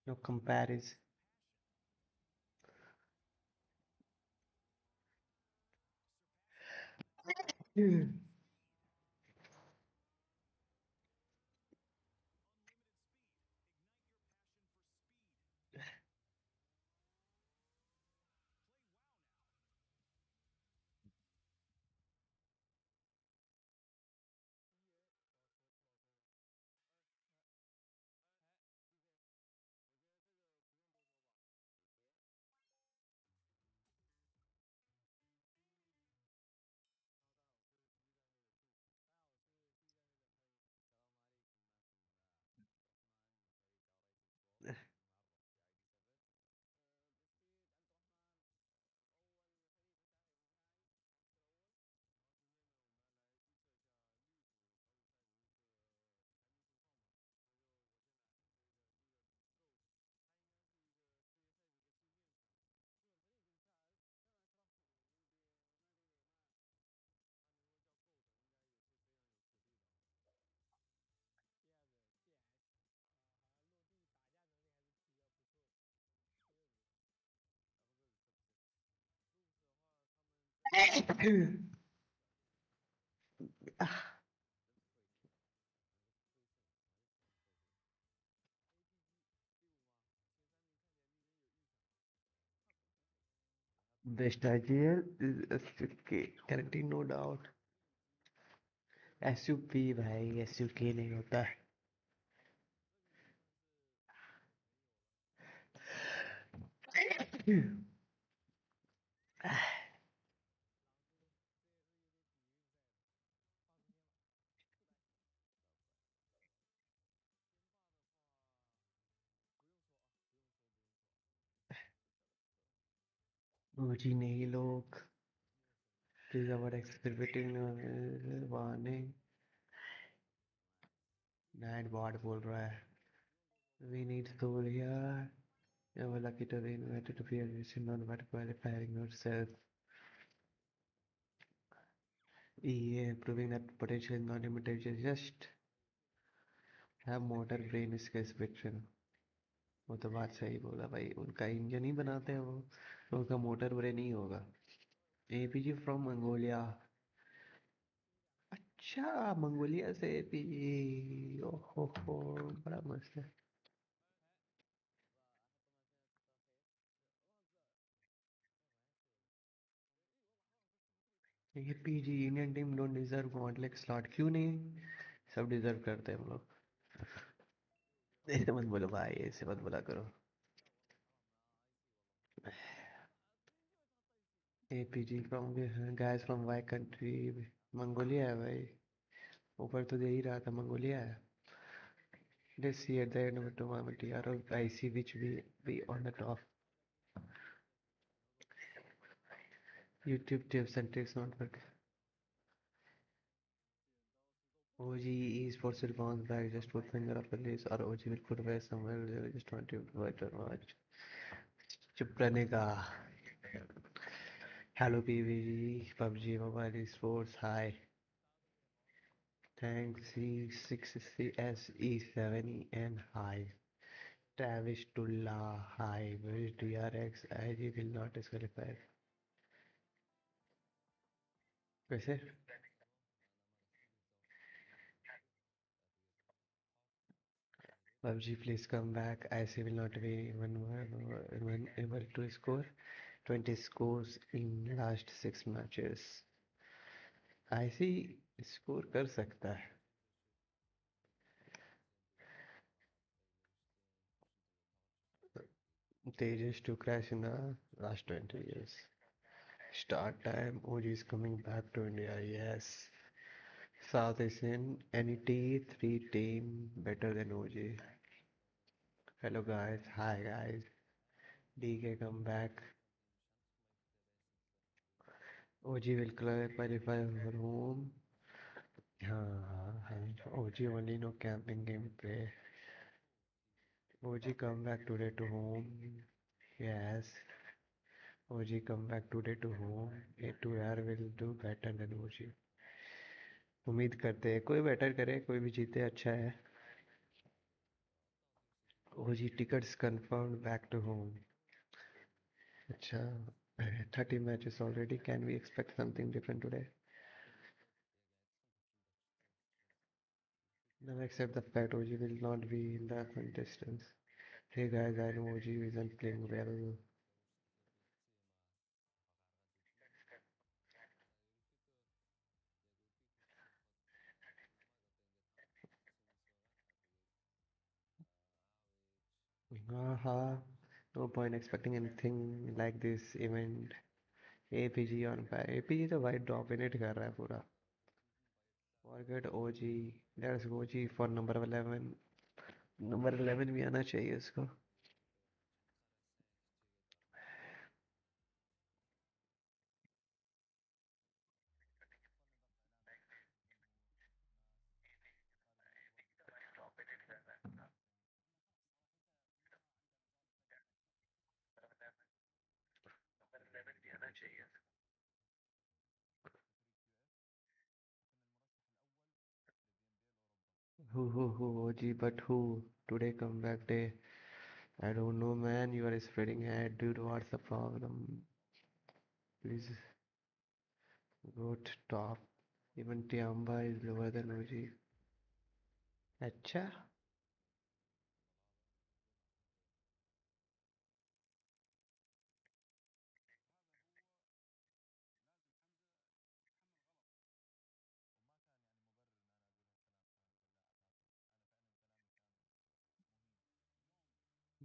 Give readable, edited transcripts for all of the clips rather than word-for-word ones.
No comparison. Best idea is SUK, guarantee no doubt. SUP भाई SUK नहीं होता है. मुझे नहीं लोग. Please avoid exhibiting warning. Night bot बोल रहा है. We need soul here. You were lucky to be invited to be a musician, not about qualifying yourself. Yeah, proving that potential is not limited. Just have motor brain इसका spectrum. वो तो बात सही बोला भाई. उनका इंजन ही बनाते हैं वो, तो उनका मोटर ब्रेन ही होगा. APG from Mongolia. अच्छा, मंगोलिया से एपीजी. ओहो, बड़ा मस्त है. APG Indian team don't deserve gauntlet slot. क्यों नहीं? सब डिजर्व करते हैं हम लोग. ऐसे मत बोलो भाई, ऐसे मत बोला करो. एपीजी from guys from why country. Mongolia है भाई. ऊपर तो दे ही रहा था मंगोलिया है. Let's see at the end of the tournament TRO which will be on the top. YouTube tips and tricks not work. OG esports will bounce back. Just put finger up the list or OG will put away somewhere. They just want to better watch. चुप रहने का. Hello PVG, PUBG Mobile Esports. Hi. Thanks C6CSE7 and hi. Travis Tulla. Hi. Where is DRX? IG will not disqualify. कैसे? PUBG, please come back. IC will not be even able to score 20 scores in last 6 matches. IC score कर सकता है. They just to crash in the last 20 years. Start time. OG is coming back to India. Yes. South Asian NET 3 team better than OG. Hello guys. Hi guys. DK come back. OG will qualify for home. OG only no camping gameplay. OG come back today to home. Yes. OG come back today to home. A2R will do better than OG. उम्मीद करते हैं कोई better करे, कोई भी जीते, अच्छा है. OG tickets confirmed back to home. Acha, 30 matches already. Can we expect something different today? No, except the fact OG will not be in the contestants. Hey guys, I know OG isn't playing well. Haha, no point expecting anything like this event. APG on fire. APG तो भाई dominate कर रहा है पूरा. Forget OG. Let's go OG for number 11. Number 11 भी आना चाहिए इसको. Who, OG, but who? Today comeback day. I don't know, man. You are spreading hate, dude. What's the problem? Please go to top. Even Tiamba is lower than OG. अच्छा.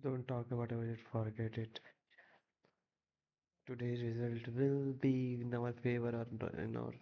Don't talk about it. Forget it. Today's result will be in our favor or in our.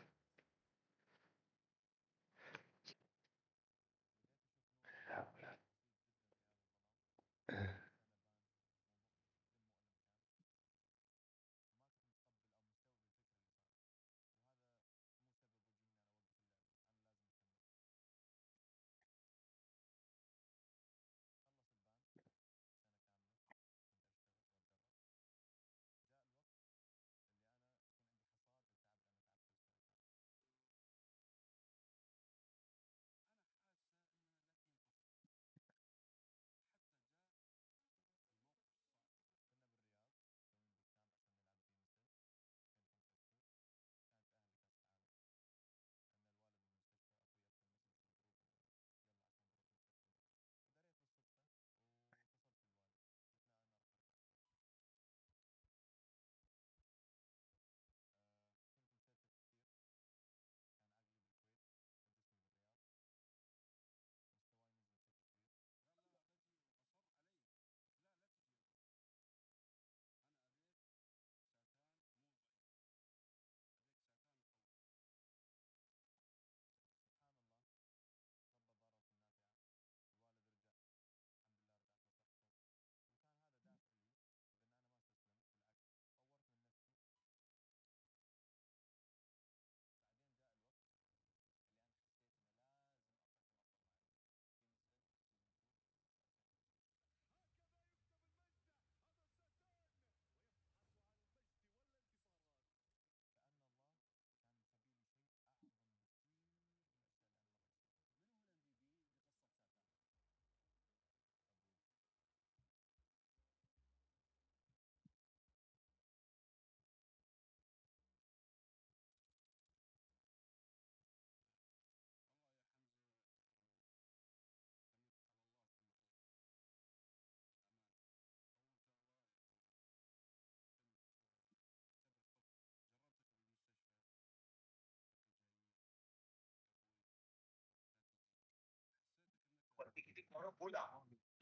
गौरव बोला,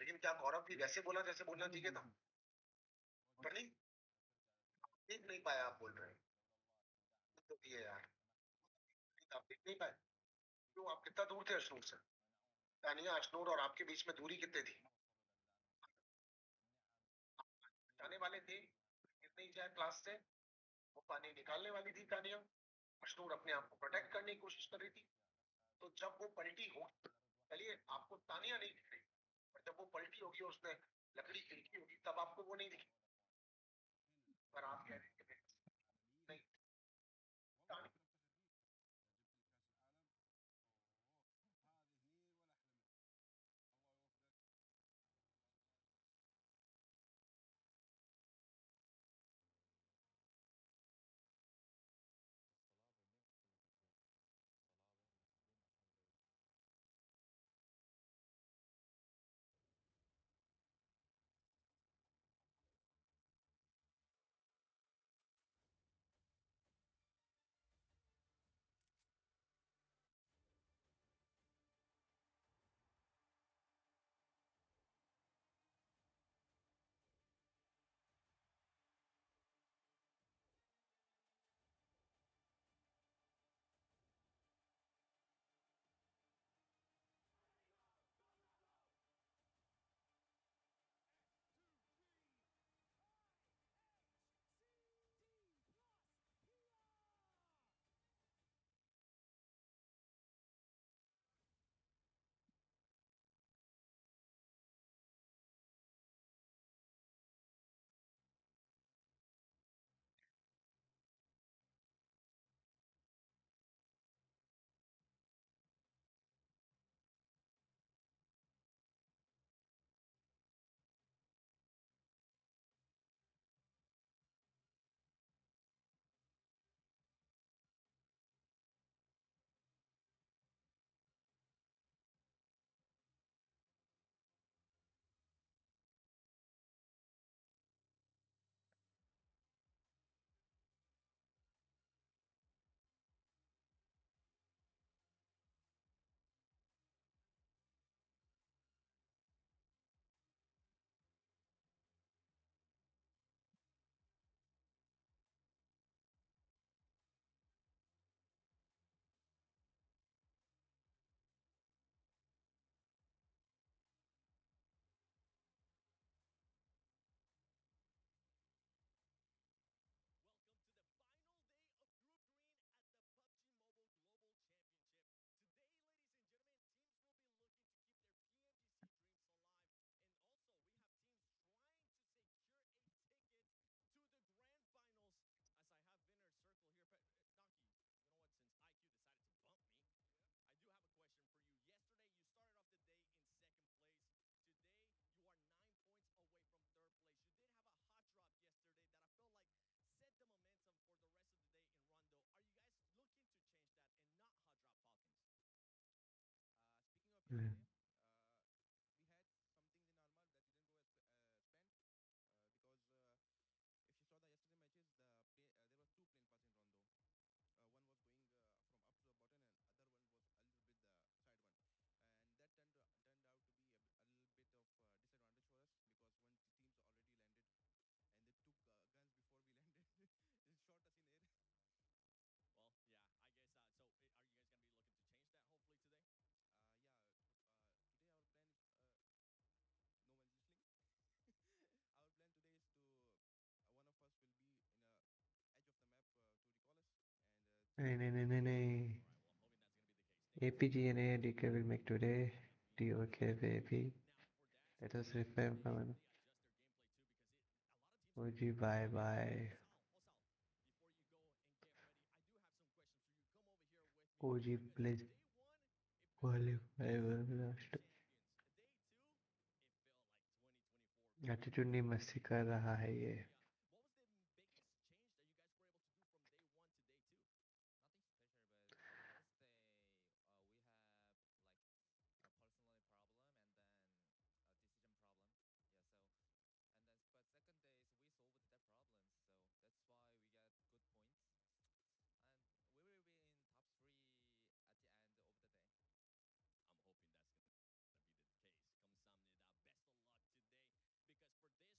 लेकिन क्या गौरव भी वैसे बोला जैसे बोलना चाहिए था? पर नहीं, देख नहीं पाया आप बोल रहे हैं. तो ये यार, आप देख नहीं पाए. क्यों, आप कितना दूर थे अशनूर से? तानिया, अशनूर और आपके बीच में दूरी कितनी थी? जाने वाले थे, गिर नहीं जाए क्लास से. वो पानी निकालने वाली थी तानिया. अशनूर अपने आप को प्रोटेक्ट करने की कोशिश कर रही थी. तो जब वो पलटी हो, चलिए आपको तानिया नहीं दिख रही, पर जब वो पलटी होगी और उसने लकड़ी खींची होगी तब आपको वो नहीं दिखी. पर आप कह रहे हैं नहीं. Tania, Yeah. yesterday. We had some things in our mind that didn't go as planned because if you saw the yesterday matches, there were two plane pass in Rondo. One was going from up to the bottom, and other one was a little bit the side one, and that turned out to be a little bit of disadvantage for us because when the teams already landed and they took guns before we landed, it shot us in air. Well, yeah, I guess. So, are you guys gonna be looking to change that hopefully today? Yeah. So today our plan is no one's listening. Our plan today is to one of us will be in a edge of the map to recall us, and three नहीं of नहीं us नहीं will नहीं be नहीं All right. Well, I'm hoping that's gonna be the case. Thank you so APG much and for that. ADK will make today. That's gonna be Do okay absolutely baby. perfect. Now, for that, Let us I hope revive they man. surely adjust their gameplay too, because a lot of teams are OG doing this. bye Oh, bye. Osal, before you go and get ready, I do have some questions for you. Come over here with me OG because please day one, it felt like qualify us being last. champions. Day two, it felt like 2024 being attitude champions. मस्ती कर रहा है ये. What was the biggest change that you guys were able to do from day one to day two? Nothing special, but first day we have like a personal problem and then a decision problem. Yeah, so and then but second days we solved the problems, so that's why we got good points, and we will be in top three at the end of the day. I'm hoping that's going to be the case. Kamsamnida, best of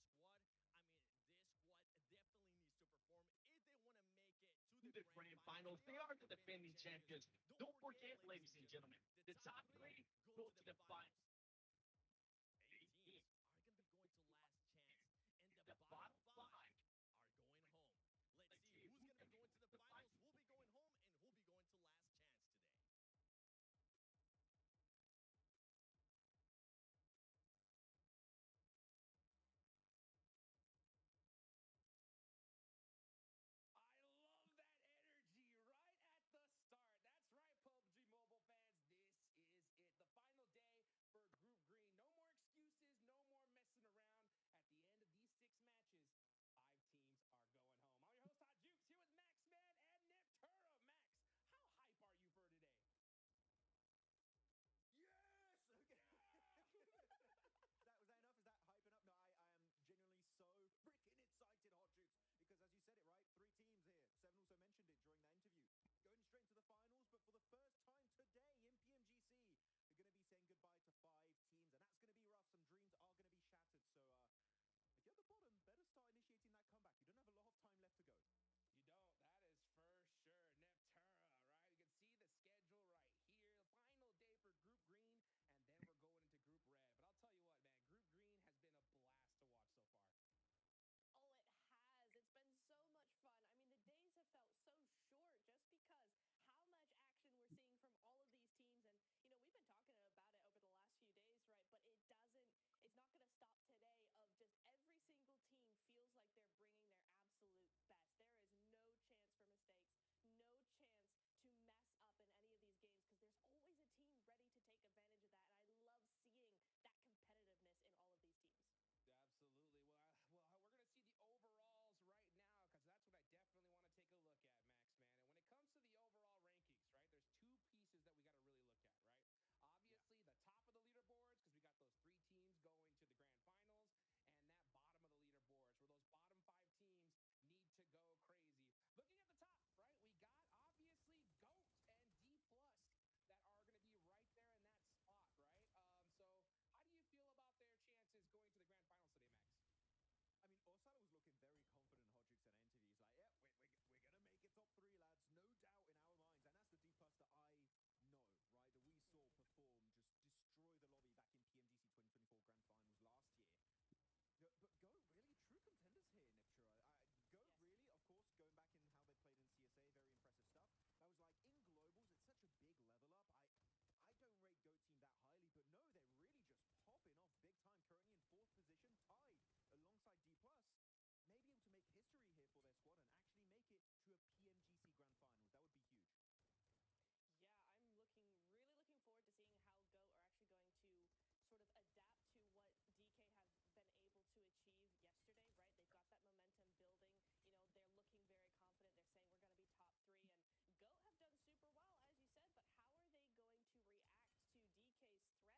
luck today. Because for this squad, I mean, this squad definitely needs to perform if they want to make it to the The grand grand finals. finals. They They are are the the defending defending champions. champions. Don't Don't forget, forget, ladies ladies and and gentlemen, gentlemen, the the top top three three go to go the to the finals. finals. 8 teams are going to be going to last chance, and the The bottom bottom five five. are going home. Let's Let's see see who's who's going to be going to be going to going the to the finals, finals. who'll be going home, and who'll be going to last chance today. I love that energy right at the start. That's right, PUBG Mobile fans. This is it. The final day for Group Green. No more excuses, no more messing around. At the end of these 6 matches, 5 teams are going home. I'm your host, Hot Jukes, here with Max Man and Neptura. Max, how hype are you for today? Yes! Okay. Yeah! Was that enough? Is that hyping up? No, I am genuinely so freaking excited, Hot Jukes, because as you said it right, 3 teams here. Seven also mentioned it during that interview. Going straight into the finals, but for the first time today in PMGC, we're going to be saying goodbye to 5 teams, and that's going to be rough. Some dreams are going to be shattered. So, if you're at the bottom, better start initiating that comeback. You don't have a lot of time left to go. You don't. That is for sure. Neptura, right? You can see the schedule right here. Final day for Group Green, and then we're going into Group Red. But I'll tell you what, man, Group Green has been a blast to watch so far. Oh, it has. It's been so much fun. I mean, the days have felt so short just because how much action we're seeing from all of these teams. And, we've been talking about it over the last few days, right? But it's not going to stop today of just every single team feels like they're bringing their absolute best. There is no chance for mistakes, no chance to mess up in any of these games because there's always a team ready to take advantage of that. And I love seeing that competitiveness in all of these teams. Absolutely. We're going to see the overalls right now because that's what I definitely want to take a look at, Max, man. And when it comes to the overall rankings, right, there's 2 pieces that we got to really look at, right? Yeah. Obviously, the top of the leaderboards because we got those 3 teams going to the grand finals, and that bottom of the leaderboards where those bottom 5 teams need to go crazy. Looking at the top, right, we got obviously GOAT and D plus that are going to be right there in that spot, right? So how do you feel about their chances going to the grand finals today, Max? I mean, Osala was looking very confident, Hodrix, in an interview. He's like, yeah, we're going to make it top 3, lads. No doubt in our minds. And that's the D plus that I know, right? That we saw perform, just destroy the lobby back in PMGC 2024 Grand Finals last year. Yeah, but Go really true contenders here, Niptura. Go Yes. really, of course, going back in how they played in CSA, very impressive stuff. That was like in globals, it's such a big level up. I don't rate Go team that highly, but no, they're really just popping off big time. Currently in 4th position, tied alongside D plus. Maybe able to make history here for their squad and actually make it to a PMGC Grand Finals. That would be huge. Yeah, I'm really looking forward to seeing how Go are actually going to sort of adapt to what DK have been able to achieve yesterday, right? They've got that momentum building. They're looking very confident. They're saying we're going to be top 3, and Go have done super well, as you said, but how are they going to react to DK's threat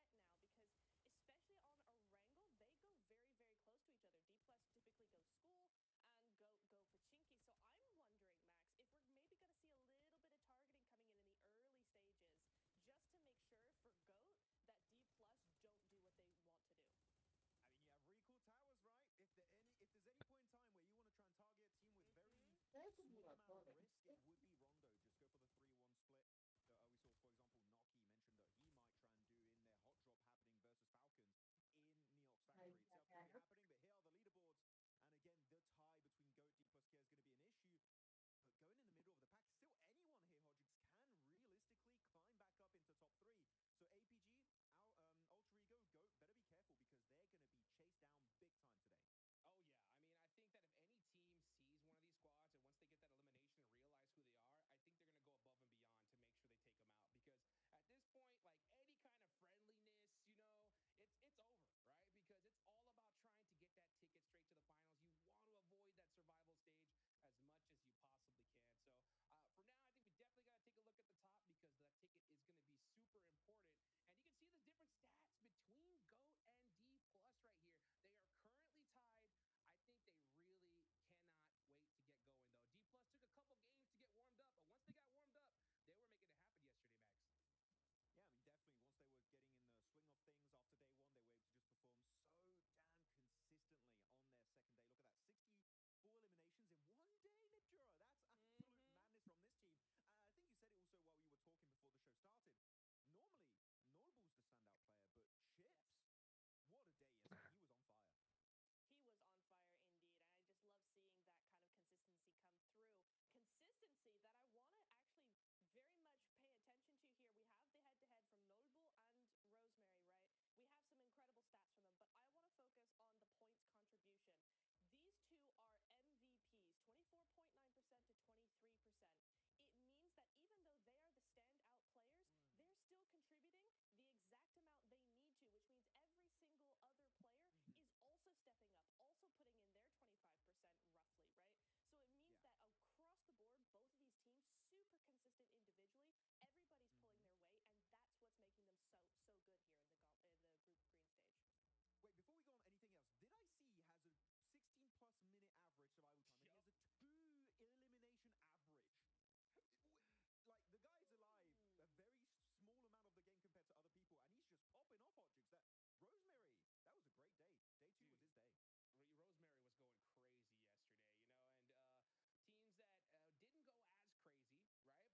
small amount of risk, it would be Rondo. Just go for the 3-1 split that we saw, for example, Noki mentioned that he might try and do in their hot drop happening versus Falcon in Neox Factory itself. Could be happening, but here are the leaderboards. And again, the tie between GOAT D plus Kia is going to be an issue. But going in the middle of the pack, still anyone here, Hodgix, can realistically climb back up into top 3. So APG, Ultra Ego, GOAT, better be careful because they're going to be chased down big time today. Oh yeah, I mean, I think that if any team sees one of these squads and once they get that elimination and realize who they are, I think they're gonna go above and beyond to make sure they take them out. Because at this point, like any kind of friendliness, it's over, right? Because it's all about trying to get that ticket straight to the finals. You want to avoid that survival stage as much as you possibly can. So for now, I think we definitely got to take a look at the top because that ticket is going to be super important. And you can see the different stats between GOAT and D plus right here. They are currently tied. I think they really cannot wait to get going, though. D plus took a couple games to get warmed up, but once they got warmed up, they were making it happen yesterday, Max. Yeah, I mean, definitely. Once they were getting in the swing of things after day one, they were able to just perform so damn consistently on their second day. Look at that, 64 eliminations in one day, Niptura. That's absolute madness from this team. I think you said it also while we were talking before the show started. Normally, Noble's the standout player, but Chips, Yes. what a day yesterday. He was on fire. He was on fire indeed. And I just love seeing that kind of consistency come through. Consistency that I want to actually very much pay attention to here. We have the head to head from Noble and Rosemary, right? We have some incredible stats from them, but I want to focus on the points contribution. These two are MVPs, 24.9% to 23%. It means that even though they are the standout players, they're still contributing the exact amount they need to, which means every single other player is also stepping up, also putting in their 25% roughly, right? So it means Yeah. that across the board, both of these teams super consistent individually. Everybody's pulling their weight, and that's what's making them so good here in the group green stage. Wait, before we go on anything else, did I see he has a 16 plus minute average survival time and he Yup. has a 2 elimination average? Like, the guy's alive a very small amount of the game compared to other people, and he's just popping off objects. That Rosemary, that was a great day. Day 2 was Dude, his day. Rosemary was going crazy yesterday, and teams that didn't go as crazy, right, but definitely put up some points was Loops versus GS, right? These are the two teams right there on that cutoff stage, right? So, in my opinion, Max, we talked about this during the gauntlet, and I think it still applies here. In my eyes, we got 5 matches today. Okay, I'm not gonna lie, we got 6 total, right? But that last Okay. game is always wild, right?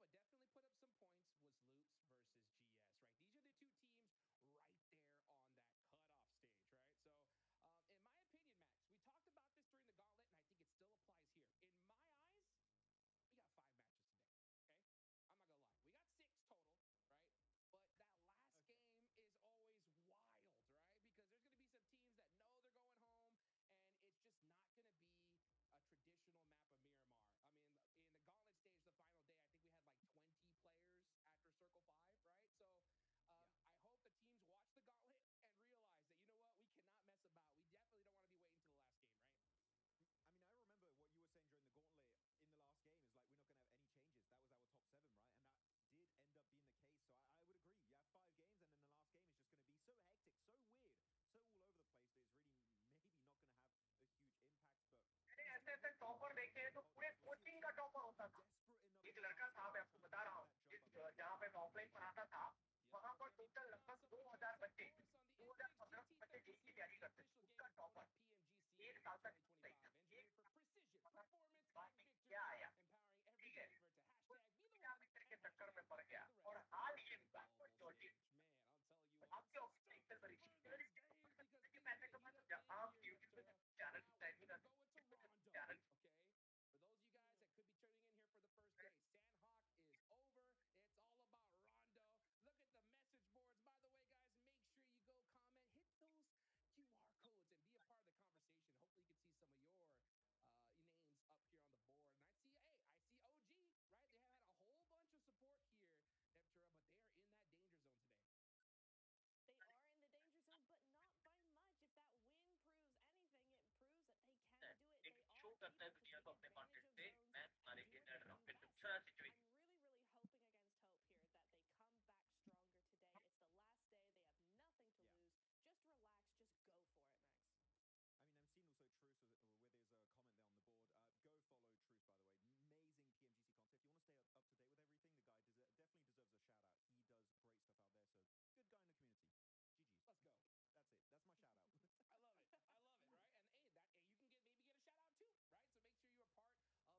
Because there's gonna be some teams that know they're going home, and it's just not gonna be a traditional map of Miramar. I mean, in the gauntlet stage, the final day, I think we had like 20 players after Circle 5, right? So Yeah. I hope the teams watch the gauntlet and realize that, you know what, we cannot mess about. We definitely don't want to be waiting to the last game, right? I mean, I remember what you were saying during the gauntlet in the last game is like, we're not going to have any changes. That was our top 7, right? And that did end up being the case. So I would agree. You have 5 games, and then the last game is just going to be so hectic, so weird, so all over the place that it's really maybe not going to have a huge impact. But मैंने we ऐसे still ऐसे hope topper for देखे हैं जो Hot पूरे Chicks. We'll see a coaching का team topper होता था। desperate enough एक in the लड़का last था, game मैं to आपको try and बता रहा make हूँ, that jump up जिस there. जहाँ पे मैं ऑफलाइन पढ़ाता था, Yep, वहां we're पर going to be total putting on लगभग some points, 2000 of बच्चे, course, on the Infinix 2015 GT बच्चे 30 जेई की series, तैयारी the करते थे, official उसका game opponent टॉपर of एक PMGC साल तक नहीं 2025, था, engineered एक for precision, पता performance, बाद and में क्या victory, आया, empowering every ठीक है, gamer to वो hashtag be the media one मित्र के and चक्कर में hashtag पड़ be गया, the और rest hall on he the में global जॉर्जिन stage. Man, I'll tell you what, आप this क्या is ऑफलाइन stoked करी for these मैंने games because things are पैसे going to कमा heat up समझा in हाँ here, यूट्यूब पे Neptune. Channel Now, type we're going to Rondo, channel okay? For those of you guys that could be tuning in here for the first day, Sandhawk is over. It's all about Rondo. Look at the message boards. By the way, guys, make sure you go comment, hit those QR codes, and be a part of the conversation. Hopefully, you can see some of your names up here on the board. And I see OG, right? They have had a whole bunch of support here, Neptura, but they are in that danger zone today. They are in the danger zone, but not by much. If that win proves anything, it proves that they है, can do it. They लेकिन show are करता है able to दुनिया take को अपने advantage content of पे, zones मैं and तुम्हारे do लिए what लड़ they रहा हूँ do फिर best. दूसरा I'm situation really hoping against hope here that they come back stronger today. It's the last day. They have nothing to Yeah. lose. Just relax. Just go for it, Max. I mean, I'm seeing also Truce with his comment there on the board. Go follow Truce, by the way. Amazing PMGC content. If you want to stay up to date with everything, the guy definitely deserves a shout out. He does great stuff out there. So, good guy in the community. GG's. Let's go. That's it. That's my shout out. I love it. I love it. Right. And hey, you can maybe get a shout out too. Right. So make sure you're a part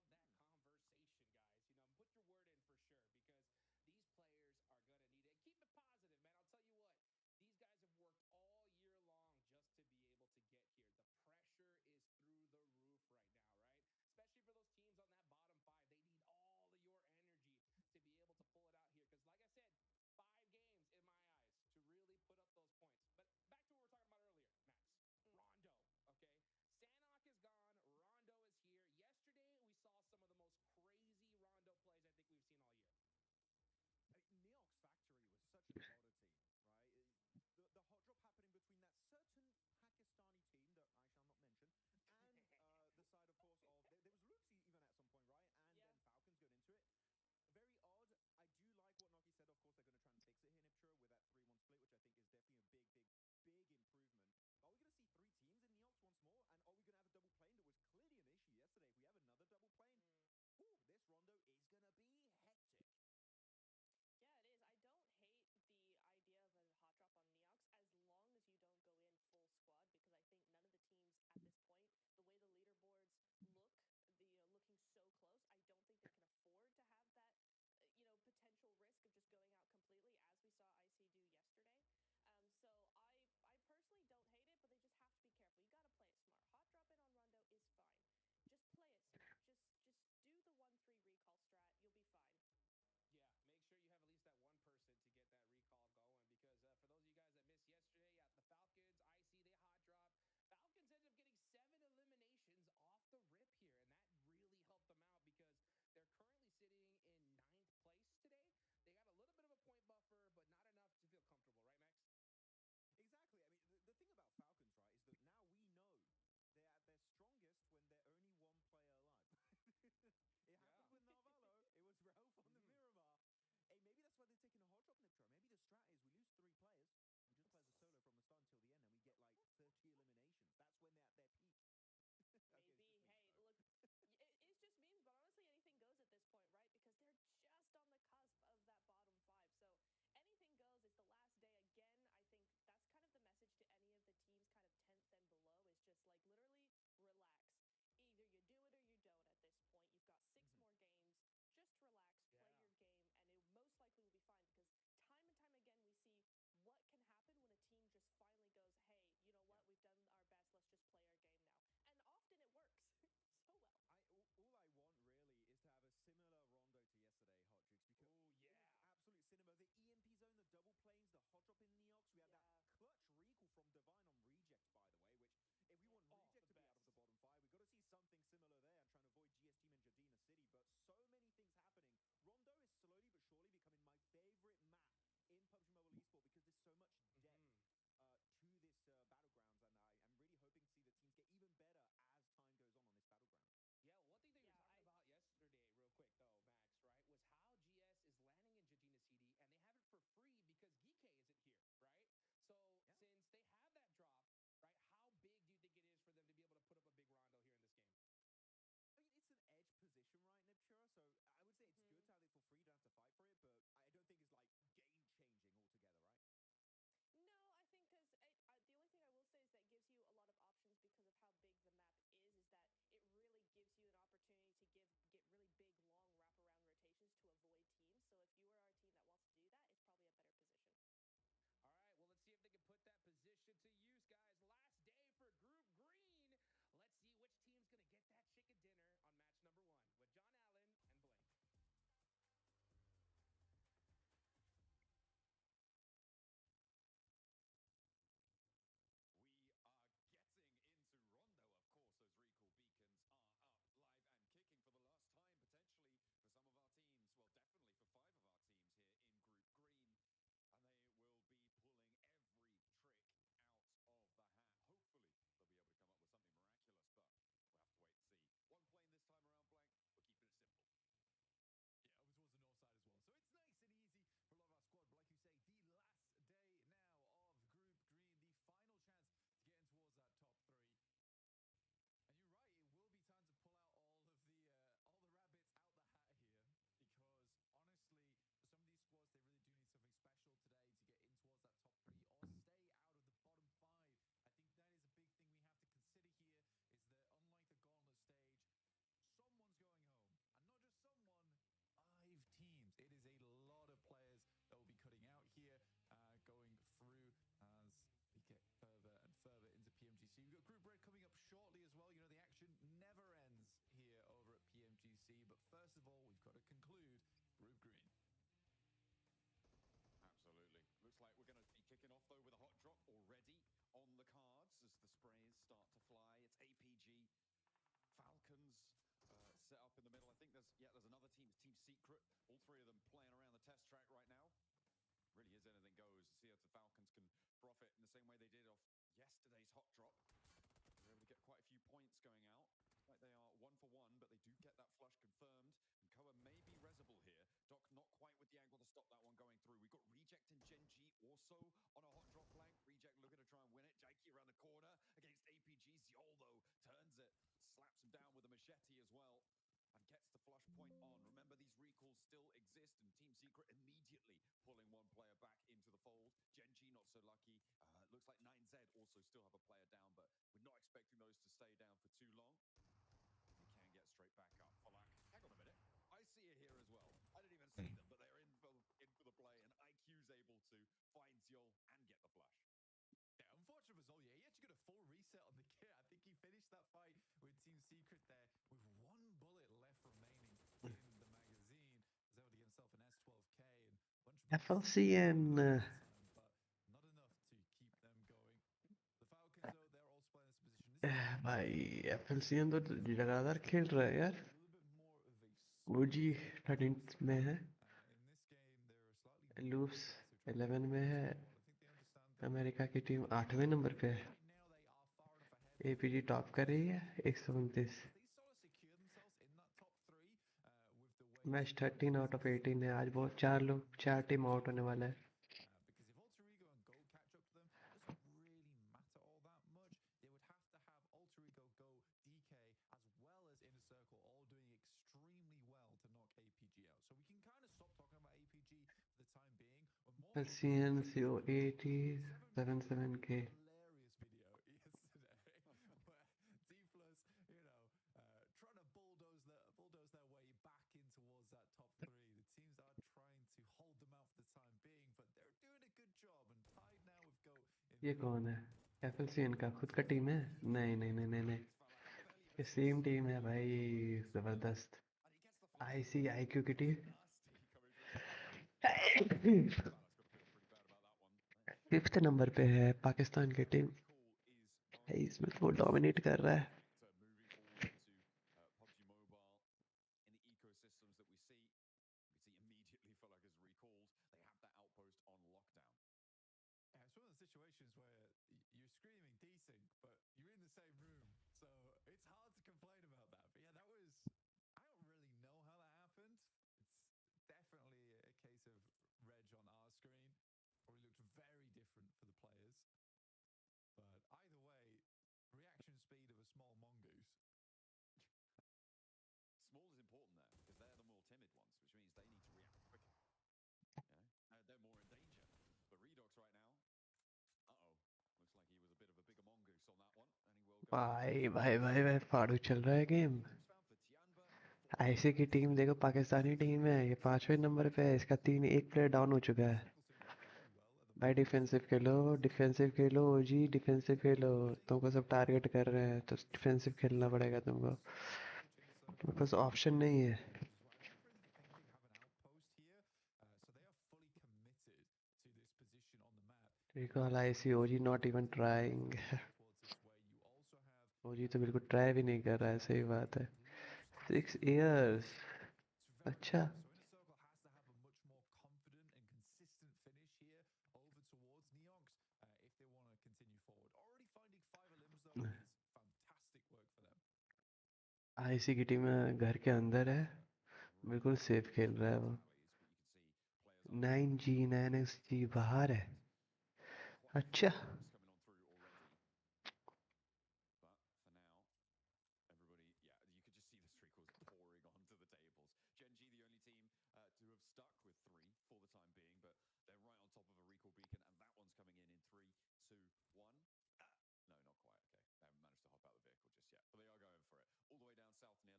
players. We just play as a solo from the start until the end, and we get like 30 eliminations. That's when they're at their peak. Okay, it's Maybe. just me. Hey, So. look, it's just memes, but honestly, anything goes at this point, right? Because they're just on the cusp of that bottom five. So anything goes. It's the last day again. I think that's kind of the message to any of the teams, kind of 10th and below, is just like literally relax. Either you do it or you don't at this point. You've got 6 Mhm. more games. Just relax, play Yeah. your game, and it most likely will be fine because time and time again we see what can happen when a team just finally goes, hey, you know Yeah. what, we've done our best, let's just play our game now. And often it works so well. All I want really is to have a similar rondo to yesterday, Hot Jukes, because Oh it was yeah. absolute cinema. The EMP zone, the double planes, the hot drop in Neox. We had that Yeah. clutch recall from Divine on reject, by the way. Which, if we Yeah. want Oh, reject the to be out of the best. bottom five, we got to see something similar there and trying to avoid GS Team and Jadina City. But so many things happening. Rondo is slowly but surely becoming my favorite map in PUBG Mobile Esport because there's so much depth. To this battlegrounds, and I'm really hoping to see the teams get even better as time goes on this battlegrounds. Yeah, one thing that you Yeah, were talking about yesterday, real quick though, Max, right, was how GS is landing in Jadina CD and they have it for free because Geekay isn't here, right? So Yeah. since they have that drop, right, how big do you think it is for them to be able to put up a big rondo here in this game? I mean, it's an edge position, right, Nipchura? So I would say it's good Mm-hmm. to have it for free, don't have to fight for it, but I don't think it's like game changing altogether, right? No, I think because the only thing I will say is that it gives you a lot of options because of how big the map is that it really gives you an opportunity to get really big, long wraparound rotations to avoid teams. So if you are our team that wants to do that, it's probably a better position. All right, well, let's see if they can put that position to use, guys. Last day for Group Green. Let's see which team's going to get that chicken dinner on match number 1 with John Allen and Blake. We are getting into Rondo. Of course, those recall beacons are up, live and kicking for the last time, potentially for some of our teams. Well, definitely for 5 of our teams here in Group Green. And they will be pulling every trick out of the hat. Hopefully, they'll be able to come up with something miraculous, but we'll have to wait and see. One plane this time around, Blank. We're keeping it simple. Yeah, over towards the north side as well. So it's nice and easy for a lot of our squad. But like you say, the last day now of Group Green, the final chance to get in towards that top 3. And you're right, it will be time to pull out all the rabbits out the hat here, because honestly, for some of these squads, they really do need something special today to get in towards that top 3 or stay out of the bottom 5. I think that is a big thing we have to consider here, is that unlike the gauntlet stage, someone's going home, and not just someone. 5 teams. It is a lot of players that will be cutting out here, going through as we get further and further into PMGC. We've got Group Red coming up shortly as well. You know, the action never ends here over at PMGC. But first of all, we've got to conclude Group Green. Absolutely. Looks like we're going to be kicking off, though, with a hot drop already on the cards as the sprays start to fly. It's APG. Falcons set up in the middle. I think there's another team, Team Secret. All 3 of them playing around the test track right now. Really is anything goes to see if the Falcons can profit in the same way they did off yesterday's hot drop. They're able to get quite a few points going out. Like they are 1 for 1, but they do get that flush confirmed. And Koa may be resible here. Doc not quite with the angle to stop that one going through. We've got Reject and Gen G also on a hot drop flank. Reject looking to try and win it. Jakey around the corner against APG. Zol, though, turns it, slaps him down with a machete as well, and gets the flush point on. Remember, these recalls still exist, and Team Secret immediately pulling one player back into the fold. Gen G not so lucky. Looks like 9Z also still have a player down, but we're not expecting those to stay down for too long. They can get straight back up. Falak, hang on a minute. I see it here as well. I didn't even see them, but they're in for the play, and IQ's able to find Zol and get the flush. Yeah, unfortunate for Zol, he actually got a full reset on the kit. I think he finished that fight with Team Secret there with 1 bullet left remaining in the magazine. Was able to get himself an S12K and a bunch of FLCN. but not enough to keep them going. The Falcons, though, they're also playing this position. This is a भाई FLCN तो लगातार खेल रहा है यार. a little bit more of a वो जी split 13th में है. in this game. There are slightly loops more players who try to 11 में control the है. squad. I think they understand that America की टीम 8वें नंबर पे है. right now they are far enough ahead APG that top it's कर just रही है something they need to do. 129. As they sort of secure themselves in that top 3 with the way match teams are 13 playing out this of 18 है. season, आज बहुत it's 4 really out होने important वाला है. because if Alter Ego and So we can kind of stop talking about APG for the time being. We're more focused on LCN T-Flu's CO80 absolutely 77K. hilarious video yesterday where T-Flus, trying to bulldoze their way back in towards that top three. The teams are trying to hold them out for the time being, but they're doing a good job and tied now with GOAT in ये third. कौन है? FLCN का खुद का team है? Easy नहीं नहीं नहीं नहीं नहीं, plays fell out. Fairly ये vicious सेम टीम है भाई, numbers as well. जबरदस्त. And he gets the flash as IC well. IQ की team. Nasty coming through as well. Balak's got to feel pretty bad about that one. Fifth number पे है पाकिस्तान की team. Recall is भाई granted. इसमें तो वो dominate कर रहा है. But moving forward into PUBG Mobile in the ecosystems that we see immediately Falag is recalled. They have that outpost on lockdown. Yeah, it's one of the situations where you're screaming desync, but you're in the same room, so it's hard to complain about that. But yeah, that was, I don't really know how that happened. It's definitely a case of reg on our screen. Probably looked very different for the players. But either way, reaction speed of a small mongoose. Small is important there because they're the more timid ones, which means they need to react quicker. They're more in danger. But Redox right now, looks like he was a bit of a bigger mongoose on that one, and he will go down भाई as भाई well. भाई भाई फाड़ू चल रहा है game. Items found for Tianba, 4 IC की kills. Team देखो, Pakistani team है, ये 5वें नंबर पे है, इसका एक प्लेयर डाउन हो चुका है. Circle's doing very well at the भाई moment. डिफेंसिव खेलो, डिफेंसिव खेलो जी, डिफेंसिव खेलो. तुमको सब टारगेट कर रहे हैं तो डिफेंसिव खेलना पड़ेगा तुमको. तुम्हारे पास ऑप्शन नहीं है. I don't really think they have an outpost here, so they are fully committed to this position on the map. Recall IC OG not even trying. Towards this way, you also have OG तो बिल्कुल try भी नहीं कर रहा है, सही बात है. blue starting 6 to years. it's very अच्छा. tough. So Inner Circle has to have a much more confident and consistent finish here over towards Neox if they want to continue forward. Already finding 5 elims though is fantastic work for them. IC की team घर के अंदर है, बिल्कुल safe खेल रहा है वो. Valleys, but you can see players are 9G 9XG बाहर है. quite a few अच्छा. elims coming on through already. But for now, everybody, you could just see the streakers pouring onto the tables. Gen.G, the only team to have stuck with 3 for the time being, but they're right on top of a recall beacon, and that one's coming in 3, 2, 1. No, not quite. Okay, they haven't managed to hop out of the vehicle just yet, but they are going for it. All the way down south near Lampo, and there it goes.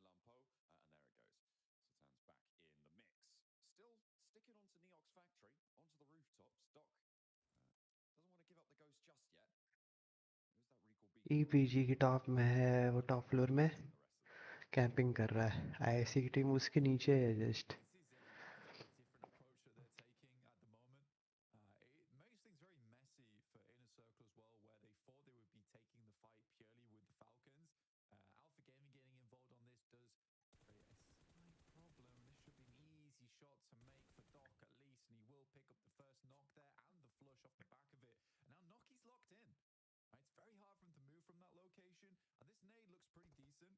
Satan's back in the mix. Still sticking onto Neox Factory, onto the rooftops. Doc doesn't want to give up the ghost just yet. There's that recall beacon. EPG की top में है, वो top floor में The rest of them. Camping कर रहा है. IC की team उसके नीचे है just. This is a very different approach that they're taking at the moment. It makes things very messy for Inner Circle as well, where they thought they would be taking the fight purely with the Falcons. Alpha Gaming getting involved on this does create a slight problem. This should be an easy shot to make for Doc at least, and he will pick up the first knock there and the flush off the back of it. And now Noki's locked in. Right, it's very hard for him to move from that location, and this nade looks pretty decent.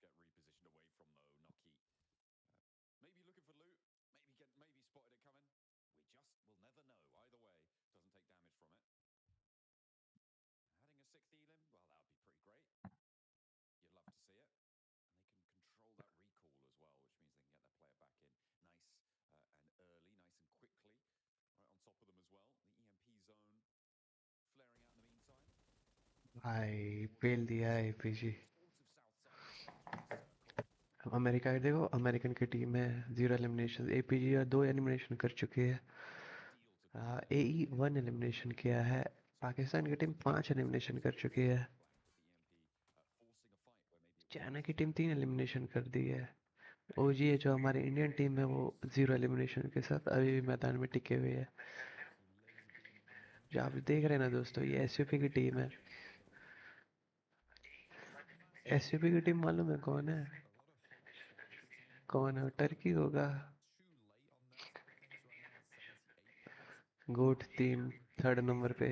Does get repositioned away from though. Noki maybe looking for loot, maybe spotted it coming. We just will never know. Either way, doesn't take damage from it. Adding a 6th elim, well, that would be pretty great. You'd love to see it. And they can control that recall as well, which means they can get their player back in nice and early, nice and quickly. Right on top of them as well. The EMP zone flaring out in the meantime. भाई पेल दिया है EPG. Sportive south side of Inner Circle. America के देखो, American की team है 0 elimination. APG 2 elimination कर चुकी है. AE 1 एलिमिनेशन किया है. पाकिस्तान की टीम 5 एलिमिनेशन कर चुकी है. चाइना की टीम 3 एलिमिनेशन कर दी है. OG है जो हमारी इंडियन टीम है, वो 0 एलिमिनेशन के साथ अभी भी मैदान में टिके हुए है. जो आप देख रहे हैं ना दोस्तों, ये SUP की टीम है. SUP की टीम मालूम है कौन है? कौन है? टर्की होगा. गोट टीम 3rd नंबर पे.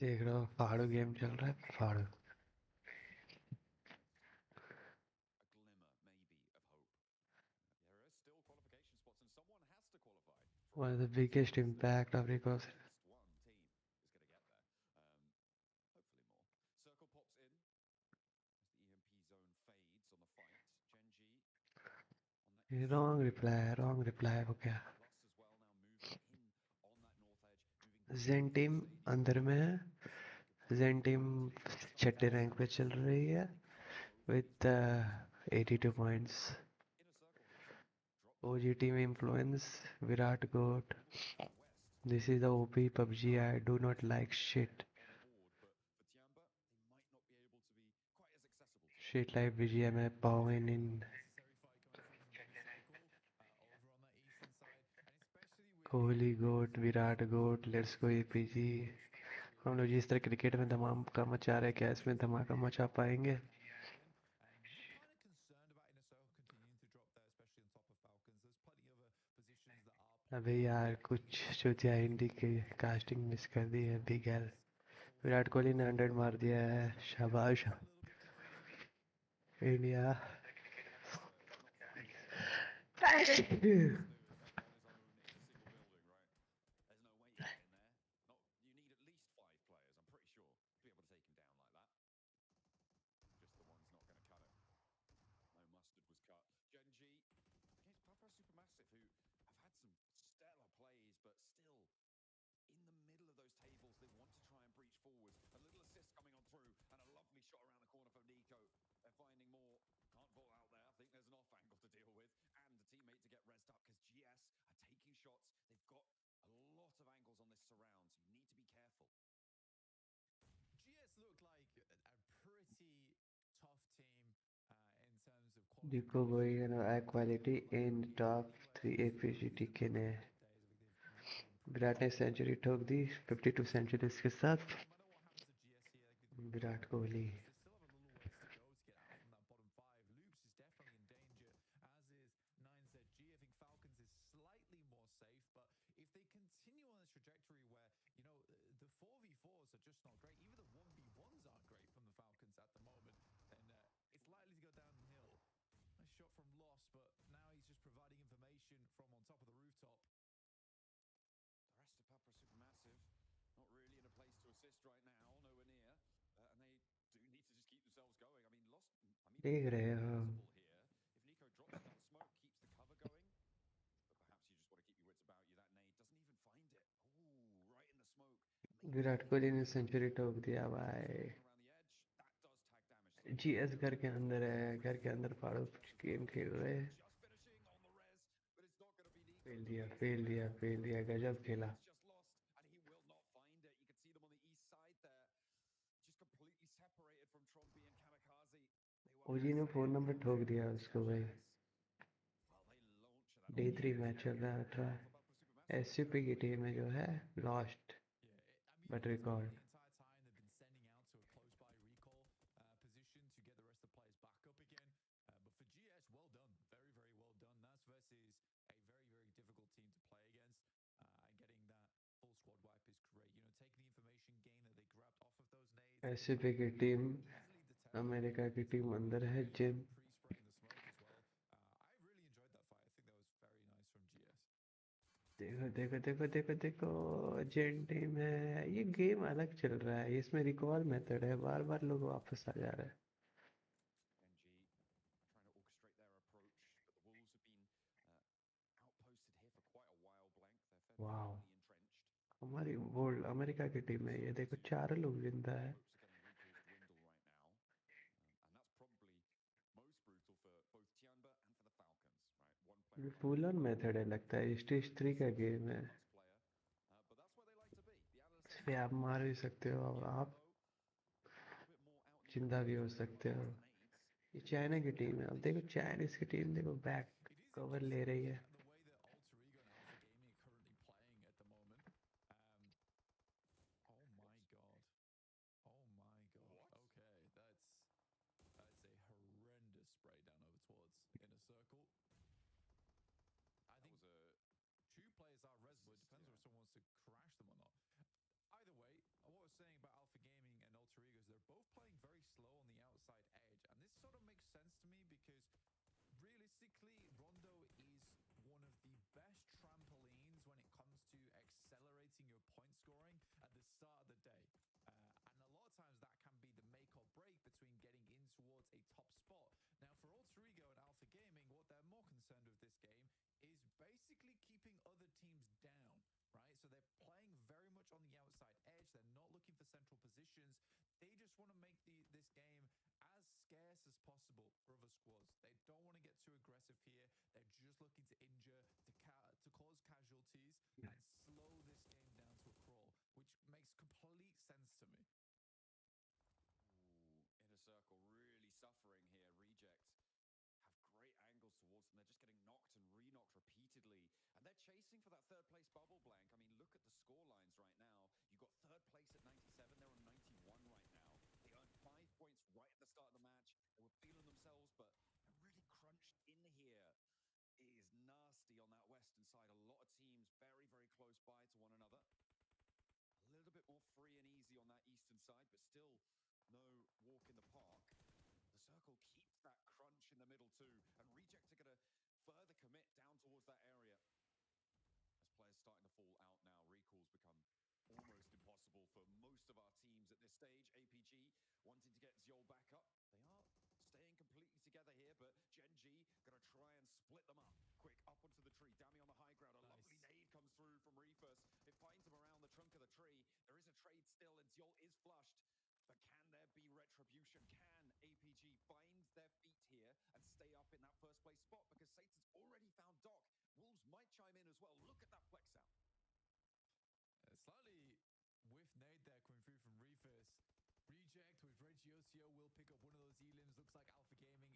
देख रहे हो, फाड़ू गेम चल रहा है. फाड़ू One of the biggest impact of recourse. At least one team is going to get there. Hopefully more. Circle pops in as the EMP zone fades on the fight. Genji on that east Wrong side. reply, wrong reply हो गया. Plus as well now moving in on that north edge, moving Zen deep into team the stadium. अंदर में है. Smug Zen team starting छठे to rank पे see चल रही है the outpost over in with his left. 82 points. Inner Circle hasn't dropped that OG much team either. influence Virat Goat. All the way from the west. This is the OP PUBG I do not Still like shit. on board, but for Tiamba, they might not be able to be quite as accessible to him. Shit like BGM है Pawan in Unnecessary fight coming through from B Circle over on that eastern side, and especially with Kohli players Goat, like Virat Goat, let's go GS APG. starting to हम लोग जिस तरह cricket में धमाका मचा रहे हैं क्या इसमें धमाका मचा पाएंगे? on Falcon, and you're kind of concerned about Inner Circle continuing to drop there, especially on top of Falcons. There's plenty other positions that are अबे popping up यार in कुछ this चूतिया map. हिंदी की कास्टिंग मिस कर दी है big L. As Virat fortunately Kohli enough, ने 100 मार दिया है. शाबाश a little bit confusing. India. It's not fun trying to do it on his own in a single building, right? There's no way you get in there. Not you need at least 5 players, I'm pretty sure, to be able to take him down like that. Just the one's not going to cut it. No mustard was cut. Genji against Papa Supermassive, who have had some stellar plays, but still in the middle of those tables, they want to try and breach forwards. A little assist coming on through, and a lovely shot around the corner from Nico. They're finding more. Can't fall out there. I think there's an off angle to deal with, and a teammate to get rezzed up because GS are taking shots. They've got a lot of angles on this surround, so you need to be careful. GS looked like a pretty tough team in terms of देखो qualification. वही है ना quality Looked like a in really, top really well 3 tested APG team टीके ने. on good days. I think they've really improved Virat ने their century ठोक दी 52 centuries के साथ. no matter what happens to GS here, they could move Virat on Kohli. because they still have a little ways to go to get out from that bottom five. Loops is definitely in danger, as is 9ZG. I think Falcons is slightly more safe, but if they continue on this trajectory where, the 4v4s are just not great, even the 1v1s aren't great from the Falcons at the moment, then it's likely to go downhill. Nice shot from Loss, but now he's just providing information from on top of the rooftop. The rest of Papa Supermassive not really in a place to assist right now, nowhere near, and they do need to just keep themselves going. I mean, देख maybe रहे हो. possible here. If Nico drops another smoke, keeps the cover going, but perhaps you just want to keep your wits about you. That nade doesn't even find it. Ooh, right in the smoke. Maybe Virat hitting Kohli the ने ceiling. Century ठोक दिया As they भाई. start going around the edge, that does tag damage slightly. GS घर के अंदर है. घर के अंदर फाड़ो GS as गेम well. खेल रहे. Just finishing on the res, but it's not going to be Nico fail to दिया lead them फेल दिया now. फेल दिया गजब खेला. He's just lost, and he will not find it. You can see them on the east side there, just completely separated from Trompy and Kamikaze. They were ओजी ने massive 4 on number that. ठोक दिया And उसको भाई. GS, well, they launch that day 3 onslaught. Match चल रहा है 18. For Papa Supermassive, it's SUP की team है जो है lost Yeah, I mean, but it looks like record. the entire time they've been sending out to a close by recall position to get the rest of the players back up again. But for GS, well done. Very, very well done. That's versus a very, very difficult team to play against. And getting that full squad wipe is great. Taking the information gain that they grabbed off of those nades, SUP की they could team easily detect them. America की So team अंदर है. very gym. smart pre-spraying the smoke as well. I really enjoyed that fight. I think that was very nice from GS. देखो देखो देखो देखो देखो जेन team है. ये गेम अलग चल रहा है. इसमें रिकॉल मेथड है. बार बार लोग वापस आ जा रहे हैं. NG trying to orchestrate their approach, but the Wolves have been outposted here for quite a while, Blank. They're fairly wow. firmly entrenched. हमारी वर्ल्ड अमेरिका की टीम है ये. देखो 4 लोग जिंदा है. Hopes are getting recalls dwindle right now. And that's probably most brutal for both Tianba and for the Falcons, right? One player ये on full on four method है लगता है. स्टेज 3 का गेम है. plus player. But that's where they like to be. The analyst इस says पे it's आप all मार भी about सकते हो और Tianba, आप though, a little bit more out in the जिंदा open भी as हो well. सकते हो. Past the nades, ये they चाइना also की टीम है. have अब this देखो shot. चाइनीज की टीम देखो बैक It is कवर ले interesting रही है. the way that Alter Ego and Alpha Gaming are currently playing at the moment. Um, oh my god. Oh my god. What? Okay, that's a horrendous spray down over towards Inner Circle. I That think was a two players are res, but it assist, depends yeah. if someone wants to crash them or not. Either way, what I was saying about Alpha Gaming and Alter Ego is they're both playing very slow on the outside edge, and this sort of makes sense to me because realistically, Rondo is one of the best trampolines when it concerned with this game is basically keeping other teams down, right? So they're playing very much on the outside edge. They're not looking for central positions. They just want to make this game as scarce as possible for other squads. They don't want to get too aggressive here. They're just looking to injure, to cause casualties, and slow this game down to a crawl, which makes complete sense to me. Ooh, Inner Circle really suffering here. Reject have great angles towards them. They're just getting knocked and re-knocked repeatedly. And they're chasing for that third place bubble blank. I mean, look at the score lines right now. You got third place at 97. They're on 91 right now. They earned 5 points right at the start of the match. They were feeling themselves, but they're really crunched in here. It is nasty on that western side. A lot of teams very, very close by to one another. A little bit more free and easy on that eastern side, but still no walk in the park. The circle keeps that crunch in the middle too, and Reject are going to further commit down towards that area. As players starting to fall out now, recalls become almost impossible for most of our teams at this stage. APG wanting to get Zol back up. They are staying completely together here, but Gen G going to try and split them up. Quick, up onto the tree. Dammy on the high ground. A lovely nade comes through from Refus. It finds him around the trunk of the tree. There is a trade still, and Zol is flushed. But can there be retribution? Can APG find their feet here and stay up in that first place spot? Because Satan's already found Doc. Wolves might chime in as well. Look at that flex out. Slightly whiff nade there coming through from Refus. Reject with Regiocio will pick up one of those elims. Looks like Alpha Gaming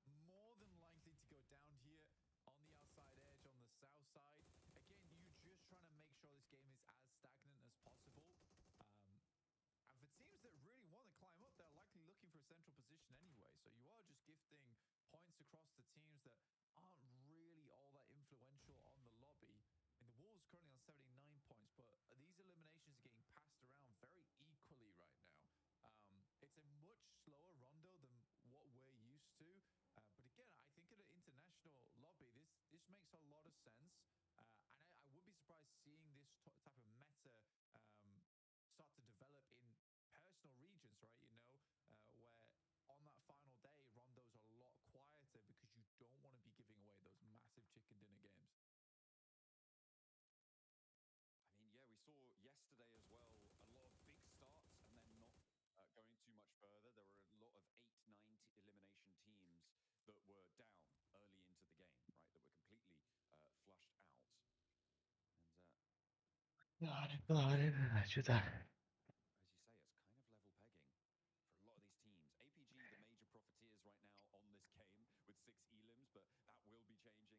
is more than likely to go down here on the outside edge on the south side. Again, you're just trying to make sure this game is as stagnant as possible. And for teams that really want to climb up, they're likely looking for a central position anyway. So you are just gifting points across the teams that aren't really all that influential on the lobby. And the Wolves currently on 79 points, but these eliminations are getting passed around very equally right now. It's a much slower rondo than what we're used to. But again, I think at an international lobby, this makes a lot of sense. And I would be surprised seeing this type of meta start to develop in personal regions, right? Where on that final day, rondos are a lot quieter because you don't want to be giving away those massive chicken dinner games. I mean, yeah, we saw yesterday as well a lot of big starts and then not going too much further. There were a lot of 8-9 elimination teams that were down early into the game, right? That were completely flushed out. And as you say, it's kind of level pegging for a lot of these teams. APG, the major profiteers right now on this game with 6 elims, but that will be changing as teams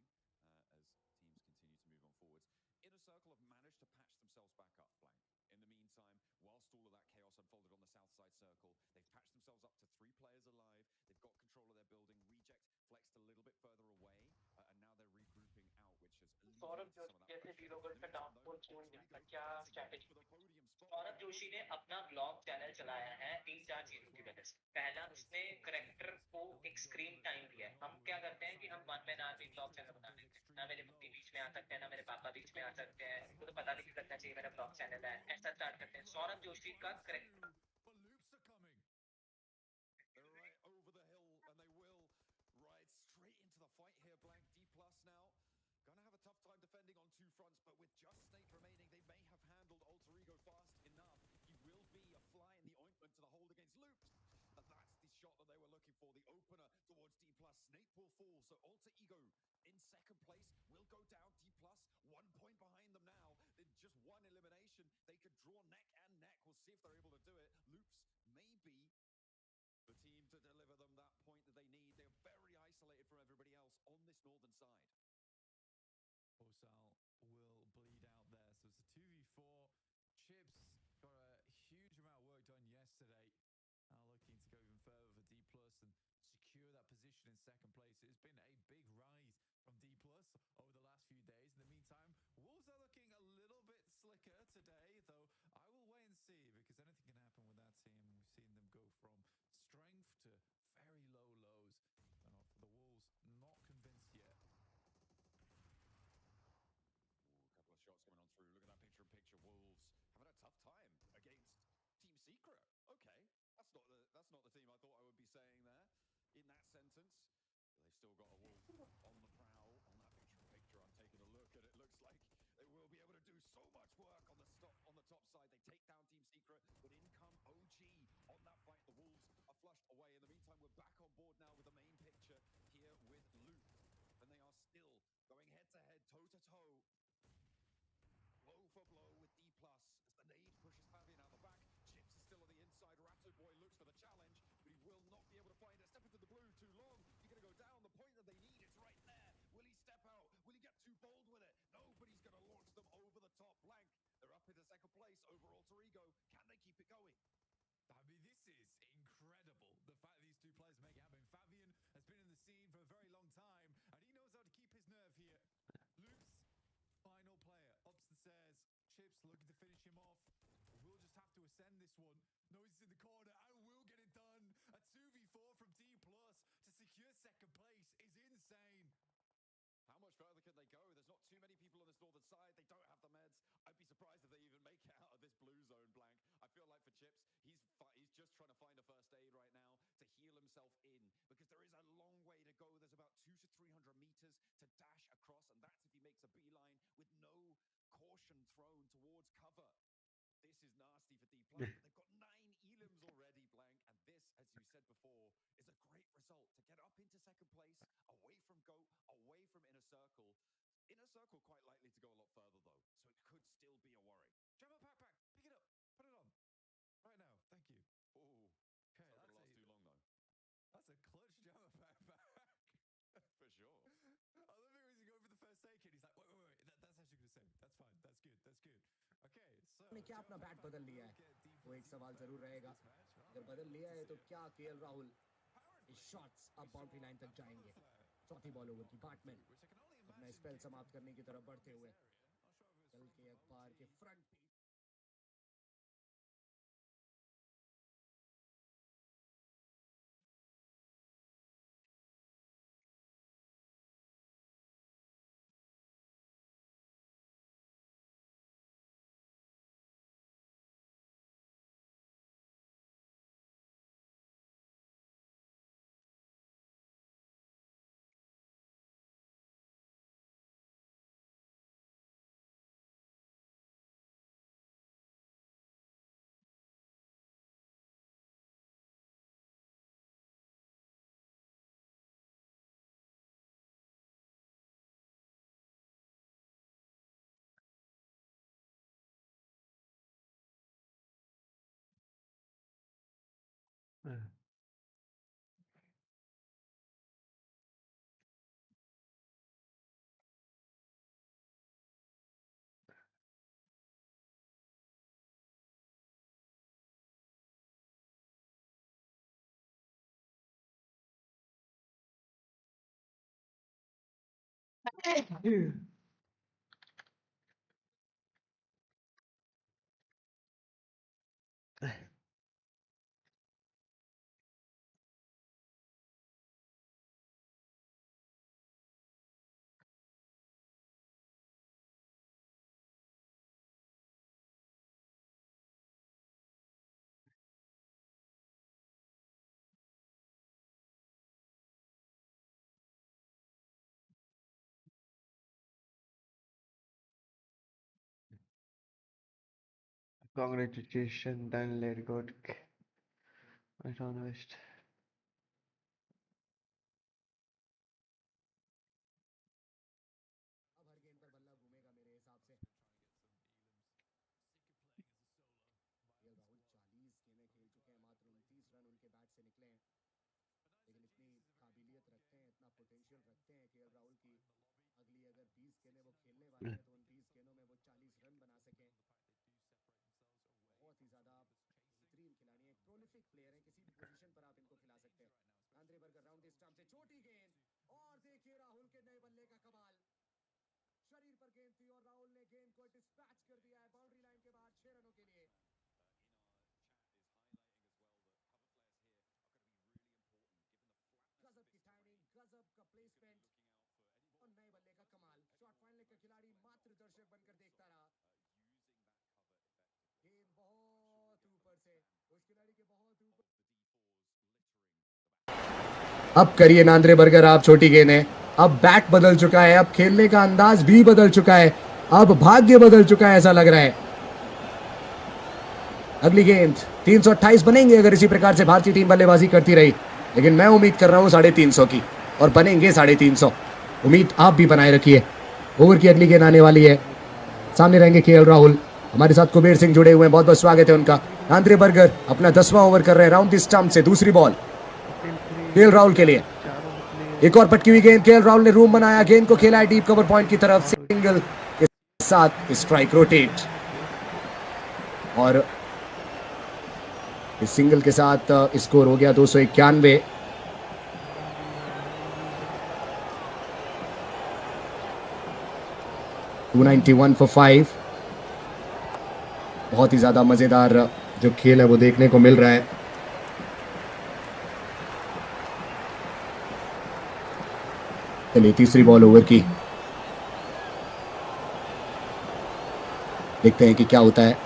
continue to move on forwards. Inner Circle have managed to patch themselves back up, Blank. In the meantime, whilst all of that chaos unfolded on the south side circle, they've patched themselves up to 3 players alive. They've got control of their building. Reject flexed a little bit further away, and now they're regrouping out, which has Saurabh alleviated some Joshi of that जैसे pressure. Zero goal In the का meantime, down though, four क्यों नहीं आता Alterigo क्या fighting strategy for the podium spot. Saurabh Joshi ने अपना blog channel चलाया है 3-4 चीजों की वजह से पहला उसने करेक्टर को एक स्क्रीन टाइम दिया है हम क्या करते हैं कि हम one man army blog channel बना देते हैं ना मेरे पुप्पी बीच में आ सकते हैं ना मेरे पापा बीच में आ सकते हैं उनको तो पता भी नहीं लगना चाहिए मेरा ब्लॉग चैनल है ऐसा स्टार्ट करते हैं सौरभ जोशी का character But loops are coming. They're right over the hill, and they will ride straight into the fight here. Blank D+ now. Going to have a tough time defending on 2 fronts, but with just Snake remaining, they may have handled Alterigo fast enough. He will be a fly in the ointment to the hold against Loops. And that's the shot that they were looking for, the opener towards D+. Snake will fall, so Alterigo in second place will go down. D+, 1 point behind them now. In just 1 elimination, they could draw neck and neck. We'll see if they're able to do it. Loops maybe the team to deliver them that point that they need. They're very isolated from everybody else on this northern side. Osal will bleed out there. So it's a 2v4. Chips got a huge amount of work done yesterday. Now looking to go even further for D+ and secure that position in second place. It's been a big rise from D+ over the last few days. In the meantime, Wolves are looking a little bit slicker today, though I will wait and see because anything can happen with that team. We've seen them go from strength to very low lows. And for the Wolves, not convinced yet. Ooh, a couple of shots coming on through. Look at that picture-in-picture. Wolves having a tough time against Team Secret. Okay, that's not the team I thought I would be saying there in that sentence. But they've still got a Wolf on the prowl. They will be able to do so much work on the top side. They take down Team Secret, but in come OG on that fight. The Wolves are flushed away. In the meantime, we're back on board now with the main picture here with Luke, and they are still going head to head, toe to toe, blow for blow with D+. As the nade pushes Fabian out the back, Chips is still on the inside. Ratto Boy looks for the challenge, but he will not be able to find it. Step into the blue too long. You're going to go down. The point that they need, it's right there. Will he step out? Will he get too bold with it? No, but he's going to launch them over the top. Blank, they're up into second place over Alter Ego. Can they keep it going? I mean, this is incredible. The fact these two players make it happen. Fabian has been in the scene for a very long time, and he knows how to keep his nerve here. Luke's final player ups the stairs. Chips looking to finish him off. We'll just have to ascend this one. Noise in the corner, and we'll get it done. A 2v4 from D+ to secure second place is insane. How much further can they go? There's not too many people on this northern side. They don't have the meds. I'd be surprised if they even make it out of this blue zone, Blank. I feel like for Chips, he's just trying to find a first aid right now to heal himself in, because there is a long way to go. There's about 200 to 300 meters to dash across, and that's if he makes a beeline with no caution thrown towards cover. This is nasty for D+, but they've got 9 elims already, Blank, and this, as you said before, is a great result to get up into second place, away from GOAT, away from Inner Circle. Inner Circle quite likely to go a lot further, though, so it could still be a worry. Jammer backpack, pick it up, put it on. Right now, thank you. Oh, okay, that's not going to last too long, though. That's a clutch Jammer backpack. For sure. I love it when you go for the first aid kit. He's like, wait. That's actually going to save. That's fine. That's good. Okay, so ने क्या अपना bat बदल लिया है, वो एक सवाल जरूर रहेगा। अगर बदल लिया है तो क्या केएल राहुल इस शॉट्स अब बाउंड्री लाइन तक जाएंगे? चौथी बॉल ओवर की बैट्समैन अपना स्पेल समाप्त करने की तरफ बढ़ते हुए कल के अखबार के front page Congratulations, done, let go. I don't know. अब हर गेंद पर बल्ला घूमेगा मेरे हिसाब से। केएल राहुल 40 गेंदें खेल चुके हैं, मात्र 29 रन उनके बैट से निकले हैं, लेकिन इतनी काबिलियत रखते हैं, इतना पोटेंशियल रखते हैं केएल राहुल की अगली अगर 20 गेंदें वो खेलने वाले हैं तो उन 20 गेंदों में वो 40 रन बना सकें। बहुत ही ज़्यादा बेहतरीन खिलाड़ी हैं, प्रोलिफिक प्लेयर हैं, किसी भी पोजीशन पर आप इनको खिला सकते हैं। आंद्रे बर्गर राउंड इस स्टंप से छोटी गेंद, और देखिए राहुल के नए बल्ले का कमाल। शरीर पर गेंद थी और राहुल ने गेंद को डिस्पैच कर दिया है बाउंड्री लाइन के बाहर 6 रनों के लिए। गजब की टाइमिंग, गजब का प्लेसमेंट और नए बल्ले का कमाल। शॉट फाइनल का खिलाड़ी मात्र दर्शक बनकर देखता रहा। गेंद बहुत ऊपर से, उस खिलाड़ी के बहुत ऊपर। अब करिए नांद्रे बर्गर आप छोटी गेंदें, अब बैट बदल चुका है, अब खेलने का अंदाज भी बदल चुका है। अब भाग्य बदल चुका है ऐसा लग रहा है। अगली गेंद 328 बनेंगे अगर इसी प्रकार से भारतीय टीम बल्लेबाजी करती रही, लेकिन मैं उम्मीद कर रहा हूं 350 की, और बनेंगे 350। उम्मीद आप भी बनाए रखिए। ओवर की अगली गेंद आने वाली है। सामने रहेंगे केएल राहुल, हमारे साथ कुबेर सिंह जुड़े हुए हैं, बहुत बहुत स्वागत है उनका। आंद्रे बर्गर अपना 10वां ओवर कर रहे हैं राउंड द स्टंप से। दूसरी बॉल केएल राहुल के लिए, एक और पटकी हुई गेंद। केएल राहुल ने रूम बनाया, गेंद को खेला है डीप कवर पॉइंट की तरफ, सिंगल के साथ स्ट्राइक रोटेट, और इस सिंगल के साथ स्कोर हो गया 291। for 5। बहुत ही ज्यादा मजेदार जो खेल है वो देखने को मिल रहा है। चलिए तीसरी बॉल ओवर की, देखते हैं कि क्या होता है।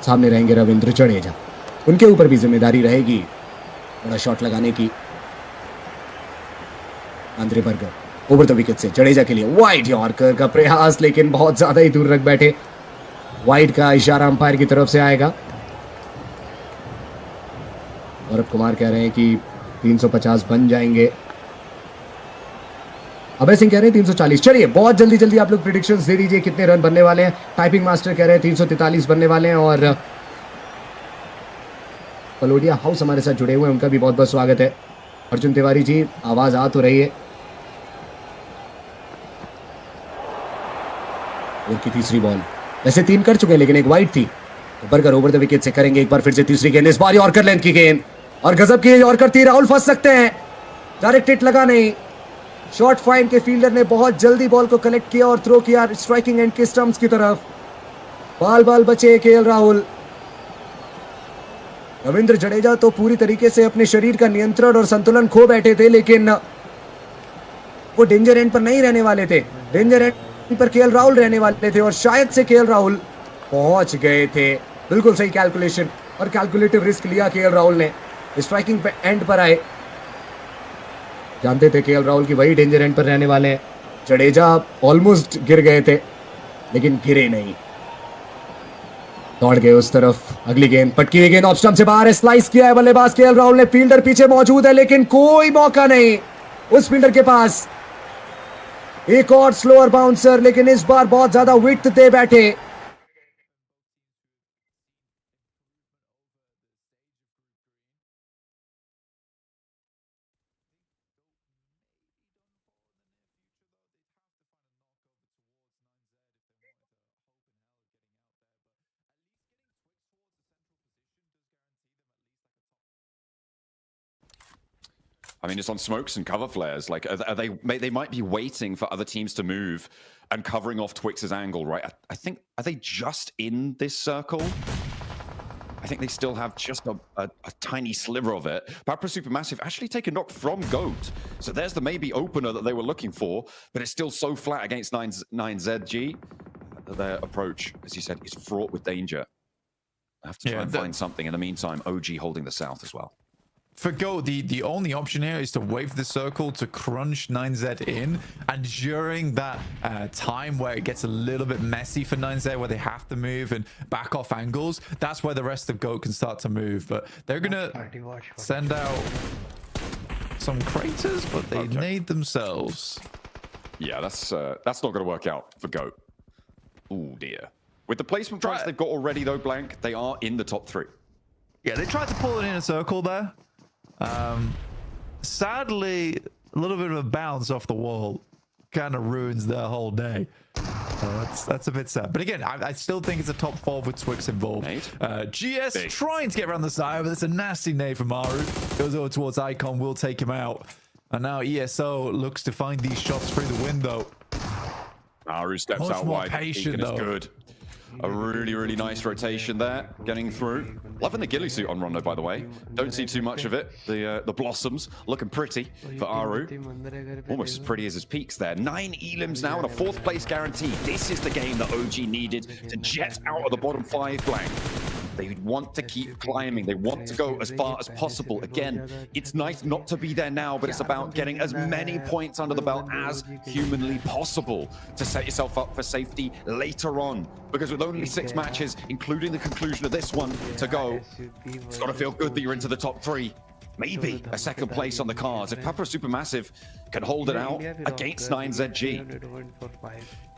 सामने रहेंगे रविंद्र जडेजा, उनके ऊपर भी जिम्मेदारी रहेगी बड़ा शॉट लगाने की। Andre burger over the wicket से जडेजा के लिए वाइड यॉर्कर का प्रयास, लेकिन बहुत ज्यादा ही दूर रख बैठे। वाइड का इशारा अंपायर की तरफ से आएगा। गौरव कुमार कह रहे हैं कि 350 बन जाएंगे, अभय सिंह कह रहे हैं 340। चलिए बहुत जल्दी जल्दी आप लोग प्रेडिक्शंस दे दीजिए कितने रन बनने वाले हैं। टाइपिंग मास्टर कह रहे हैं 343 बनने वाले हैं, और पलोडिया हाउस हमारे साथ जुड़े हुए हैं, उनका भी बहुत बहुत स्वागत है। अर्जुन तिवारी जी आवाज आ तो रही है। ओवर की तीसरी बॉल, वैसे 3 कर चुके हैं लेकिन एक वाइड थी, तो बर्गर ओवर द विकेट से करेंगे एक बार फिर से तीसरी गेंद। इस बार यॉर्कर लेंथ की गेंद, और गजब की यॉर्कर थी। राहुल फंस सकते हैं, डायरेक्ट हिट लगा नहीं। शॉर्ट फाइन के फील्डर ने बहुत जल्दी बॉल को कलेक्ट किया और थ्रो किया स्ट्राइकिंग एंड के स्टंप्स की तरफ। बाल बचे केएल राहुल। रविंद्र जडेजा तो पूरी तरीके से अपने शरीर का नियंत्रण और संतुलन खो बैठे थे, लेकिन वो डेंजर एंड पर नहीं रहने वाले थे। डेंजर एंड पर केएल राहुल रहने वाले थे, और शायद से केएल राहुल पहुंच गए थे। बिल्कुल सही कैलकुलेशन और कैलकुलेटिव रिस्क लिया केएल राहुल ने। स्ट्राइकिंग पे एंड पर आए, जानते थे केएल राहुल की वही डेंजर एंड पर रहने वाले हैं। जडेजा ऑलमोस्ट गिर गए थे लेकिन गिरे नहीं, दौड़ गए उस तरफ। अगली गेंद पटकी हुई गेंद ऑफ स्टंप से बाहर है, स्लाइस किया है बल्लेबाज केएल राहुल ने। फील्डर पीछे मौजूद है लेकिन कोई मौका नहीं उस फील्डर के पास। एक और स्लोअर बाउंसर, लेकिन इस बार बहुत ज्यादा विड्थ दे बैठे। I mean, it's on smokes and cover flares. Like, are they might be waiting for other teams to move and covering off Twix's angle, right? I think, are they just in this circle? I think they still have just a tiny sliver of it. Papra Supermassive actually take a knock from GOAT. So there's the maybe opener that they were looking for, but it's still so flat against 9ZG. Their approach, as you said, is fraught with danger. I have to try and find something. In the meantime, OG holding the south as well. For Go, the only option here is to wave the circle to crunch 9Z in, and during that time where it gets a little bit messy for 9Z, where they have to move and back off angles, that's where the rest of Go can start to move. But they're gonna send out some craters, but they need themselves. Yeah, that's not going to work out for Go. Oh dear. With the placement tries they've got already though, Blank, they are in the top 3. Yeah, they tried to pull it in a circle there. Sadly, a little bit of a bounce off the wall kind of ruins their whole day. That's a bit sad. But again, I still think it's a top 4 with Twix involved. GS Big. Trying to get around the side, but it's a nasty nade from Maru. Goes over towards Icon, will take him out. And now ESO looks to find these shots through the window. Maru steps out wide. Patient, though. Good. A really, really nice rotation there, getting through. Loving the ghillie suit on Rondo, by the way. Don't see too much of it. The blossoms looking pretty for Aru. Almost as pretty as his peaks there. 9 elims now and a 4th place guarantee. This is the game that OG needed to jet out of the bottom 5 blank. They want to keep climbing. They want to go as far as possible. Again, it's nice not to be there now, but it's about getting as many points under the belt as humanly possible to set yourself up for safety later on. Because with only 6 matches, including the conclusion of this one to go, it's got to feel good that you're into the top 3. Maybe a second place on the cards. If Papa Supermassive can hold it out against 9ZG.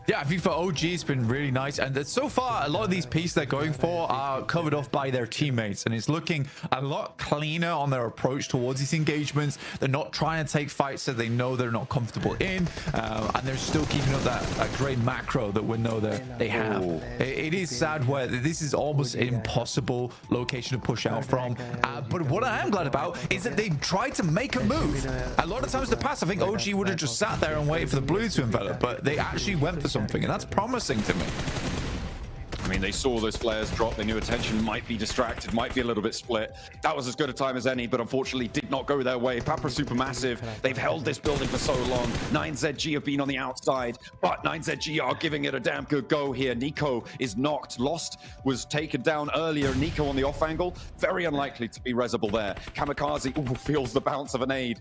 Yeah, I think for OG it's been really nice, and so far a lot of these pieces they're going for are covered off by their teammates, and it's looking a lot cleaner on their approach towards these engagements. They're not trying to take fights that they know they're not comfortable in, and they're still keeping up that great macro that we know that they have. It is sad where this is almost an impossible location to push out from, but what I am glad about is that they tried to make a move. A lot of times in the past I think OG would have just sat there and waited for the blue to envelop, but they actually went for something, and that's promising to me. I mean, they saw those players drop. They knew attention might be distracted, might be a little bit split. That was as good a time as any, but unfortunately did not go their way. Papra Supermassive, they've held this building for so long. 9ZG have been on the outside, but 9ZG are giving it a damn good go here. Nico is knocked. Lost was taken down earlier. Nico on the off angle, very unlikely to be resable there. Kamikaze feels the bounce of a nade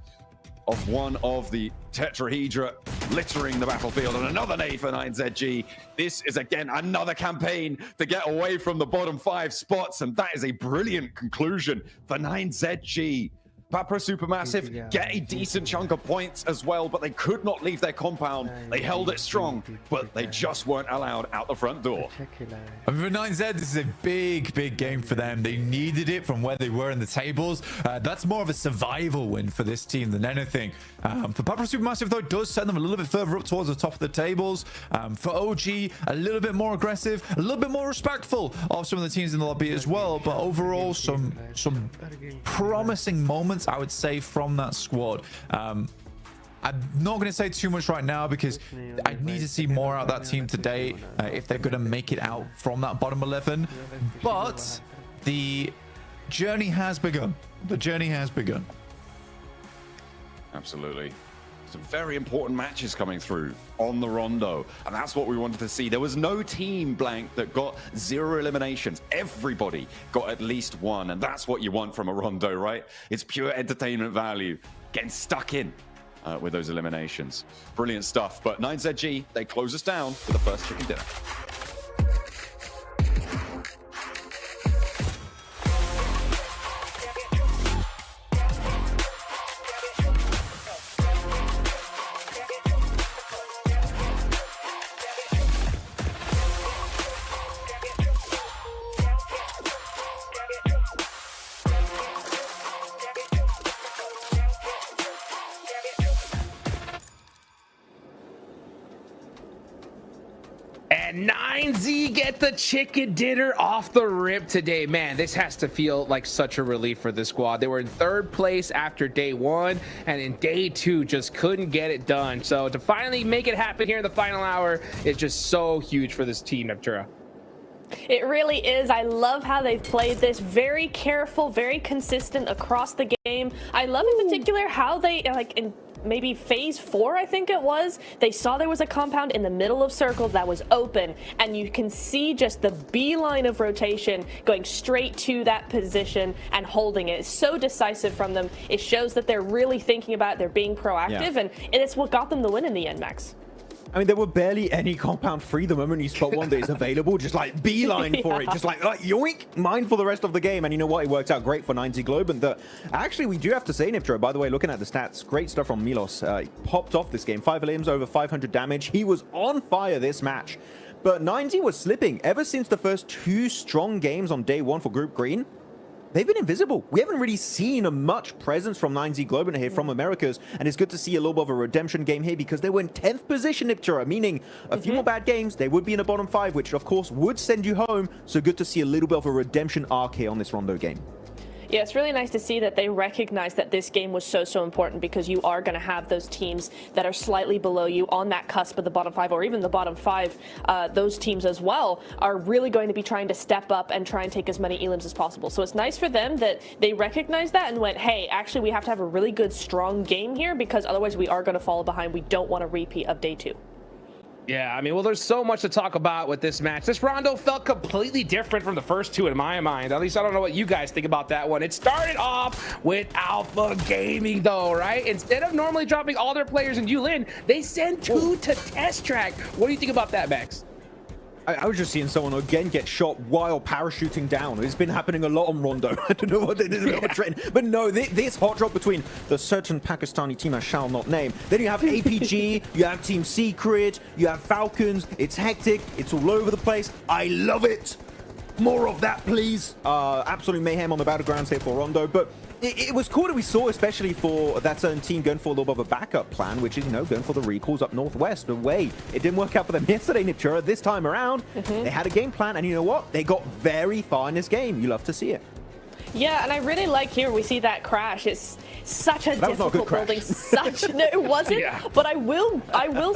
of one of the tetrahedra littering the battlefield, and another nade for 9ZG. This is again another campaign to get away from the bottom 5 spots, and that is a brilliant conclusion for 9ZG. Papra Supermassive get a decent chunk of points as well, but they could not leave their compound. They held it strong, but they just weren't allowed out the front door. I mean, for 9Z, this is a big game for them. They needed it from where they were in the tables. That's more of a survival win for this team than anything. For Papra Supermassive, though, it does send them a little bit further up towards the top of the tables. For OG, a little bit more aggressive, a little bit more respectful of some of the teams in the lobby as well. But overall, some promising moments, I would say, from that squad. I'm not going to say too much right now because I need to see more out of that team today if they're going to make it out from that bottom 11. But the journey has begun. The journey has begun. Absolutely. Some very important matches coming through on the Rondo, and that's what we wanted to see. There was no team blank that got 0 eliminations. Everybody got at least 1, and that's what you want from a Rondo, right? It's pure entertainment value. Getting stuck in with those eliminations. Brilliant stuff. But 9ZG, they close us down with the first chicken dinner. And 9Z get the chicken dinner off the rip today. Man, this has to feel like such a relief for the squad. They were in 3rd place after day 1, and in day 2 just couldn't get it done. So to finally make it happen here in the final hour is just so huge for this team, Neptura. It really is. I love how they've played this. Very careful, very consistent across the game. I love in particular how they, like, in maybe phase 4, I think it was, they saw there was a compound in the middle of circles that was open, and you can see just the beeline of rotation going straight to that position and holding it. It's so decisive from them. It shows that they're really thinking about it. They're being proactive, and it's what got them the win in the end, Max. I mean, there were barely any compound free the moment you spot one that is available. Just like beeline for it. Just like yoink, mine for the rest of the game. And you know what? It worked out great for 9Z Globe. And actually, we do have to say, Niptro, by the way, looking at the stats, great stuff from Milos. He popped off this game. 5 limbs, over 500 damage. He was on fire this match. But 9Z was slipping ever since the first 2 strong games on day 1 for Group Green. They've been invisible. We haven't really seen a much presence from 9Z Globe here from Americas, and it's good to see a little bit of a redemption game here because they were in 10th position, Niptura, meaning a few more bad games, they would be in the bottom 5, which of course would send you home. So good to see a little bit of a redemption arc here on this Rondo game. Yeah, it's really nice to see that they recognize that this game was so important because you are going to have those teams that are slightly below you on that cusp of the bottom 5 or even the bottom 5. Those teams as well are really going to be trying to step up and try and take as many elims as possible. So it's nice for them that they recognize that and went, hey, actually we have to have a really good, strong game here because otherwise we are going to fall behind. We don't want a repeat of day 2. Yeah, I mean, well, there's so much to talk about with this match. This Rondo felt completely different from the first two in my mind. At least I don't know what you guys think about that one. It started off with Alpha Gaming, though, right? Instead of normally dropping all their players in Yulin, they send two to test track. What do you think about that, Max? I was just seeing someone again get shot while parachuting down. It's been happening a lot on Rondo. I don't know what it is about a trend, but no, this hot drop between the certain Pakistani team I shall not name. Then you have APG, you have Team Secret, you have Falcons. It's hectic. It's all over the place. I love it. More of that, please. Absolute mayhem on the Battlegrounds here for Rondo, but it was cool that we saw, especially for that certain team going for a little bit of a backup plan, which is, you know, going for the recalls up northwest. But wait, it didn't work out for them yesterday, Niptura. This time around, they had a game plan, and you know what? They got very far in this game. You love to see it. Yeah, and I really like here we see that crash. It's such a difficult building. No, it wasn't. Yeah. But I will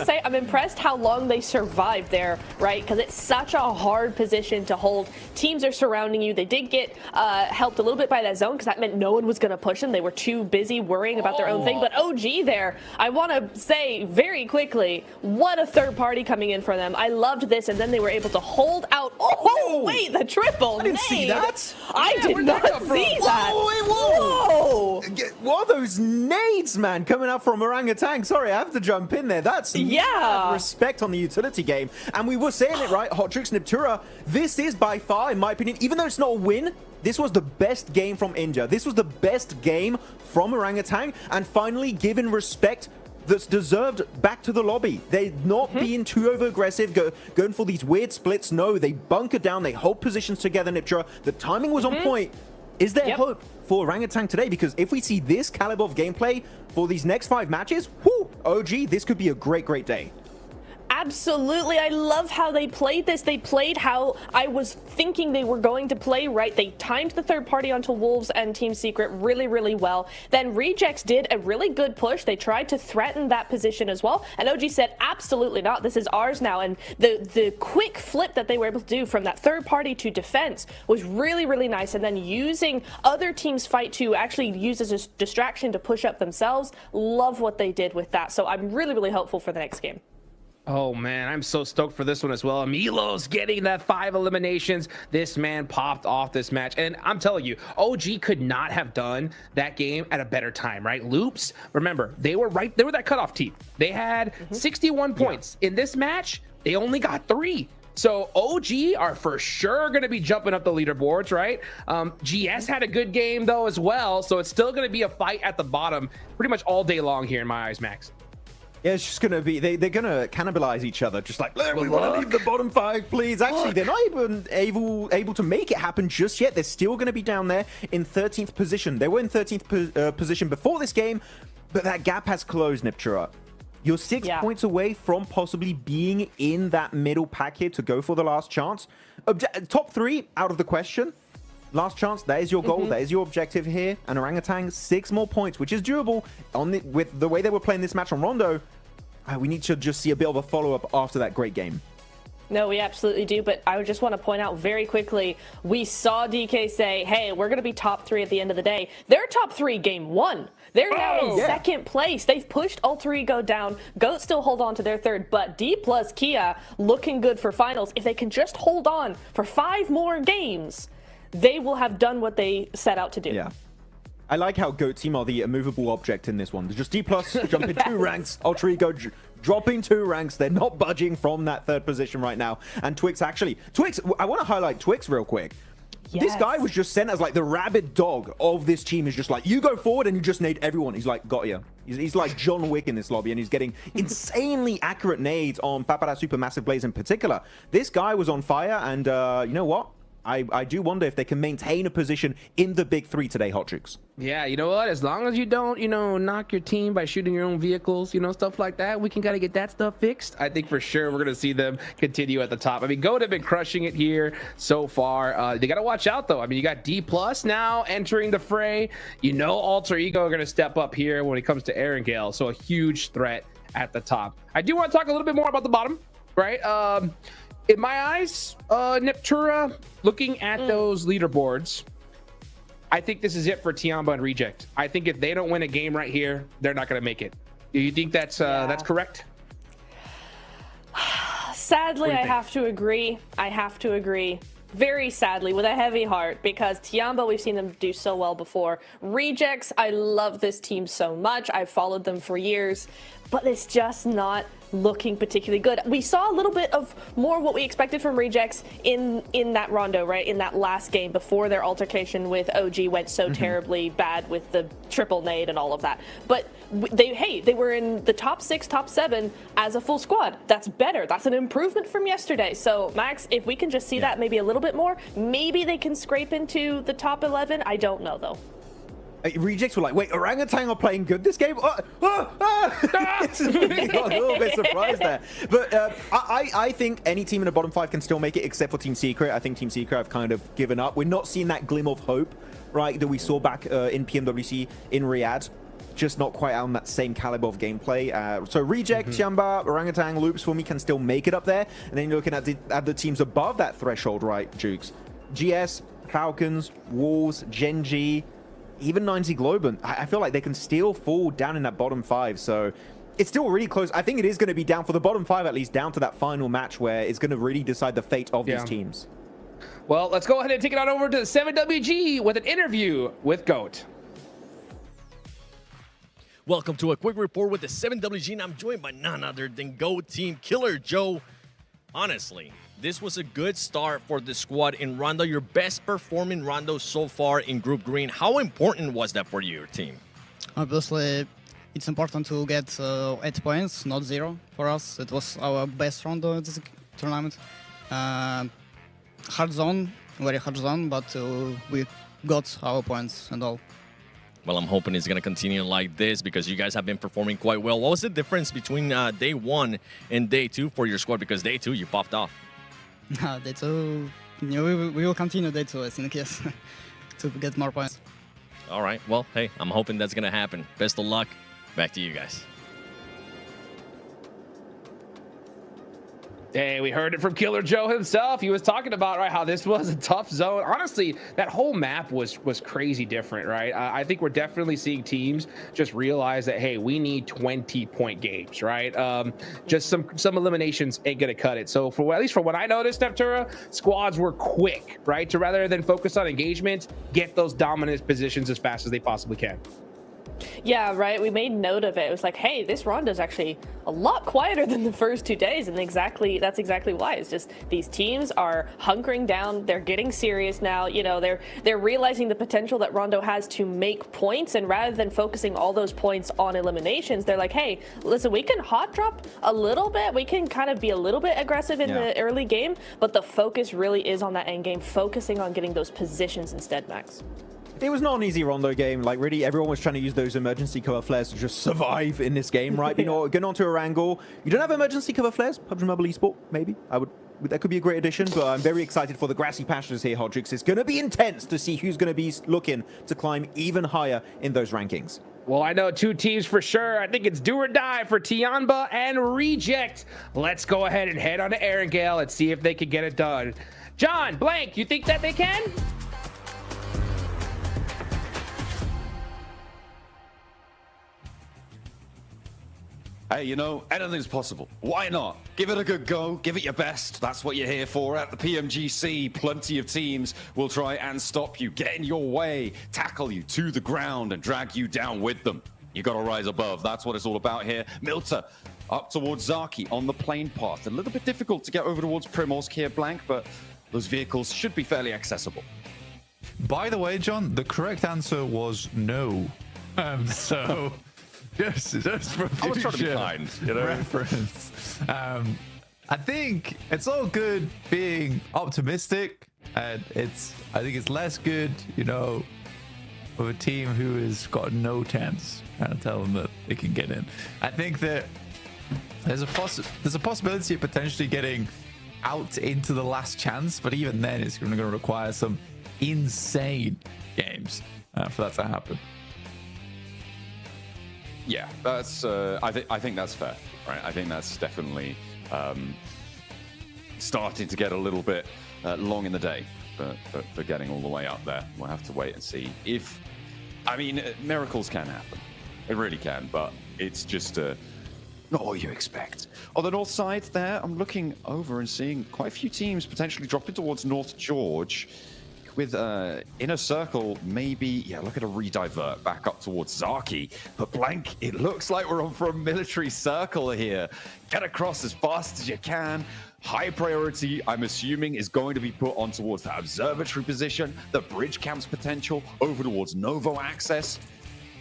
say I'm impressed how long they survived there, right? Because it's such a hard position to hold. Teams are surrounding you. They did get helped a little bit by that zone because that meant no one was going to push them. They were too busy worrying about their own thing. But OG there, I want to say very quickly, what a third party coming in for them. I loved this, and then they were able to hold out. Oh, wait, the triple. I didn't see that. I did not see that. Whoa. What are those nades, man, coming out from Orangutan? Sorry, I have to jump in there. That's mad respect on the utility game. And we were saying it, right? Hotrix Niptura, this is by far, in my opinion, even though it's not a win, this was the best game from India. This was the best game from Orangutan, and finally given respect that's deserved back to the lobby. They're not being too over-aggressive, going for these weird splits. No, they bunker down, they hold positions together, Niptura. The timing was on point. Is there hope for Orangutan today? Because if we see this caliber of gameplay for these next 5 matches, whoo, OG, this could be a great, great day. Absolutely. I love how they played this. They played how I was thinking they were going to play, right? They timed the third party onto Wolves and Team Secret really, really well. Then Rejects did a really good push. They tried to threaten that position as well. And OG said, absolutely not. This is ours now. And the quick flip that they were able to do from that third party to defense was really, really nice. And then using other teams' fight to actually use as a distraction to push up themselves. Love what they did with that. So I'm really, really hopeful for the next game. Oh man, I'm so stoked for this one as well. Milos getting that 5 eliminations. This man popped off this match, and I'm telling you, OG could not have done that game at a better time, right? Loops, remember, they were that cutoff team. They had 61 points. In this match, they only got 3. So OG are for sure going to be jumping up the leaderboards, right? GS had a good game though as well, so it's still going to be a fight at the bottom pretty much all day long here in my eyes, Max. Yeah, it's just going to be, they're going to cannibalize each other. Just like, we want to leave the bottom 5, please. Actually, they're not even able to make it happen just yet. They're still going to be down there in 13th position. They were in 13th position before this game, but that gap has closed, Niptura. You're 6 points away from possibly being in that middle pack here to go for the last chance. Top 3 out of the question. Last chance, that is your goal, that is your objective here. And Orangutan, 6 more points, which is doable. With the way they were playing this match on Rondo, we need to just see a bit of a follow-up after that great game. No, we absolutely do, but I just want to point out very quickly, we saw DK say, hey, we're going to be top 3 at the end of the day. They're top 3 game 1. They're now in second place. They've pushed Alter Ego down. GOAT still hold on to their third, but D plus Kia looking good for finals. If they can just hold on for 5 more games, they will have done what they set out to do. Yeah. I like how GOAT team are the immovable object in this one. They're just D+, jumping 2 ranks. Alter Ego dropping 2 ranks. They're not budging from that 3rd position right now. And Twix, I want to highlight Twix real quick. Yes. This guy was just sent as like the rabid dog of this team. Is just like, you go forward and you just nade everyone. He's like, got you. He's like John Wick in this lobby, and he's getting insanely accurate nades on Papara Supermassive Blaze in particular. This guy was on fire, and you know what? I do wonder if they can maintain a position in the big 3 today, Hotrix. Yeah, you know what? As long as you don't, knock your team by shooting your own vehicles, stuff like that, we can gotta get that stuff fixed. I think for sure we're gonna see them continue at the top. I mean, GOAT have been crushing it here so far. They gotta watch out though. I mean, you got D+ now entering the fray. Alter Ego are gonna step up here when it comes to Aaron Gale, so a huge threat at the top. I do want to talk a little bit more about the bottom, right? In my eyes, Niptura, looking at those leaderboards, I think this is it for Tiamba and Reject. I think if they don't win a game right here, they're not going to make it. Do you think that's correct? Sadly, What do you I think? have to agree. I have to agree. Very sadly, with a heavy heart, because Tiamba, we've seen them do so well before. Rejects, I love this team so much. I've followed them for years, but it's just not looking particularly good. We saw a little bit of more what we expected from Rejects in that rondo, right? In that last game before their altercation with OG went so terribly bad with the triple nade and all of that. But they were in the top 6, top 7 as a full squad. That's better. That's an improvement from yesterday. So Max, if we can just see that maybe a little bit more, maybe they can scrape into the top 11. I don't know though. Rejects were like, wait, Orangutan are playing good this game? It's a little bit surprised there. But I think any team in the bottom 5 can still make it, except for Team Secret. I think Team Secret have kind of given up. We're not seeing that glimmer of hope, right, that we saw back in PMWC in Riyadh. Just not quite on that same caliber of gameplay. So Reject, Tiamba, Orangutan, Loops for me can still make it up there. And then you're looking at the teams above that threshold, right, Jukes? GS, Falcons, Wolves, Gen.G, even 90 Globan. I feel like they can still fall down in that bottom 5. So it's still really close. I think it is going to be down for the bottom 5, at least down to that final match where it's going to really decide the fate of these teams. Well, let's go ahead and take it on over to 7WG with an interview with GOAT. Welcome to a quick report with the 7WG, and I'm joined by none other than GOAT Team Killer Joe. Honestly, this was a good start for the squad in Rondo, your best performing Rondo so far in Group Green. How important was that for your team? Obviously, it's important to get 8 points, not 0 for us. It was our best Rondo in this tournament. Hard zone, very hard zone, but we got our points and all. Well, I'm hoping it's going to continue like this because you guys have been performing quite well. What was the difference between day 1 and day 2 for your squad? Because day 2, you popped off. Day 2, we will continue day 2, I think, yes, to get more points. All right. Well, hey, I'm hoping that's going to happen. Best of luck. Back to you guys. Hey, we heard it from Killer Joe himself. He was talking about, right, how this was a tough zone. Honestly, that whole map was crazy different, right? I think we're definitely seeing teams just realize that, hey, we need 20-point games, right? Just some eliminations ain't gonna cut it. So at least for what I noticed, Neptura, squads were quick, right? To rather than focus on engagement, get those dominant positions as fast as they possibly can. Yeah, right. We made note of it. It was like, hey, this rondo's actually a lot quieter than the first 2 days, and that's exactly why. It's just these teams are hunkering down. They're getting serious now. You know, they're realizing the potential that Rondo has to make points, and rather than focusing all those points on eliminations, they're like, hey, listen, we can hot drop a little bit. We can kind of be a little bit aggressive in the early game, but the focus really is on that end game, focusing on getting those positions instead, Max. It was not an easy Rondo game. Like, really, everyone was trying to use those emergency cover flares to just survive in this game, right? You know, going on to a wrangle. You don't have emergency cover flares? PUBG Mobile Esport, maybe? That could be a great addition, but I'm very excited for the grassy pastures here, Hodrix. It's going to be intense to see who's going to be looking to climb even higher in those rankings. Well, I know 2 teams for sure. I think it's do or die for Tiamba and Reject. Let's go ahead and head on to Erangel and see if they can get it done. John, Blank, you think that they can? Hey, you know, anything's possible. Why not? Give it a good go. Give it your best. That's what you're here for. At the PMGC, plenty of teams will try and stop you, get in your way, tackle you to the ground, and drag you down with them. You got to rise above. That's what it's all about here. Milta up towards Zaki on the plane path. A little bit difficult to get over towards Primorsk here, Blank, but those vehicles should be fairly accessible. By the way, John, the correct answer was no. So just for I was trying to be future kind, you know? reference. I think it's all good being optimistic, and I think it's less good, you know, of a team who has got no chance trying to tell them that they can get in. I think that there's a possibility of potentially getting out into the last chance, but even then it's going to require some insane games for that to happen. Yeah, that's. I think that's fair, right? I think that's definitely starting to get a little bit long in the day for getting all the way up there. We'll have to wait and see if. I mean, miracles can happen. It really can, but it's just not all you expect. On the north side there, I'm looking over and seeing quite a few teams potentially dropping towards North George. With Inner Circle, maybe, yeah, look at a redivert back up towards Zaki. But Blank, it looks like we're on for a military circle here. Get across as fast as you can. High priority, I'm assuming, is going to be put on towards that observatory position, the bridge camp's potential, over towards Novo access.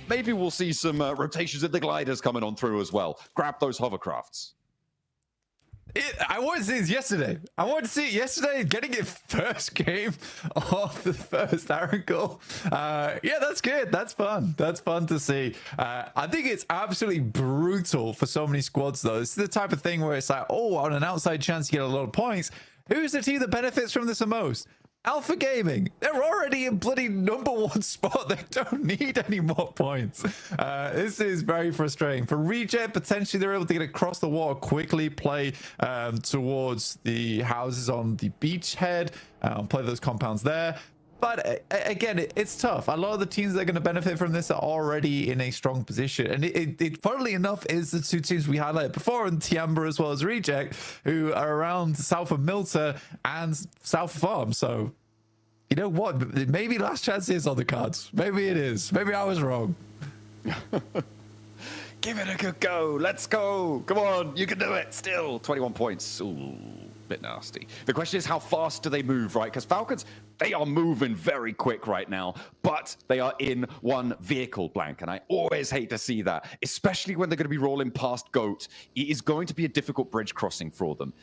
Maybe we'll see some rotations of the gliders coming on through as well. Grab those hovercrafts. I wanted to see this yesterday. I wanted to see it yesterday, getting it first game of the first angle. Yeah, that's good. That's fun. That's fun to see. I think it's absolutely brutal for so many squads, though. It's the type of thing where it's like, oh, on an outside chance you get a lot of points. Who's the team that benefits from this the most? Alpha Gaming. They're already in bloody #1 spot. They don't need any more points. This is very frustrating. For Reject, potentially they're able to get across the water quickly, play towards the houses on the beachhead, play those compounds there. But again, it's tough. A lot of the teams that are going to benefit from this are already in a strong position. And it funnily enough, is the two teams we highlighted before, and Tiamba as well as Reject, who are around south of Milta and south of Farm. So, you know what? Maybe last chance is on the cards. Maybe it is. Maybe I was wrong. Give it a good go. Let's go. Come on. You can do it. Still 21 points. Ooh, bit nasty. The question is, how fast do they move, right? Because Falcons, they are moving very quick right now, but they are in one vehicle, Blank. And I always hate to see that, especially when they're going to be rolling past Goat. It is going to be a difficult bridge crossing for them.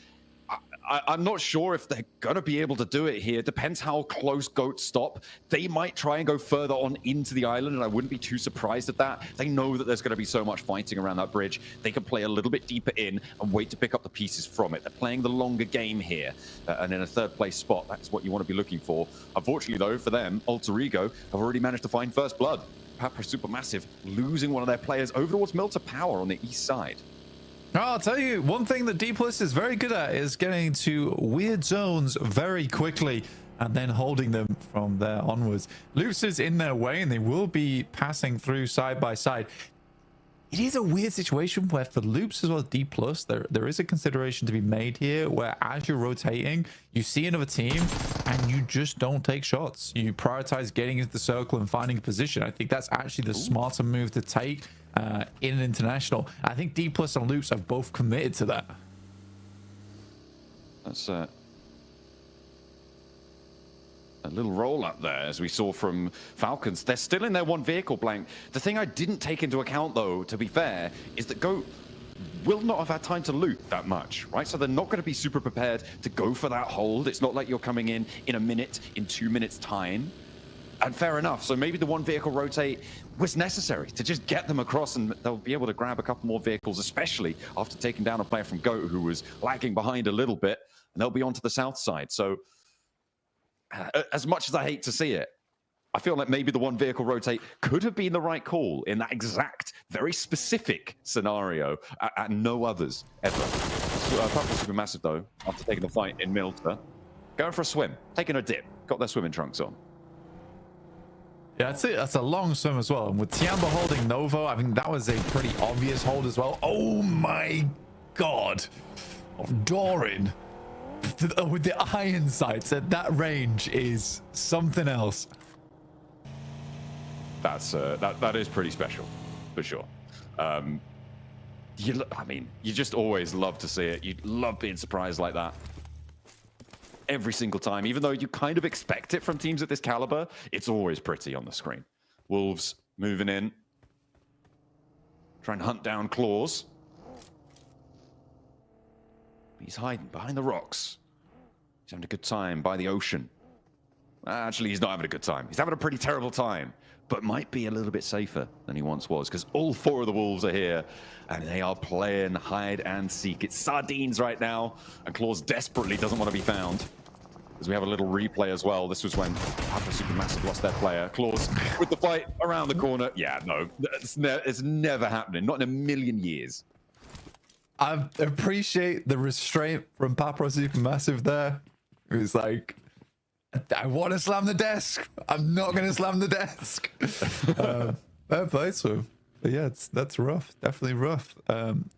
I'm not sure if they're going to be able to do it here. Depends how close Goats stop. They might try and go further on into the island, and I wouldn't be too surprised at that. They know that there's going to be so much fighting around that bridge. They can play a little bit deeper in and wait to pick up the pieces from it. They're playing the longer game here, and in a third place spot, that's what you want to be looking for. Unfortunately, though, for them, Alter Ego have already managed to find first blood. Papra Supermassive losing one of their players over towards Milta Power on the east side. I'll tell you, one thing that D Plus is very good at is getting to weird zones very quickly and then holding them from there onwards. Loops is in their way and they will be passing through side by side. It is a weird situation where for Loops as well as D Plus, there is a consideration to be made here where as you're rotating, you see another team and you just don't take shots. You prioritize getting into the circle and finding a position. I think that's actually the smarter move to take in an international. I think D Plus and Loops have both committed to that. That's a little roll up there, as we saw from Falcons. They're still in their one vehicle, Blank. The thing I didn't take into account, though, to be fair, is that Goat will not have had time to loot that much, right? So they're not going to be super prepared to go for that hold. It's not like you're coming in a minute, in 2 minutes time. And fair enough. So maybe the one vehicle rotate was necessary to just get them across, and they'll be able to grab a couple more vehicles, especially after taking down a player from Goat who was lagging behind a little bit, and they'll be onto the south side. So as much as I hate to see it, I feel like maybe the one vehicle rotate could have been the right call in that exact, very specific scenario, and no others ever. Pubg Supermassive, though, after taking the fight in Milta, going for a swim, taking a dip, got their swimming trunks on. Yeah, that's it. That's a long swim as well. And with Tiamba holding Novo, I mean, that was a pretty obvious hold as well. Oh my god. Doran with the iron sights at that range is something else. That's that is pretty special, for sure. I mean, you just always love to see it. You love being surprised like that. Every single time, even though you kind of expect it from teams at this caliber, it's always pretty on the screen. Wolves moving in. Try and hunt down Claws. He's hiding behind the rocks. He's having a good time by the ocean. Actually, he's not having a good time. He's having a pretty terrible time, but might be a little bit safer than he once was, because all four of the Wolves are here, and they are playing hide and seek. It's sardines right now, and Claws desperately doesn't want to be found. As we have a little replay as well. This was when Papra Supermassive lost their player. Claws with the fight around the corner. Yeah, no, it's never happening. Not in a million years. I appreciate the restraint from Papra Supermassive there. It was like, I want to slam the desk. I'm not going to slam the desk. Fair play to him. But yeah, that's rough. Definitely rough.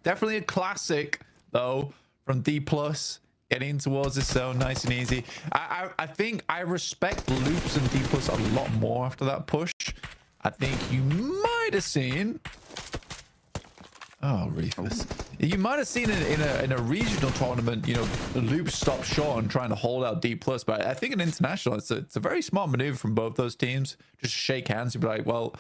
Definitely a classic though from D plus. Getting towards the zone nice and easy. I think I respect Loops and D plus a lot more after that push. I think you might have seen. Oh, Reefus. You might have seen it in a regional tournament, you know, the Loops stop short and trying to hold out D plus. But I think in international, it's a very smart maneuver from both those teams. Just shake hands and be like, well,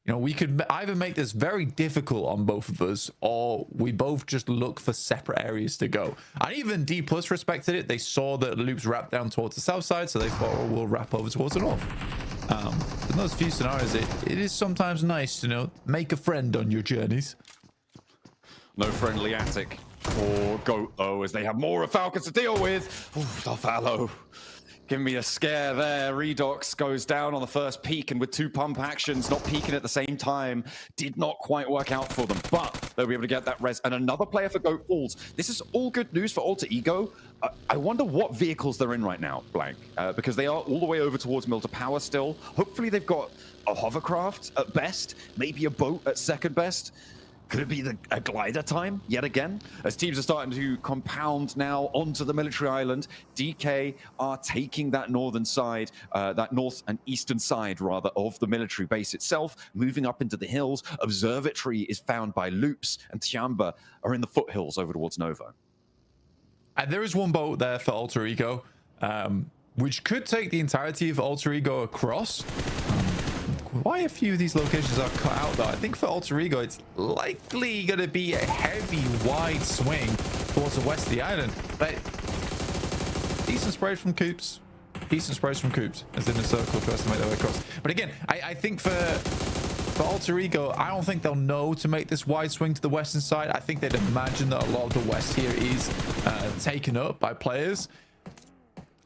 you know, we could either make this very difficult on both of us, or we both just look for separate areas to go. And even D plus respected it. They saw that Loops wrapped down towards the south side, so they thought, oh, we'll wrap over towards the north. In those few scenarios, it is sometimes nice to, you know, make a friend on your journeys. No friendly attic for Goat, though, as they have more of Falcons to deal with. Ooh, Darfalo giving me a scare there. Redox goes down on the first peak, and with 2 pump actions, not peaking at the same time, did not quite work out for them, but they'll be able to get that res. And another player for Goat falls. This is all good news for Alter Ego. I wonder what vehicles they're in right now, Blank, because they are all the way over towards Mill to Power still. Hopefully they've got a hovercraft at best, maybe a boat at second best. Could it be a glider time yet again? As teams are starting to compound now onto the military island, DK are taking that northern side, that north and eastern side, rather, of the military base itself, moving up into the hills. Observatory is found by Loops, and Tiamba are in the foothills over towards Novo. And there is one boat there for Alter Ego, which could take the entirety of Alter Ego across. Quite a few of these locations are cut out, though. I think for Alter Ego, it's likely going to be a heavy, wide swing towards the west of the island. But decent sprays from Coops. Decent sprays from Coops, as in a circle tries to make their way across. But again, I think for Alter Ego, I don't think they'll know to make this wide swing to the western side. I think they'd imagine that a lot of the west here is taken up by players.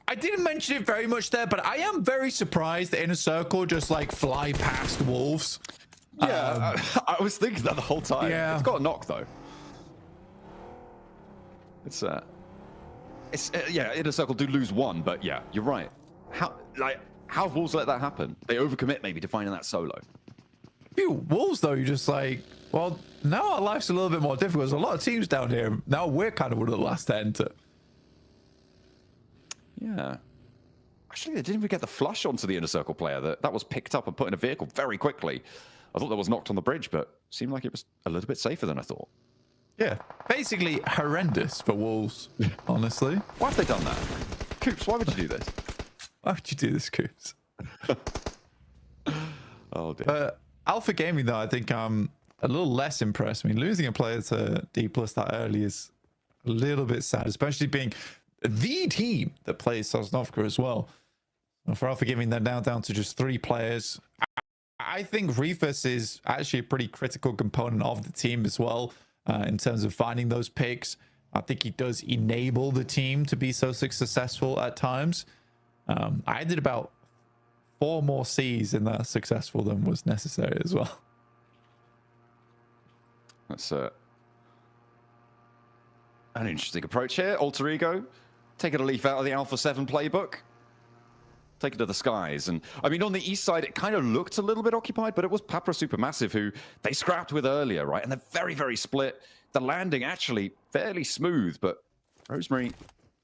I didn't mention it very much there, but I am very surprised that Inner Circle just like fly past Wolves. Yeah, I was thinking that the whole time. Yeah. It's got a knock though. Yeah, Inner Circle do lose 1, but yeah, you're right. How have Wolves let that happen? They overcommit maybe to finding that solo. Few Wolves though, you're just like, well, now our life's a little bit more difficult. There's a lot of teams down here. Now we're kind of one of the last to enter. Yeah. Actually, they didn't even get the flush onto the Inner Circle player. That was picked up and put in a vehicle very quickly. I thought that was knocked on the bridge, but seemed like it was a little bit safer than I thought. Yeah, basically horrendous for Wolves, honestly. Why have they done that? Coops, why would you do this? Why would you do this, Coops? Oh, dear. Alpha Gaming, though, I think I'm a little less impressed. I mean, losing a player to D plus that early is a little bit sad, especially being the team that plays Sosnovka as well. And for Alpha Gaming, they're now down to just 3 players. I think Reefus is actually a pretty critical component of the team as well, in terms of finding those picks. I think he does enable the team to be so successful at times. I did about 4 more C's in that successful than was necessary as well. That's an interesting approach here. Alter Ego, taking a leaf out of the Alpha 7 playbook. Take it to the skies. And I mean, on the east side, it kind of looked a little bit occupied, but it was Papra Supermassive who they scrapped with earlier, right? And they're very, very split. The landing actually fairly smooth, but Rosemary,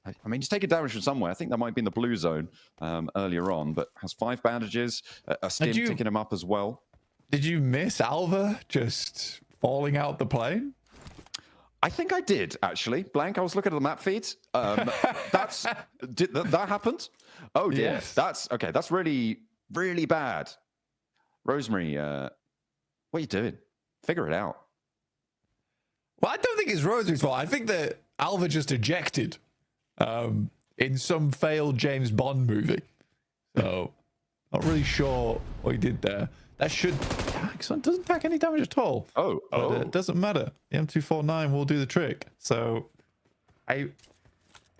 I mean, he's taking damage from somewhere. I think that might be in the blue zone earlier on, but has 5 bandages, a stim ticking him up as well. Did you miss Alva just falling out the plane? I think I did, actually. Blank, I was looking at the map feed. That happened? Oh, dear. Yes. That's really, really bad. Rosemary, what are you doing? Figure it out. Well, I don't think it's Rosemary's fault. I think that Alva just ejected in some failed James Bond movie. So, not really sure what he did there. That should... It doesn't pack any damage at all. Oh. It doesn't matter. The M249 will do the trick. So, a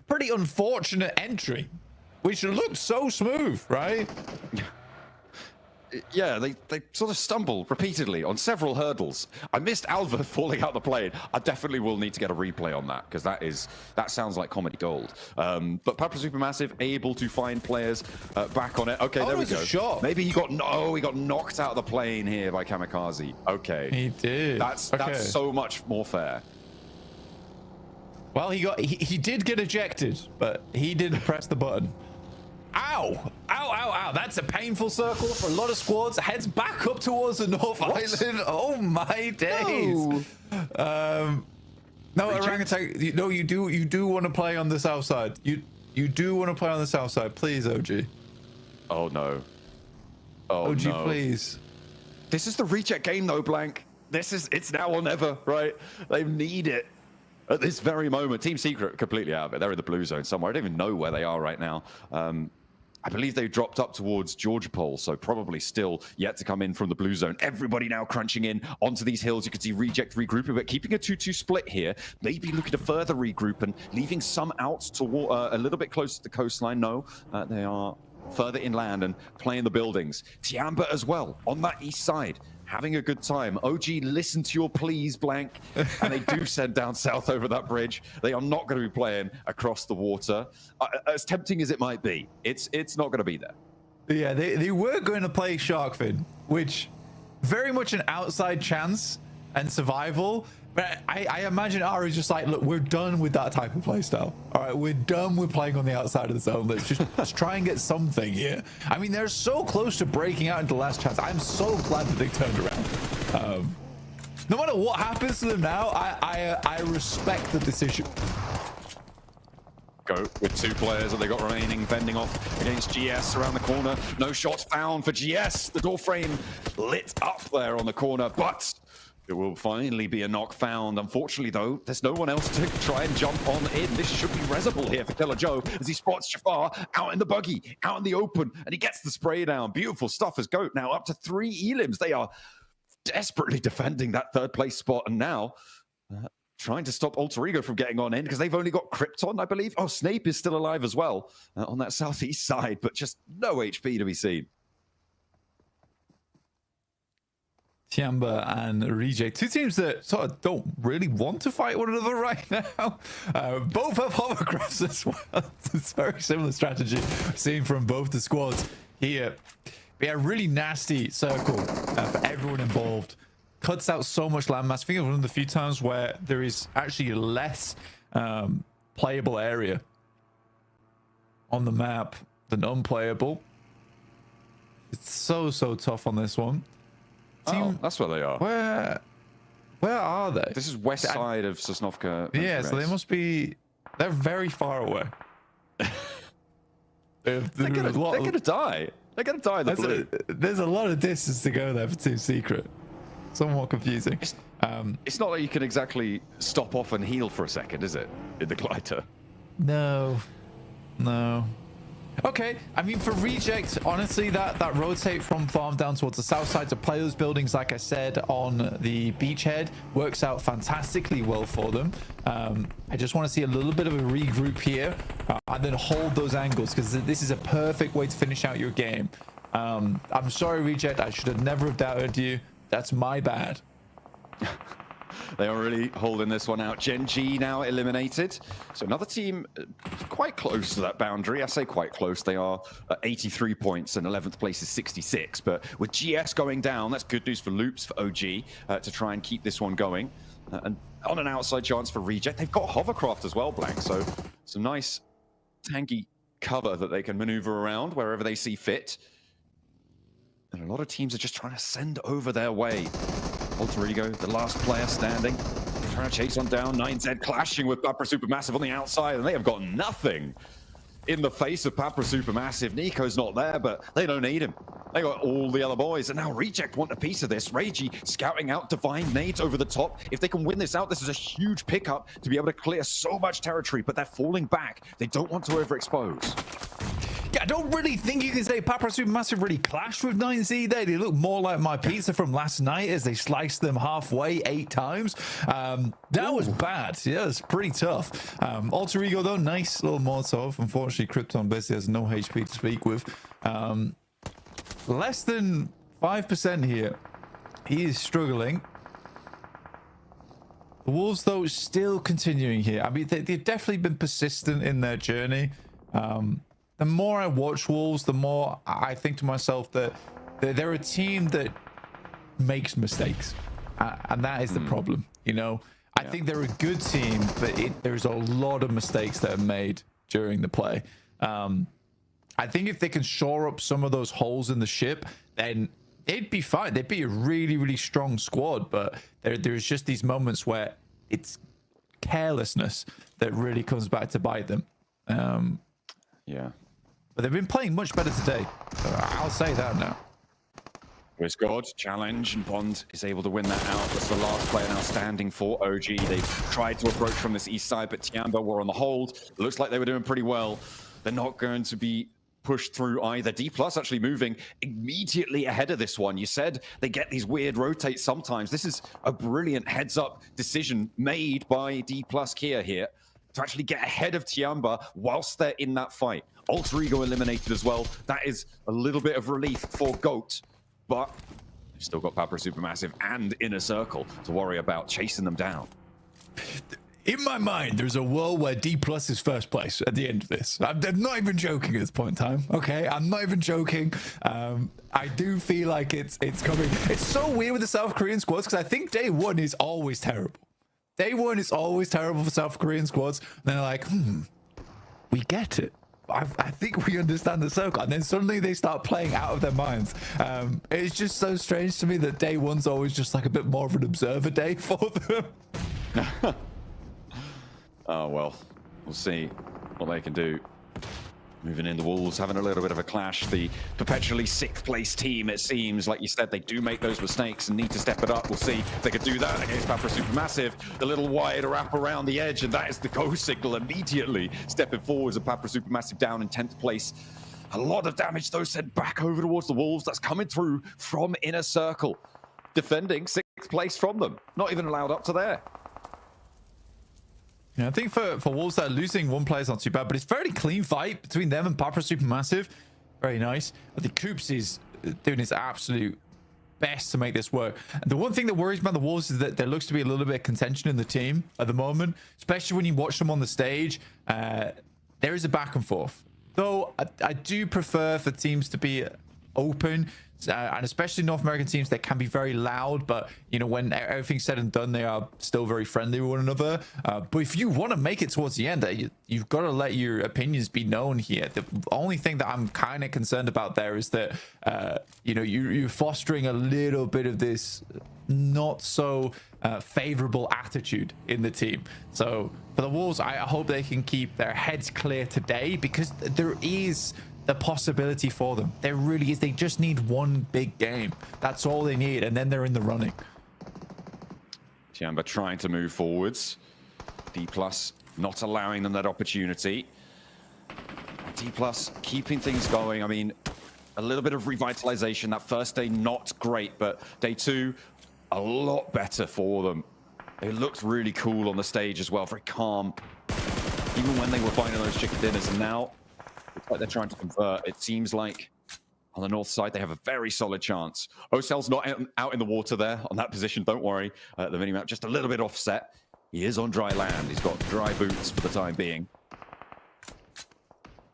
pretty unfortunate entry, which looked so smooth, right? Yeah, they sort of stumble repeatedly on several hurdles. I missed Alva falling out the plane. I definitely will need to get a replay on that because that sounds like comedy gold. But Papa Supermassive able to find players back on it. Okay, there we go. Shot. Maybe he got knocked out of the plane here by Kamikaze. Okay, He did. that's so much more fair. Well, he did get ejected, but he didn't press the button. Ow! Ow, ow, ow. That's a painful circle for a lot of squads. Heads back up towards the North Island. Oh, my days. No, Orangutan, no, you do want to play on the south side. You do want to play on the south side. Please, OG. Oh, no. Oh, OG, no. please. This is the reject game, though, Blank. It's now or never, right? They need it. At this very moment, Team Secret completely out of it. They're in the blue zone somewhere. I don't even know where they are right now. I believe they dropped up towards Georgia Pole, so probably still yet to come in from the blue zone. Everybody now crunching in onto these hills. You can see Reject regrouping, but keeping a 2-2 split here. Maybe looking to further regroup and leaving some out toward a little bit closer to the coastline. No, they are further inland and playing the buildings. Tiamba as well on that east side. Having a good time. OG, listen to your pleas, Blank. And they do send down south over that bridge. They are not going to be playing across the water. As tempting as it might be, it's not going to be there. Yeah, they were going to play Sharkfin, which very much an outside chance and survival. But I imagine Ari's just like, look, we're done with that type of playstyle. All right, we're done with playing on the outside of the zone. Let's try and get something here. I mean, they're so close to breaking out into last chance. I'm so glad that they turned around. No matter what happens to them now, I respect the decision. Go with two players that they got remaining, fending off against GS around the corner. No shots found for GS. The door frame lit up there on the corner, but it will finally be a knock found. Unfortunately, though, there's no one else to try and jump on in. This should be resible here for Killer Joe as he spots Jafar out in the buggy, out in the open, and he gets the spray down. Beautiful stuff as Goat now up to 3 elims. They are desperately defending that third place spot, and now trying to stop Alter Ego from getting on in because they've only got Krypton, I believe. Oh, Snape is still alive as well on that southeast side, but just no HP to be seen. Tiamba and Reject, two teams that sort of don't really want to fight one another right now. Both have hovercrafts as well. It's a very similar strategy seen from both the squads here. Yeah, really nasty circle for everyone involved. Cuts out so much landmass. I think it's one of the few times where there is actually less playable area on the map than unplayable. It's so tough on this one. Oh, that's where they are. Where are they? This is west side of Sosnovka. Yeah, so they must be. They're very far away. They're gonna die. They're gonna die in the blue. There's a lot of distance to go there for Team Secret. Somewhat confusing. It's not like you can exactly stop off and heal for a second, is it? In the glider. No. Okay, I mean, for Reject, honestly, that rotate from farm down towards the south side to play those buildings, like I said, on the beachhead works out fantastically well for them. I just want to see a little bit of a regroup here and then hold those angles, because this is a perfect way to finish out your game. I'm sorry, Reject, I should have never have doubted you. That's my bad. They are really holding this one out. Gen G now eliminated. So another team quite close to that boundary. I say quite close. They are at 83 points and 11th place is 66. But with GS going down, that's good news for Loops, for OG, to try and keep this one going. And on an outside chance for Reject, they've got Hovercraft as well, Blank. So some nice tanky cover that they can maneuver around wherever they see fit. And a lot of teams are just trying to send over their way. Alter Ego, the last player standing, trying to chase on down. 9Z clashing with Papra Supermassive on the outside, and they have got nothing in the face of Papra Supermassive. Nico's not there, but they don't need him. They got all the other boys, and now Reject want a piece of this. Reiji scouting out Divine Nades over the top. If they can win this out, this is a huge pickup to be able to clear so much territory, but they're falling back. They don't want to overexpose. Yeah, I don't really think you can say Papra Supermassive really clashed with 9Z there. They look more like my pizza from last night as they sliced them halfway 8 times. That was bad. Yeah, it's pretty tough. Alter Ego, though, nice little Molotov. Unfortunately, Krypton basically has no HP to speak with. Less than 5% here. He is struggling. The Wolves, though, still continuing here. I mean, they've definitely been persistent in their journey. The more I watch Wolves, the more I think to myself that they're a team that makes mistakes. And that is the problem, you know? I think they're a good team, but there's a lot of mistakes that are made during the play. I think if they can shore up some of those holes in the ship, then they'd be fine. They'd be a really, really strong squad. But there's just these moments where it's carelessness that really comes back to bite them. Yeah. But they've been playing much better today. I'll say that now. Chris God, challenge, and Bond is able to win that out. That's the last player now standing for OG. They've tried to approach from this east side, but Tiamba were on the hold. It looks like they were doing pretty well. They're not going to be pushed through either. D+ actually moving immediately ahead of this one. You said they get these weird rotates sometimes. This is a brilliant heads-up decision made by D+ Kia here to actually get ahead of Tiamba whilst they're in that fight. Alter Ego eliminated as well. That is a little bit of relief for GOAT. But they've still got Pabra Supermassive and Inner Circle to worry about chasing them down. In my mind, there's a world where D+ is first place at the end of this. I'm not even joking at this point in time. Okay, I'm not even joking. I do feel like it's coming. It's so weird with the South Korean squads because I think day one is always terrible. Day one is always terrible for South Korean squads. And they're like, we get it. I think we understand the circle, and then suddenly they start playing out of their minds. It's just so strange to me that day one's always just like a bit more of an observer day for them. Oh, well, we'll see what they can do. Moving in, the Wolves having a little bit of a clash. The perpetually sixth place team, it seems. Like you said, they do make those mistakes and need to step it up. We'll see if they could do that against Pabra Supermassive. The little wide wrap around the edge, and that is the go signal immediately. Stepping forwards of Pabra Supermassive down in 10th place. A lot of damage, though, sent back over towards the Wolves. That's coming through from Inner Circle. Defending 6th place from them. Not even allowed up to there. Yeah, I think for Wolves, that losing one player is not too bad, but it's a very clean fight between them and Pabra Supermassive. Very nice. I think Coops is doing his absolute best to make this work. And the one thing that worries me about the Wolves is that there looks to be a little bit of contention in the team at the moment, especially when you watch them on the stage. There is a back and forth. Though I do prefer for teams to be open, and especially North American teams, they can be very loud, but you know, when everything's said and done, they are still very friendly with one another. But if you want to make it towards the end, you've got to let your opinions be known here. The only thing that I'm kind of concerned about there is that you know, you're fostering a little bit of this not so favorable attitude in the team. So for the Wolves, I hope they can keep their heads clear today, because there is the possibility for them. There really is. They just need one big game. That's all they need, and then they're in the running. Tiamba trying to move forwards. D+ not allowing them that opportunity. D+ keeping things going. I mean, a little bit of revitalization. That first day, not great, but day two, a lot better for them. They looked really cool on the stage as well, very calm, even when they were finding those chicken dinners. And now, looks like they're trying to convert. It seems like on the north side, they have a very solid chance. Ocel's not out in the water there on that position. Don't worry. The minimap just a little bit offset. He is on dry land. He's got dry boots for the time being.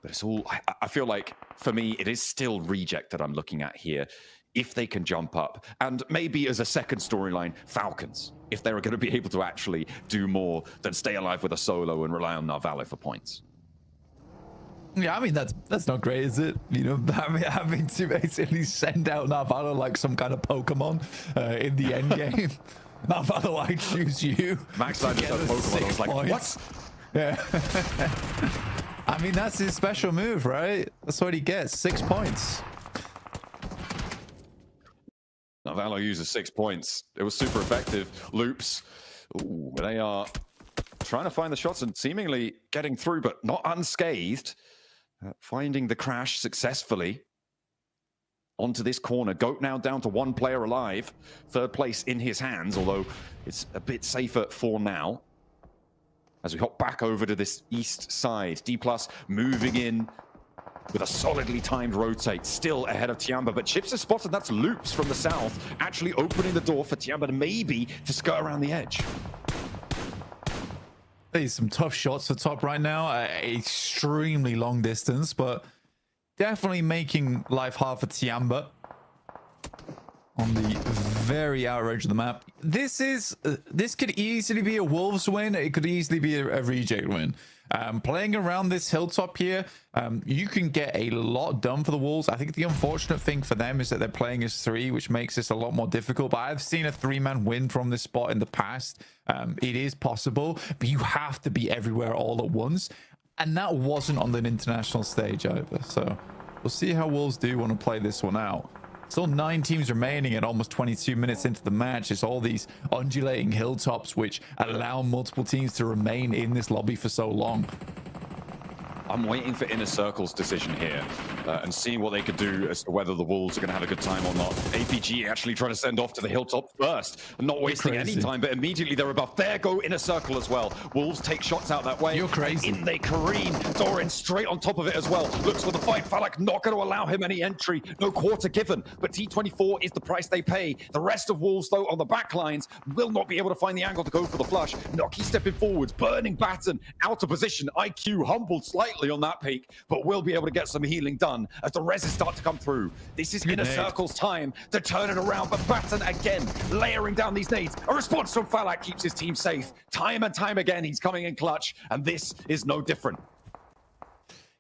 But it's all, I feel like, for me, it is still reject that I'm looking at here. If they can jump up, and maybe as a second storyline, Falcons, if they're going to be able to actually do more than stay alive with a solo and rely on Narvalo for points. Yeah, I mean, that's not great, is it? You know, having to basically send out Narvalo like some kind of Pokemon in the end game. Narvalo, I choose you. Max time just Pokemon. I was like, what? Yeah. I mean, that's his special move, right? That's what he gets. 6 points. Narvalo uses 6 points. It was super effective. Loops. Ooh, they are trying to find the shots and seemingly getting through, but not unscathed. Finding the crash successfully onto this corner. Goat now down to one player alive. Third place in his hands, although it's a bit safer for now. As we hop back over to this east side. D+ moving in with a solidly timed rotate, still ahead of Tiamba, but Chips has spotted that's Loops from the south, actually opening the door for Tiamba to maybe to skirt around the edge. There's some tough shots for top right now, extremely long distance, but definitely making life hard for Tiamba on the very outer edge of the map. This could easily be a Wolves win. It could easily be a Reject win. Playing around this hilltop here, you can get a lot done for the Wolves. I think the unfortunate thing for them is that they're playing as 3, which makes this a lot more difficult. But I've seen a 3-man win from this spot in the past. It is possible, but you have to be everywhere all at once. And that wasn't on an international stage either. So we'll see how Wolves do want to play this one out. Still 9 teams remaining at almost 22 minutes into the match. It's all these undulating hilltops which allow multiple teams to remain in this lobby for so long. I'm waiting for Inner Circle's decision here and seeing what they could do as to whether the Wolves are going to have a good time or not. APG actually trying to send off to the hilltop first, not wasting any time, but immediately they're above. There go Inner Circle as well. Wolves take shots out that way. You're crazy. In they careen. Doran straight on top of it as well. Looks for the fight. Falak not going to allow him any entry. No quarter given, but T24 is the price they pay. The rest of Wolves, though, on the back lines will not be able to find the angle to go for the flush. Noki stepping forwards, burning Batten out of position. IQ humbled slightly on that peak, but will be able to get some healing done as the reses start to come through. This is Inner Circle's time to turn it around, but Batten again layering down these nades. A response from Falak keeps his team safe. Time and time again, he's coming in clutch, and this is no different.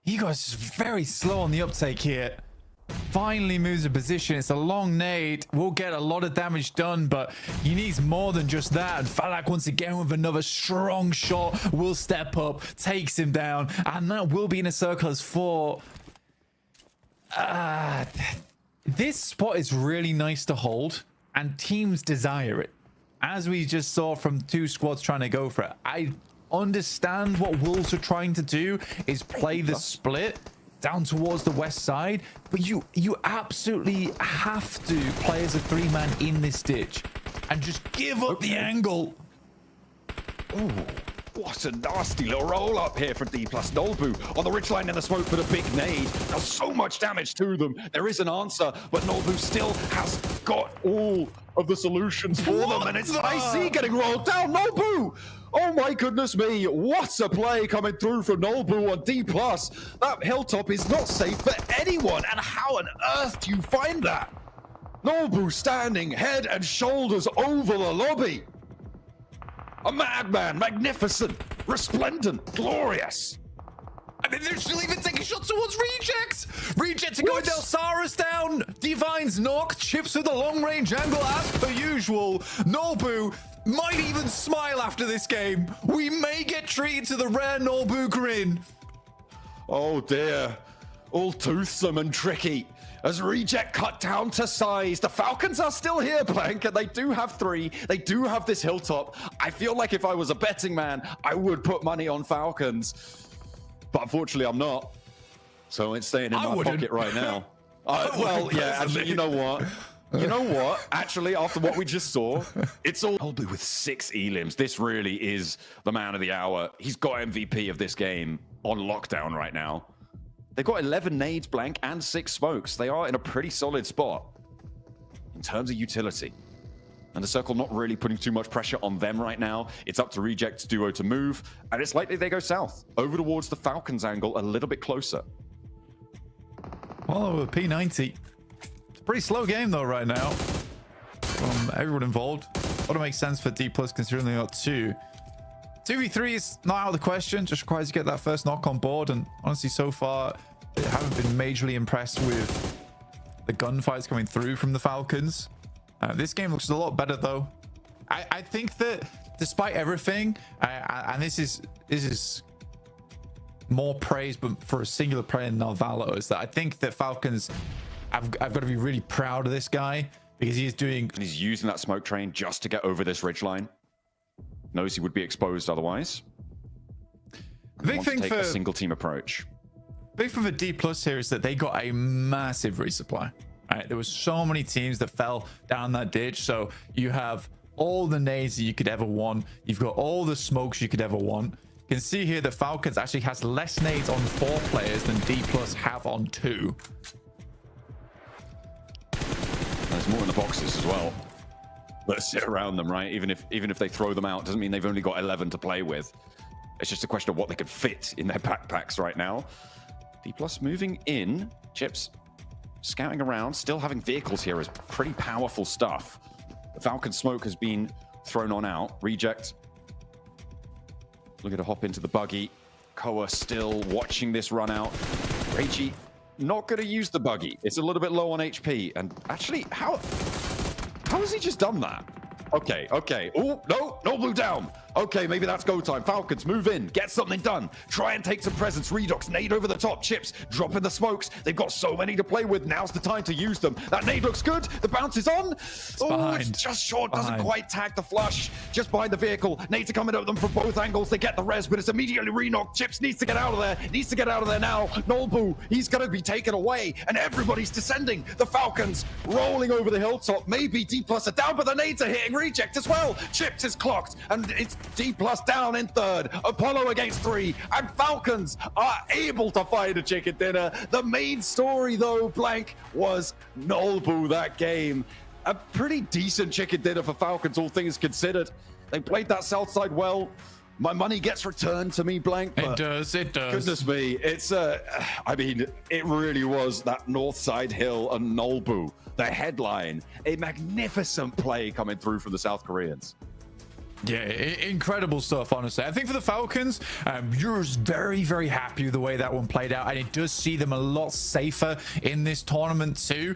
You guys are very slow on the uptake here. Finally moves a position. It's a long nade. Will get a lot of damage done, but he needs more than just that. And Falak once again with another strong shot will step up, takes him down, and that will be in a circle as 4. This spot is really nice to hold, and teams desire it. As we just saw from 2 squads trying to go for it. I understand what Wolves are trying to do is play the split down towards the west side, but you absolutely have to play as a 3-man in this ditch and just give up the angle. Ooh, what a nasty little roll up here for D plus Nolbu on the ridgeline in the smoke for the big nade. Does so much damage to them. There is an answer, but Nolbu still has got all of the solutions for them, and it's IC getting rolled down. Nolbu! Oh my goodness me, what a play coming through from Nolbu on D+. That hilltop is not safe for anyone, and how on earth do you find that? Nolbu standing head and shoulders over the lobby. A madman, magnificent, resplendent, glorious. I mean, they're still even taking shots towards Reject. Reject to go Del Saris down. Divine's knock. Chips with a long-range angle as per usual. Nolbu might even smile after this game. We may get treated to the rare Nolbu grin. Oh dear. All toothsome and tricky. As Reject cut down to size, the Falcons are still here, Blank, and they do have 3. They do have this hilltop. I feel like if I was a betting man, I would put money on Falcons. But unfortunately, I'm not. So it's staying in my pocket right now. Well, yeah, actually, you know what? You know what? Actually, after what we just saw, it's all Nolbu with 6 elims. This really is the man of the hour. He's got MVP of this game on lockdown right now. They've got 11 nades, Blank, and 6 smokes. They are in a pretty solid spot in terms of utility. And the circle not really putting too much pressure on them right now. It's up to Reject's duo to move, and it's likely they go south, over towards the Falcons angle, a little bit closer. Oh, P90. It's a pretty slow game, though, right now. From everyone involved. Ought to make sense for D+, considering they got 2. 2v3 is not out of the question. Just requires to get that first knock on board. And honestly, so far, I haven't been majorly impressed with the gunfights coming through from the Falcons. This game looks a lot better, though. I think that despite everything, and this is more praise, but for a singular player in Narvalo, is that I think that Falcons, I've got to be really proud of this guy because he is doing... And he's using that smoke train just to get over this ridgeline. Knows he would be exposed otherwise. Big thing for a single team approach. Big thing for D+ here is that they got a massive resupply. Right? There were so many teams that fell down that ditch. So you have all the nades that you could ever want. You've got all the smokes you could ever want. can see here that Falcons actually has less nades on 4 players than D+ have on 2. There's more in the boxes as well that sit around them, right? Even if they throw them out, doesn't mean they've only got 11 to play with. It's just a question of what they could fit in their backpacks right now. D+ moving in. Chips scouting around, still having vehicles here is pretty powerful stuff. The Falcon smoke has been thrown on out. Reject looking to hop into the buggy. Koa still watching this run out. Reiji not going to use the buggy. It's a little bit low on HP. And actually, how has he just done that? Okay. Oh, no blue down. Okay, maybe that's go time. Falcons, move in. Get something done. Try and take some presence. Redux, nade over the top. Chips, dropping the smokes. They've got so many to play with. Now's the time to use them. That nade looks good. The bounce is on. It's just short. Doesn't quite tag the flush. Just behind the vehicle. Nades are coming at them from both angles. They get the res, but it's immediately re-knocked. Chips needs to get out of there. Needs to get out of there now. Nolbu, he's going to be taken away. And everybody's descending. The Falcons rolling over the hilltop. Maybe D+ are down, but the nades are hitting Reject as well. Chips is clocked. And it's D+ down in third. Apollo against 3. And Falcons are able to find a chicken dinner. The main story, though, Blank, was Nolbu that game. A pretty decent chicken dinner for Falcons, all things considered. They played that south side well. My money gets returned to me, Blank. It does. Goodness me. It's, I mean, it really was that north side hill and Nolbu, the headline. A magnificent play coming through from the South Koreans. Yeah, incredible stuff, honestly. I think for the Falcons, you're very, very happy with the way that one played out, and it does see them a lot safer in this tournament too.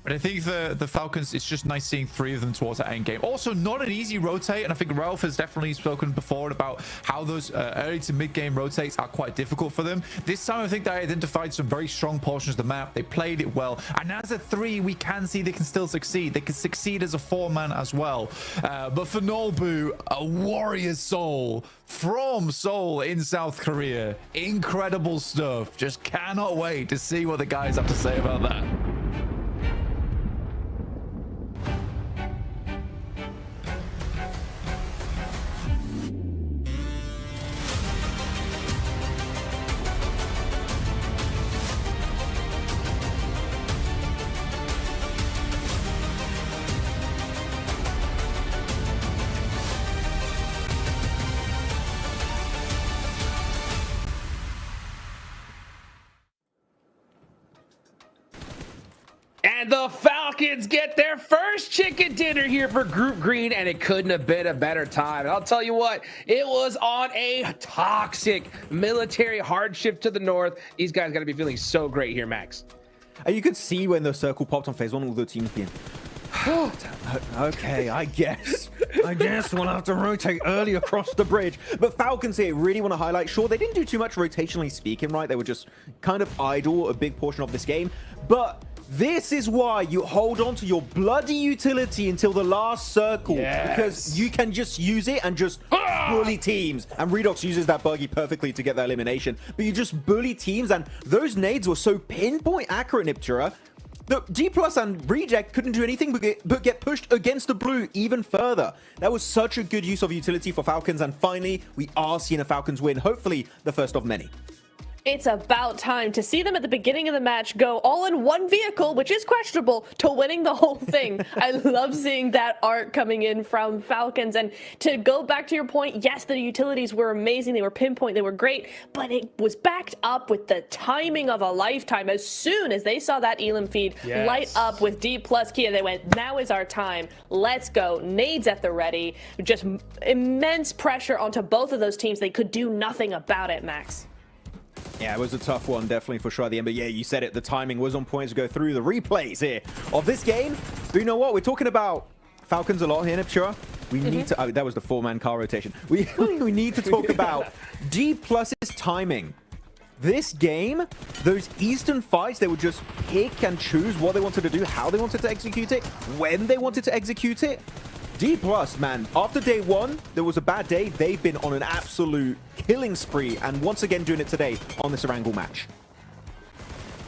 But I think the Falcons, it's just nice seeing 3 of them towards that end game. Also, not an easy rotate, and I think Ralph has definitely spoken before about how those early to mid game rotates are quite difficult for them. This time, I think they identified some very strong portions of the map. They played it well, and as a 3, we can see they can still succeed. They can succeed as a 4-man as well. But for Nolbu, a warrior soul from Seoul in South Korea. Incredible stuff. Just cannot wait to see what the guys have to say about that. And the Falcons get their first chicken dinner here for Group Green, and it couldn't have been a better time. And I'll tell you what, it was on a toxic military hardship to the north. These guys got to be feeling so great here, Max. And you could see when the circle popped on phase 1, all the teams being, okay, I guess we'll have to rotate early across the bridge. But Falcons here really want to highlight, sure, they didn't do too much rotationally speaking, right? They were just kind of idle a big portion of this game. But this is why you hold on to your bloody utility until the last circle. Yes. Because you can just use it and just bully teams. And Redox uses that buggy perfectly to get that elimination. But you just bully teams, and those nades were so pinpoint accurate, Niptura. The D+ and Reject couldn't do anything but get pushed against the blue even further. That was such a good use of utility for Falcons, and finally, we are seeing a Falcons win, hopefully the first of many. It's about time to see them at the beginning of the match go all in one vehicle, which is questionable, to winning the whole thing. I love seeing that art coming in from Falcons. And to go back to your point, yes, the utilities were amazing. They were pinpoint. They were great. But it was backed up with the timing of a lifetime. As soon as they saw that Elim feed light up with D+ Kia, they went, now is our time. Let's go. Nades at the ready. Just immense pressure onto both of those teams. They could do nothing about it, Max. Yeah, it was a tough one, definitely for sure at the end. But yeah, you said it, the timing was on point to go through the replays here of this game. But you know what? We're talking about Falcons a lot here, Niptura. We need to... that was the 4-man car rotation. We need to talk about D+'s timing. This game, those Eastern fights, they would just pick and choose what they wanted to do, how they wanted to execute it, when they wanted to execute it. D+, man, after day 1, there was a bad day. They've been on an absolute killing spree, and once again doing it today on this Erangel match.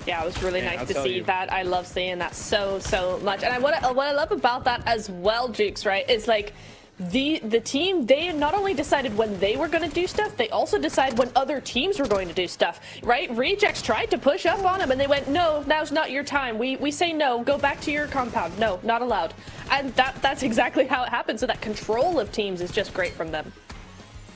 Yeah, it was really nice to see that. I love seeing that so much. And what I love about that as well, Jukes, right, is like the team, they not only decided when they were going to do stuff, they also decided when other teams were going to do stuff, right? Rejects tried to push up on them, and they went, no, now's not your time. We say no, go back to your compound. No, not allowed. And that's exactly how it happened. So that control of teams is just great from them.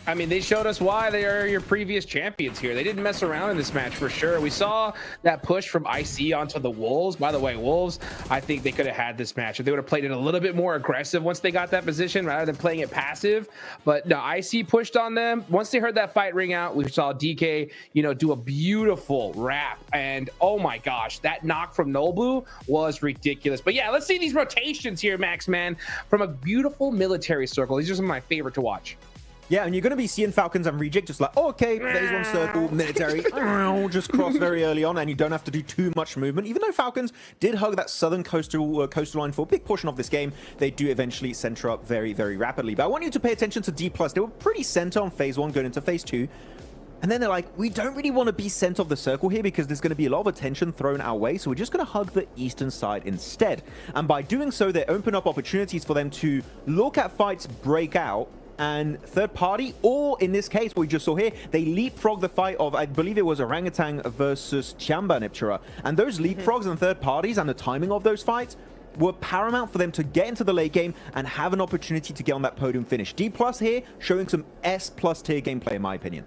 I mean, they showed us why they are your previous champions here. They didn't mess around in this match for sure. We saw that push from IC onto the Wolves. By the way, Wolves, I think they could have had this match if they would have played it a little bit more aggressive once they got that position rather than playing it passive. But no, IC pushed on them. Once they heard that fight ring out, we saw DK, do a beautiful wrap. And oh my gosh, that knock from Nobu was ridiculous. But yeah, let's see these rotations here, Max, man, from a beautiful military circle. These are some of my favorite to watch. Yeah, and you're going to be seeing Falcons and Reject just like, oh, okay, phase one circle, military, just cross very early on, and you don't have to do too much movement. Even though Falcons did hug that southern coastal line for a big portion of this game, they do eventually center up very, very rapidly. But I want you to pay attention to D+. They were pretty center on phase one going into phase two. And then they're like, we don't really want to be center of the circle here because there's going to be a lot of attention thrown our way. So we're just going to hug the eastern side instead. And by doing so, they open up opportunities for them to look at fights break out and third party, or in this case, what we just saw here, they leapfrog the fight of, I believe it was Orangutan versus Tiamba Nipchira. And those leapfrogs and third parties and the timing of those fights were paramount for them to get into the late game and have an opportunity to get on that podium finish. D+ here showing some S+ tier gameplay, in my opinion.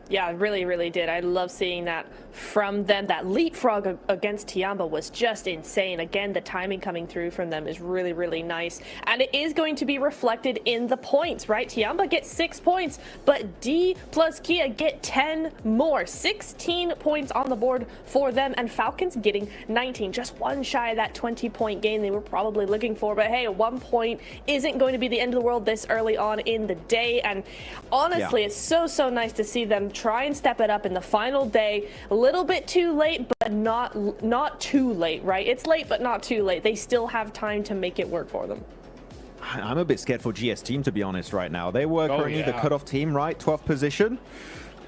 Yeah, really, really did. I love seeing that from them. That leapfrog against Tiamba was just insane. Again, the timing coming through from them is really, really nice. And it is going to be reflected in the points, right? Tiamba gets 6 points, but D plus Kia get 10 more. 16 points on the board for them, and Falcons getting 19. Just one shy of that 20-point gain they were probably looking for. But hey, 1 point isn't going to be the end of the world this early on in the day. And honestly, it's so nice to see them try and step it up in the final day. A little bit too late, but not too late, right? It's late, but not too late. They still have time to make it work for them. I'm a bit scared for GS team, to be honest, right now. They were currently the cutoff team, right? 12th position.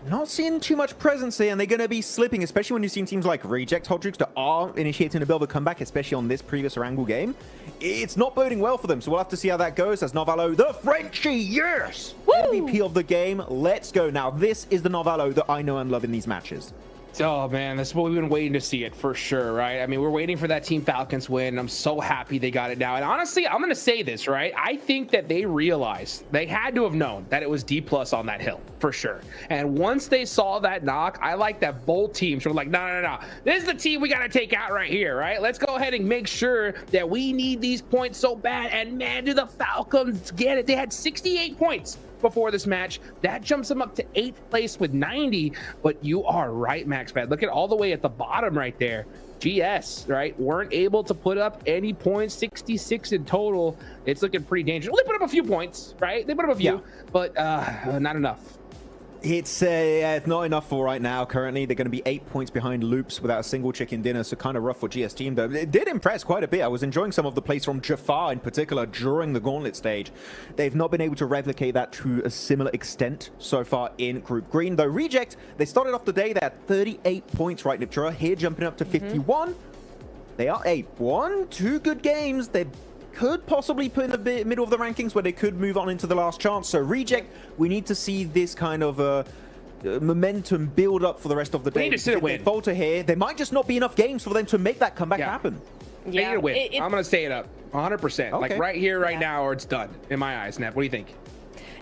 Not seeing too much presence here, and they're going to be slipping, especially when you've seen teams like Reject, Hodrix that are initiating a bit of a comeback, especially on this previous Erangel game. It's not boding well for them, so we'll have to see how that goes as Novalo, the Frenchie, yes! Woo! MVP of the game, let's go. Now, this is the Novalo that I know and love in these matches. Oh man, that's what we've been waiting to see it for sure, right? I mean, we're waiting for that Team Falcons win. I'm so happy they got it now. And honestly, I'm going to say this, right? I think that they realized they had to have known that it was D+ on that hill for sure. And once they saw that knock, I like that both teams were like, no. This is the team we got to take out right here, right? Let's go ahead and make sure that we need these points so bad. And man, do the Falcons get it. They had 68 points before this match. That jumps them up to 8th place with 90. But you are right, MaxPad. Look at all the way at the bottom right there. GS, right, weren't able to put up any points. 66 in total. It's looking pretty dangerous. Well, they put up a few points, right? They put up a few, but not enough. It's not enough for right now. Currently, they're going to be 8 points behind Loops without a single chicken dinner, so kind of rough for GS team, though. It did impress quite a bit. I was enjoying some of the plays from Jafar in particular during the Gauntlet stage. They've not been able to replicate that to a similar extent so far in Group Green, though Reject, they started off the day, they had 38 points, right, Nipchira? Here, jumping up to 51. They are 8-1. 2 good games. They could possibly put in the middle of the rankings where they could move on into the last chance. So Reject, we need to see this kind of momentum build up for the rest of the day. If they falter here, there might just not be enough games for them to make that comeback happen. Yeah, they need to win. I'm going to stay it up 100%. Okay. Like right here, right now, or it's done in my eyes. Snap, what do you think?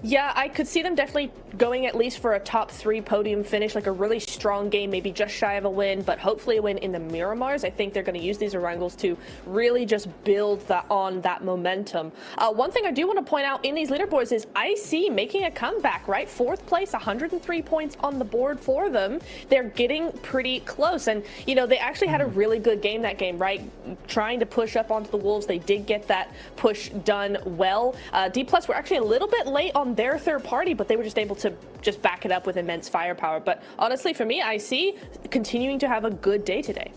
Yeah, I could see them definitely going at least for a top 3 podium finish, like a really strong game, maybe just shy of a win, but hopefully a win in the Miramars. I think they're going to use these Erangels to really just build on that momentum. One thing I do want to point out in these leaderboards is IC making a comeback, right? 4th place, 103 points on the board for them. They're getting pretty close, and they actually had a really good game that game, right? Trying to push up onto the Wolves. They did get that push done well. D+ were actually a little bit late on their third party, but they were just able to just back it up with immense firepower. But honestly, for me, I see continuing to have a good day today.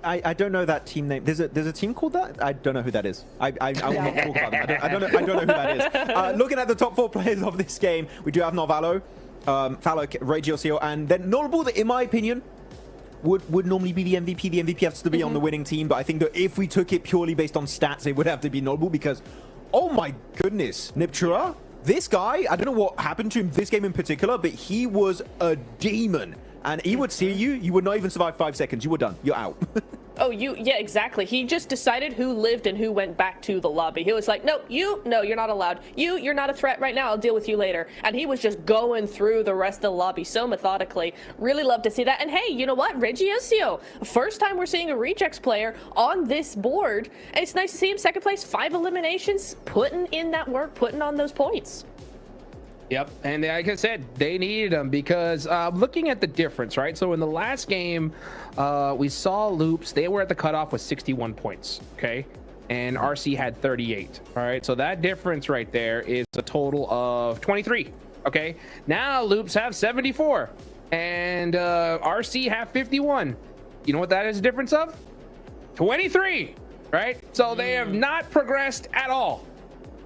I don't know that team name. There's a team called that? I don't know who that is. I will not talk about them. I don't know who that is. Looking at the top 4 players of this game, we do have Novalo, Falloc, Regiosio, and then notable that, in my opinion, would normally be the MVP. The MVP has to be on the winning team, but I think that if we took it purely based on stats, it would have to be Noble because, oh my goodness, Niptura, this guy, I don't know what happened to him this game in particular, but he was a demon. And he would see you would not even survive 5 seconds. You were done. You're out. Oh, yeah, exactly. He just decided who lived and who went back to the lobby. He was like, no, you're not allowed. You're not a threat right now. I'll deal with you later. And he was just going through the rest of the lobby so methodically. Really love to see that. And hey, you know what? Regiesio, first time we're seeing a Rejects player on this board. And it's nice to see him second place, 5 eliminations, putting in that work, putting on those points. Yep, and like I said, they needed them because looking at the difference, right? So in the last game, we saw Loops. They were at the cutoff with 61 points, okay? And RC had 38, all right? So that difference right there is a total of 23, okay? Now Loops have 74, and RC have 51. You know what that is a difference of? 23, right? So they have not progressed at all.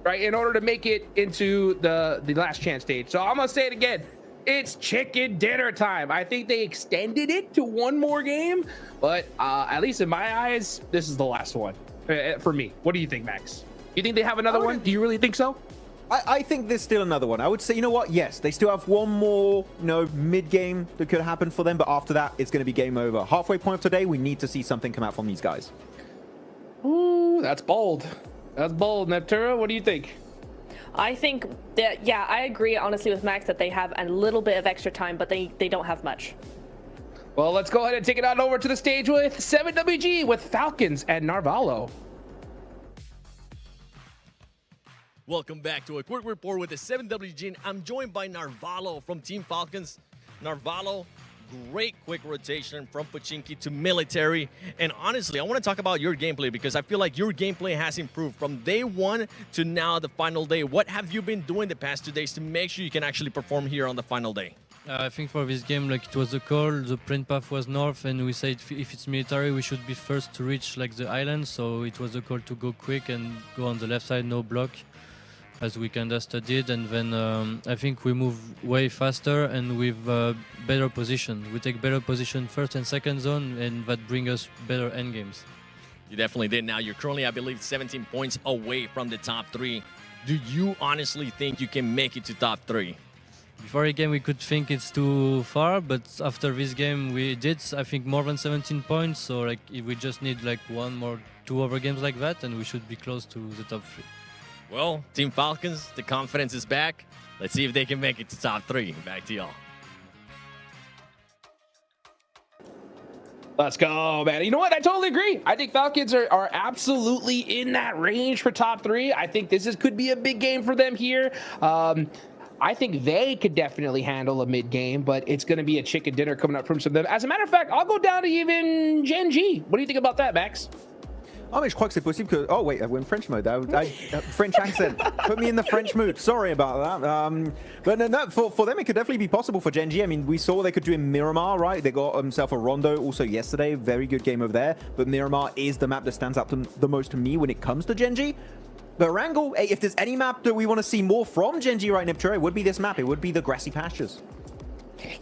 Right, in order to make it into the last chance stage. So I'm gonna say it again, it's chicken dinner time. I think they extended it to one more game, but at least in my eyes, this is the last one for me. What do you think, Max? You think they have another one? Do you really think so? I think there's still another one. I would say, you know what? Yes, they still have one more, mid-game that could happen for them, but after that, it's going to be game over. Halfway point of today, we need to see something come out from these guys. Ooh, that's bold. That's bold. Neptura, what do you think? I think that, yeah, I agree honestly with Max that they have a little bit of extra time, but they don't have much. Well, let's go ahead and take it on over to the stage with 7WG with Falcons and Narvalo. Welcome back to a quick report with the 7WG. I'm joined by Narvalo from Team Falcons. Narvalo, great quick rotation from Pachinki to military. And honestly, I want to talk about your gameplay because I feel like your gameplay has improved from day one to now the final day. What have you been doing the past 2 days to make sure you can actually perform here on the final day? I think for this game, like, it was a call, the print path was north, and we said if it's military, we should be first to reach like the island. So it was a call to go quick and go on the left side, no block, as we kinda studied, and then I think we move way faster and with better position. We take better position first and second zone, and that bring us better end games. You definitely did. Now you're currently, I believe, 17 points away from the top 3. Do you honestly think you can make it to top 3? Before a game, we could think it's too far, but after this game, we did, I think, more than 17 points. So like, if we just need like 1 more 2 other games like that, and we should be close to the top 3. Well, Team Falcons, the confidence is back. Let's see if they can make it to top 3. Back to y'all. Let's go, man. You know what? I totally agree. I think Falcons are absolutely in that range for top 3. I think this could be a big game for them here. I think they could definitely handle a mid game, but it's going to be a chicken dinner coming up from some of them. As a matter of fact, I'll go down to even Gen G. What do you think about that, Max? Oh, mais je crois que c'est possible que... Oh, wait, I went French mode. French accent. Put me in the French mood. Sorry about that. But no, for them, it could definitely be possible for Gen G. I mean, we saw what they could do in Miramar, right? They got themselves a Rondo also yesterday. Very good game over there. But Miramar is the map that stands out the most to me when it comes to Gen G. But Wrangle, if there's any map that we want to see more from Gen G right now, it would be this map. It would be the grassy pastures.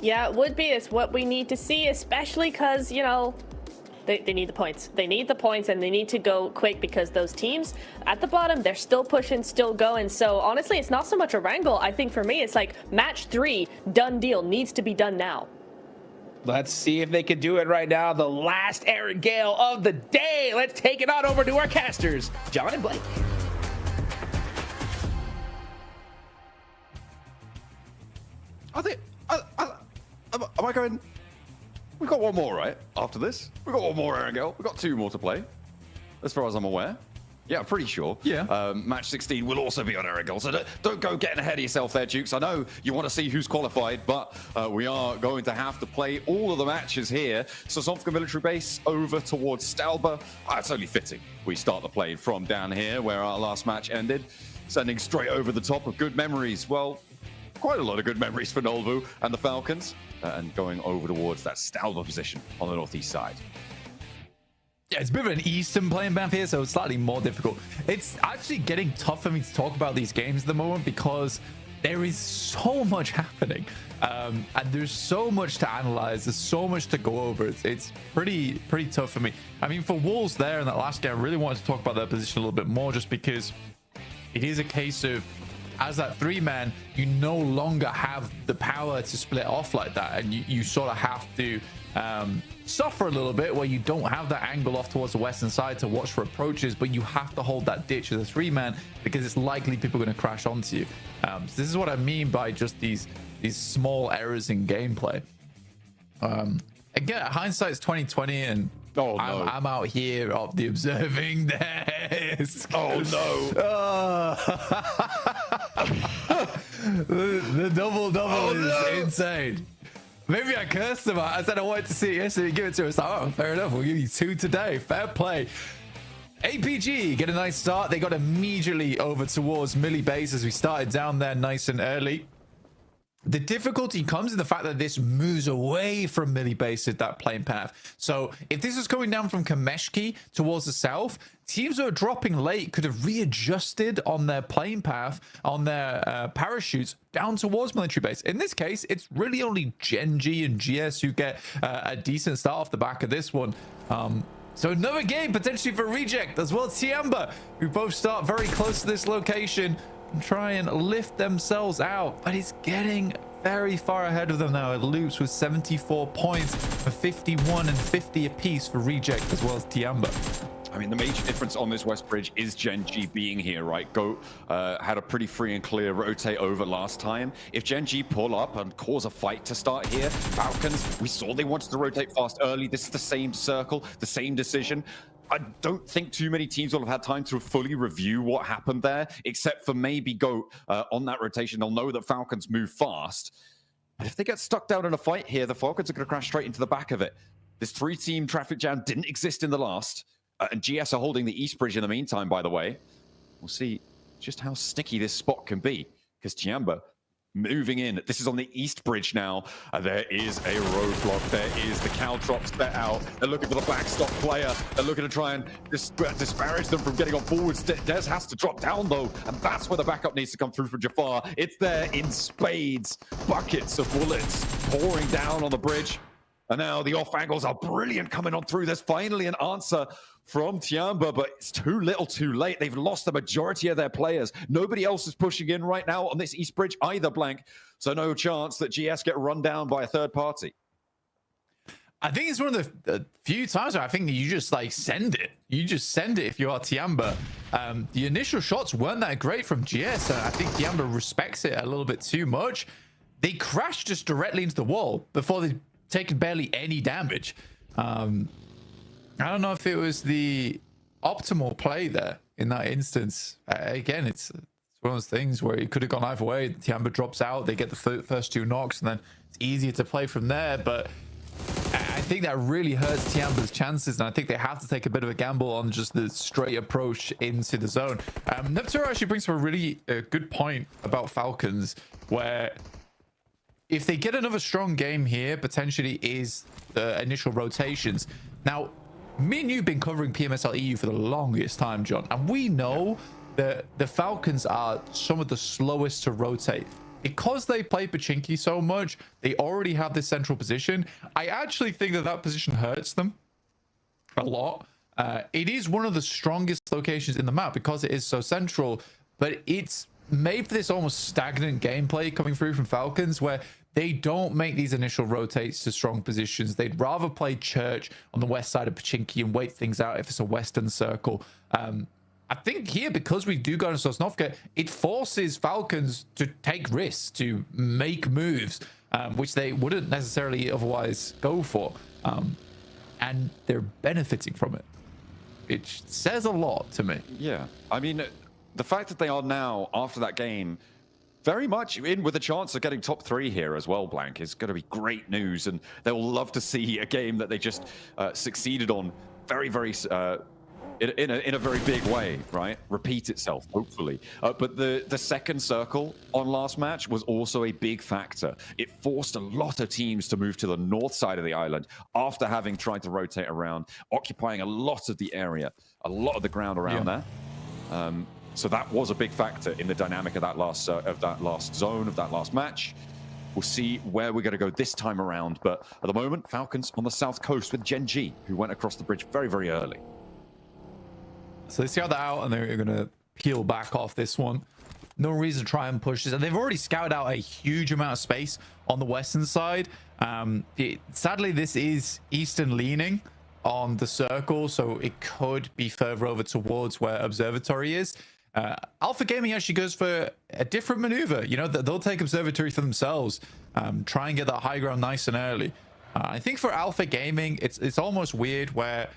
Yeah, it would be. It's what we need to see, especially because, they need the points. They need the points, and they need to go quick because those teams at the bottom, they're still pushing, still going. So honestly, it's not so much a wrangle. I think for me, it's like match 3, done deal, needs to be done now. Let's see if they can do it right now. The last Aaron Gale of the day. Let's take it on over to our casters, John and Blake. I think, am I going? We've got one more, right? After this, we've got one more, Aaron Gale. We've got 2 more to play, as far as I'm aware. Yeah, I'm pretty sure. Yeah. Match 16 will also be on Aaron Gale, so don't go getting ahead of yourself there, Dukes. I know you want to see who's qualified, but we are going to have to play all of the matches here. Sosnovka Military Base over towards Stalba. It's only fitting we start the play from down here, where our last match ended, sending straight over the top of good memories. Well, quite a lot of good memories for Nolvu and the Falcons, and going over towards that Stalba position on the northeast side. Yeah, it's a bit of an Eastern playing map here, so it's slightly more difficult. It's actually getting tough for me to talk about these games at the moment because there is so much happening, and there's so much to analyze. There's so much to go over. It's pretty tough for me. I mean, for Wolves there in that last game, I really wanted to talk about their position a little bit more, just because it is a case of, as that 3-man, you no longer have the power to split off like that, and you sort of have to suffer a little bit where you don't have that angle off towards the western side to watch for approaches, but you have to hold that ditch as a 3-man because it's likely people are going to crash onto you. So this is what I mean by just these small errors in gameplay. Again, hindsight's 2020, and I'm out here of the observing desk. Oh no! The double is insane. Maybe I cursed him. I said I wanted to see it yesterday. Give it to us. Oh, fair enough. We'll give you 2 today. Fair play. APG get a nice start. They got immediately over towards Millie Base as we started down there nice and early. The difficulty comes in the fact that this moves away from Millie Base at that plane path. So if this was coming down from Kameshki towards the south, teams that are dropping late could have readjusted on their plane path, on their parachutes down towards military base. In this case, it's really only Gen G and GS who get a decent start off the back of this one. So another game potentially for Reject, as well as Tiamba, who both start very close to this location and try and lift themselves out, but it's getting very far ahead of them now. It loops with 74 points for 51 and 50 apiece for Reject as well as Tiamba. I mean, the major difference on this West Bridge is Gen G being here, right? Goat had a pretty free and clear rotate over last time. If Gen G pull up and cause a fight to start here, Falcons, we saw they wanted to rotate fast early. This is the same circle, the same decision. I don't think too many teams will have had time to fully review what happened there, except for maybe Goat on that rotation. They'll know that Falcons move fast. But if they get stuck down in a fight here, the Falcons are going to crash straight into the back of it. This 3-team traffic jam didn't exist in the last. And GS are holding the East Bridge in the meantime, by the way. We'll see just how sticky this spot can be, because Tiamba moving in. This is on the East Bridge now. There is a roadblock. There is the Caltrops set out. They're looking for the backstop player. They're looking to try and disparage them from getting on forwards. Dez has to drop down, though, and that's where the backup needs to come through for Jafar. It's there in spades. Buckets of bullets pouring down on the bridge. And now the off angles are brilliant coming on through. There's finally an answer from Tiamba, but it's too little too late. They've lost the majority of their players. Nobody else is pushing in right now on this East Bridge either, Blank. So no chance that GS get run down by a third party. I think it's one of the few times where I think that you just like send it. You just send it if you are Tiamba. The initial shots weren't that great from GS. I think Tiamba respects it a little bit too much. They crashed just directly into the wall before they'd taken barely any damage. I don't know if it was the optimal play there in that instance. Again, it's one of those things where it could have gone either way. Tiamba drops out, they get the first 2 knocks, and then it's easier to play from there. But I think that really hurts Tiamba's chances, and I think they have to take a bit of a gamble on just the straight approach into the zone. Nepturo actually brings up a really good point about Falcons, where if they get another strong game here, potentially is the initial rotations. Now, me and you have been covering PMSL EU for the longest time, John, and we know that the Falcons are some of the slowest to rotate. Because they play Pachinki so much, they already have this central position. I actually think that that position hurts them a lot. It is one of the strongest locations in the map because it is so central, but it's made for this almost stagnant gameplay coming through from Falcons, where they don't make these initial rotates to strong positions. They'd rather play Church on the west side of Pachinki and wait things out if it's a western circle. I think here, because we do go to Sosnovka, it forces Falcons to take risks, to make moves, which they wouldn't necessarily otherwise go for. And they're benefiting from it, which says a lot to me. Yeah, I mean, the fact that they are now, after that game, very much in with a chance of getting top 3 here as well, Blank, is going to be great news. And they'll love to see a game that they just succeeded on very, very... in a very big way, right? Repeat itself, hopefully. But the second circle on last match was also a big factor. It forced a lot of teams to move to the north side of the island after having tried to rotate around, occupying a lot of the area, a lot of the ground around there. So that was a big factor in the dynamic of that last zone, of that last match. We'll see where we're going to go this time around. But at the moment, Falcons on the south coast with Gen G, who went across the bridge very, very early. So they scout that out, and they're going to peel back off this one. No reason to try and push this. And they've already scouted out a huge amount of space on the western side. Sadly, this is eastern leaning on the circle, so it could be further over towards where Observatory is. Alpha Gaming actually goes for a different maneuver. You know, they'll take Observatory for themselves, try and get that high ground nice and early. I think for Alpha Gaming, it's almost weird where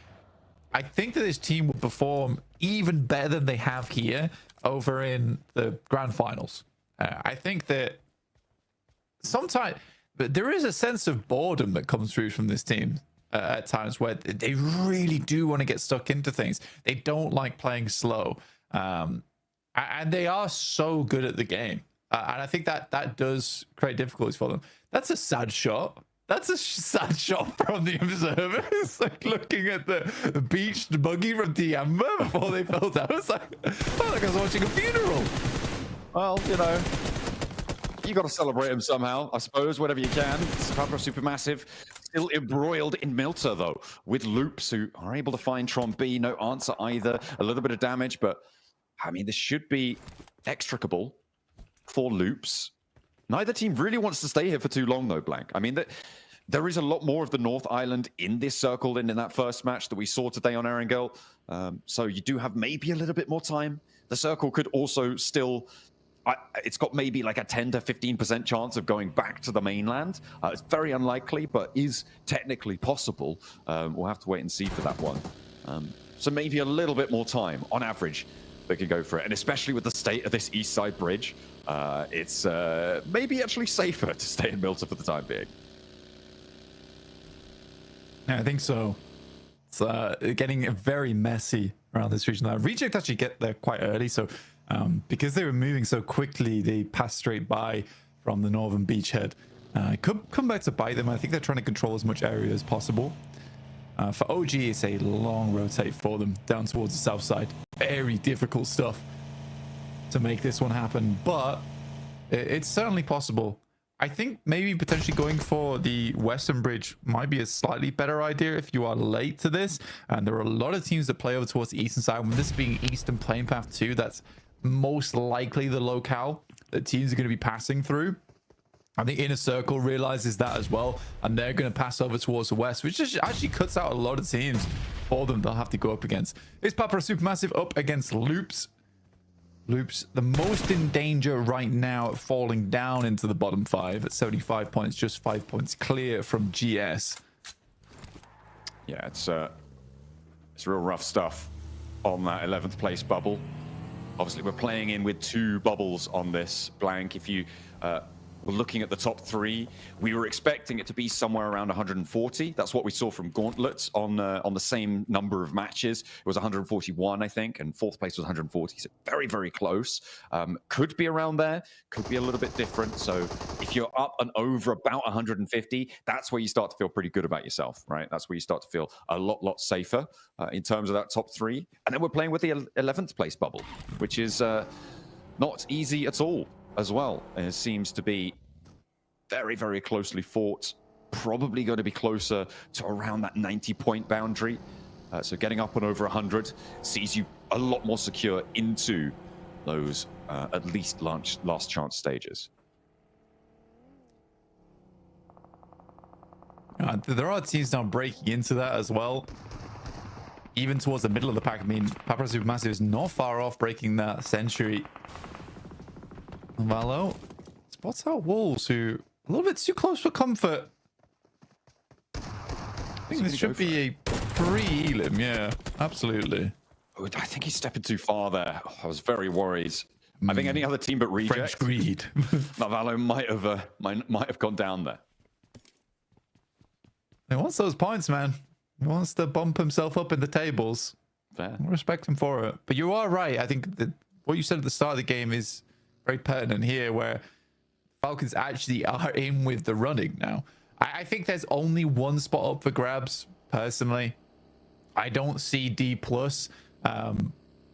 I think that this team will perform even better than they have here over in the grand finals. I think that sometimes there is a sense of boredom that comes through from this team at times where they really do want to get stuck into things. They don't like playing slow. And they are so good at the game. And I think that does create difficulties for them. That's a sad shot. That's a sad shot from the Observer. It's like looking at the beached buggy from Diamba before they fell down. It's like, oh, like I was watching a funeral. Well, you know, you got to celebrate him somehow, I suppose, whatever you can. Papa Supermassive still embroiled in Milter, though, with Loops, who are able to find Tron B. No answer either. A little bit of damage, but I mean, this should be extricable for Loops. Neither team really wants to stay here for too long, though, Blank. I mean, there is a lot more of the North Island in this circle than in that first match that we saw today on Erangel. So you do have maybe a little bit more time. The circle could also still... it's got maybe like a 10 to 15% chance of going back to the mainland. It's very unlikely, but is technically possible. We'll have to wait and see for that one. So maybe a little bit more time on average they could go for it. And especially with the state of this east side bridge, it's maybe actually safer to stay in Milter for the time being. Yeah, I think so. It's getting very messy around this region now. Reject actually get there quite early, so because they were moving so quickly, they passed straight by from the northern beachhead. Could come back to bite them. I think they're trying to control as much area as possible. For OG, it's a long rotate for them down towards the south side. Very difficult stuff to make this one happen, but it's certainly possible. I think maybe potentially going for the western bridge might be a slightly better idea if you are late to this. And there are a lot of teams that play over towards the eastern side. With this being Eastern Plane Path 2, that's most likely the locale that teams are going to be passing through. I think Inner Circle realizes that as well, and they're going to pass over towards the west, which just actually cuts out a lot of teams for them they'll have to go up against. Is Papa Supermassive up against Loops? Loops, the most in danger right now, falling down into the bottom 5 at 75 points, just 5 points clear from GS. Yeah, it's real rough stuff on that 11th place bubble. Obviously, we're playing in with 2 bubbles on this Blank. If you were looking at the top 3, we were expecting it to be somewhere around 140. That's what we saw from Gauntlet on the same number of matches. It was 141, I think, and 4th place was 140. So very, very close. Could be around there. Could be a little bit different. So if you're up and over about 150, that's where you start to feel pretty good about yourself, right? That's where you start to feel a lot safer in terms of that top 3. And then we're playing with the 11th place bubble, which is not easy at all as well. It seems to be very, very closely fought. Probably going to be closer to around that 90-point boundary. So getting up and over 100 sees you a lot more secure into those at least last chance stages. There are teams now breaking into that as well. Even towards the middle of the pack. I mean, Papa Supermassive is not far off breaking that century. Valo spots out Wolves, who a little bit too close for comfort. I think this should be a free Elim. Yeah, absolutely. Oh, I think he's stepping too far there. I was very worried. I think any other team but Reject. French greed. Valo might have gone down there. He wants those points, man. He wants to bump himself up in the tables. Fair. I respect him for it. But you are right. I think that what you said at the start of the game is very pertinent here, where Falcons actually are in with the running now. I think there's only one spot up for grabs, personally. I don't see D+.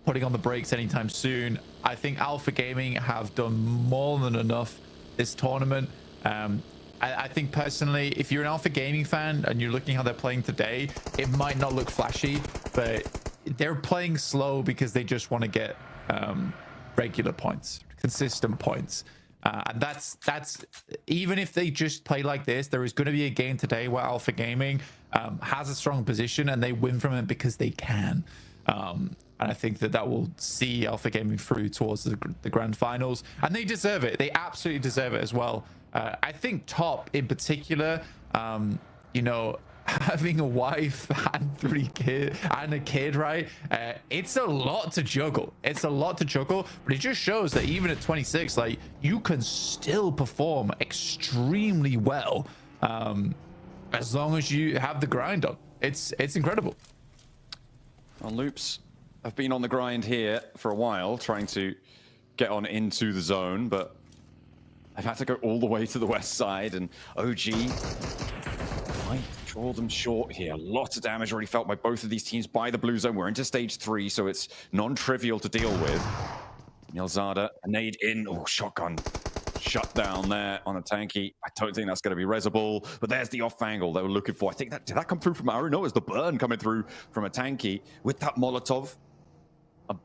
putting on the brakes anytime soon. I think Alpha Gaming have done more than enough this tournament. I think personally, if you're an Alpha Gaming fan and you're looking how they're playing today, it might not look flashy, but they're playing slow because they just want to get regular points, consistent points. And that's even if they just play like this, there is going to be a game today where Alpha Gaming has a strong position and they win from it because they can. And I think that will see Alpha Gaming through towards the grand finals, and they deserve it. They absolutely deserve it as well. I think Top in particular, you know, having a wife and 3 kids and a kid, right? It's a lot to juggle. It's a lot to juggle, but it just shows that even at 26, like, you can still perform extremely well as long as you have the grind on. It's incredible. Well, Loops have been on the grind here for a while, trying to get on into the zone, but they've had to go all the way to the west side, and OG might draw them short here. A lot of damage already felt by both of these teams by the blue zone. We're into stage 3, so it's non-trivial to deal with. Nilzada, a nade in. Oh, shotgun shut down there on a tanky. I don't think that's going to be resable, but there's the off angle they were looking for. I think did that come through from Aru? No, it's the burn coming through from a tanky with that Molotov.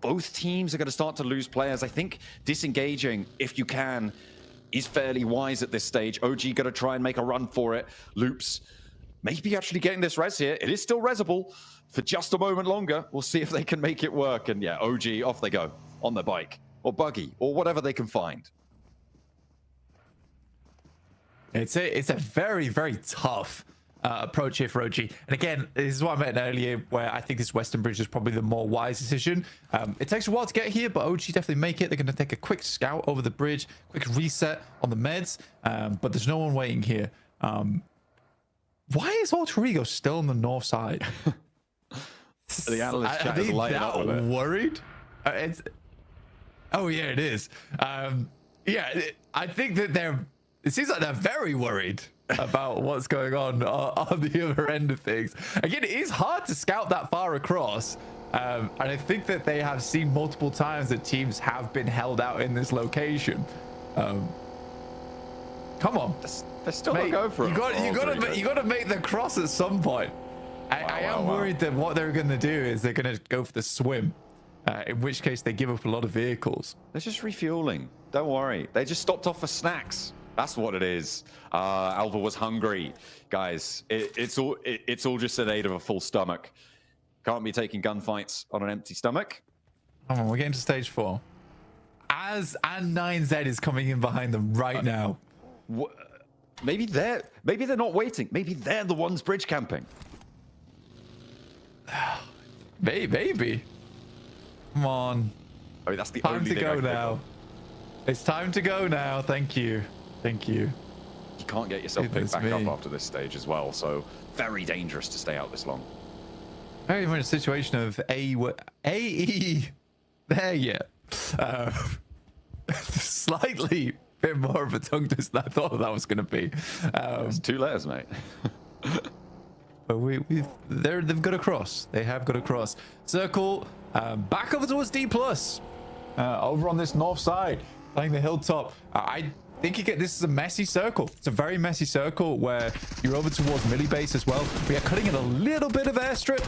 Both teams are going to start to lose players. I think disengaging, if you can, is fairly wise at this stage. OG going to try and make a run for it. Loops maybe actually getting this res here. It is still resable for just a moment longer. We'll see if they can make it work. And yeah, OG, off they go on their bike or buggy or whatever they can find. It's a very, very tough approach here for OG. And again, this is what I meant earlier, where I think this Western Bridge is probably the more wise decision. It takes a while to get here, but OG definitely make it. They're going to take a quick scout over the bridge, quick reset on the meds, but there's no one waiting here. Why is Alter Ego still on the north side? The analyst chat is lighting up with it. Worried? Oh yeah, it is. Yeah, I think that it seems like they're very worried about what's going on the other end of things. Again, it is hard to scout that far across. And I think that they have seen multiple times that teams have been held out in this location. Come on. They're still going to go for it. You got to make the cross at some point. I am worried that what they're going to do is they're going to go for the swim. In which case they give up a lot of vehicles. They're just refueling. Don't worry. They just stopped off for snacks. That's what it is. Alva was hungry, guys. It's all just an aid of a full stomach. Can't be taking gunfights on an empty stomach. Come on, we're getting to stage 4. And 9Z is coming in behind them right now. Maybe they're not waiting. Maybe they're the ones bridge camping. Maybe. Come on. I mean, that's the time only to thing go now. It's time to go now. Thank you. You can't get yourself picked back up after this stage as well, so very dangerous to stay out this long. Very much a situation of AE there yet. Slightly bit more of a tongue twist than I thought that was going to be. It's 2 letters, mate. But they've got a cross. They have got a cross. Circle back over towards D+. Over on this north side, playing the hilltop. I think this is a messy circle. It's a very messy circle where you're over towards Millie base as well. We are cutting in a little bit of airstrip,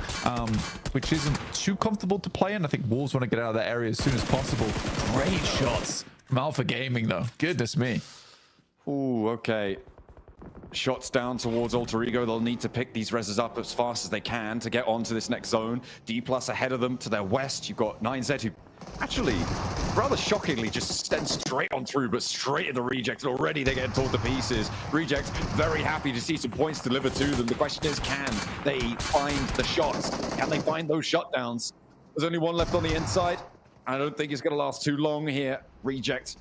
which isn't too comfortable to play in. I think Wolves want to get out of that area as soon as possible. Great shots from Alpha Gaming, though. Goodness me. Ooh, okay. Shots down towards Alter Ego. They'll need to pick these reses up as fast as they can to get onto this next zone. D+ ahead of them to their west. You've got 9Z who actually, rather shockingly, just stands straight on through, but straight into Reject. And already they're getting torn to pieces. Reject very happy to see some points delivered to them. The question is, can they find the shots? Can they find those shutdowns? There's only one left on the inside. I don't think it's going to last too long here. Reject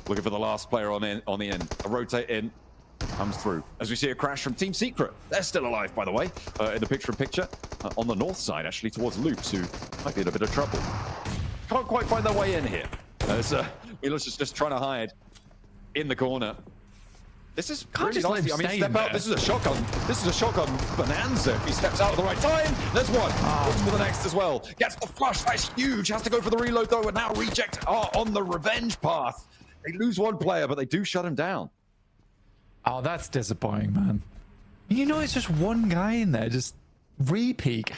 looking for the last player on the end. A rotate in. Comes through as we see a crash from Team Secret. They're still alive, by the way, in the picture-in-picture on the north side, actually towards Loops, who might be in a bit of trouble. Can't quite find their way in here. Milos is just trying to hide in the corner. This is Can't really just let nasty. him I mean, stay step in out. there. This is a shotgun. This is a shotgun bonanza. If he steps out at the right time, there's one. Looks for the next as well. Gets the flush. That's huge. Has to go for the reload though. And now Reject are on the revenge path. They lose one player, but they do shut him down. Oh, that's disappointing, man. You know, it's just one guy in there, just re-peak.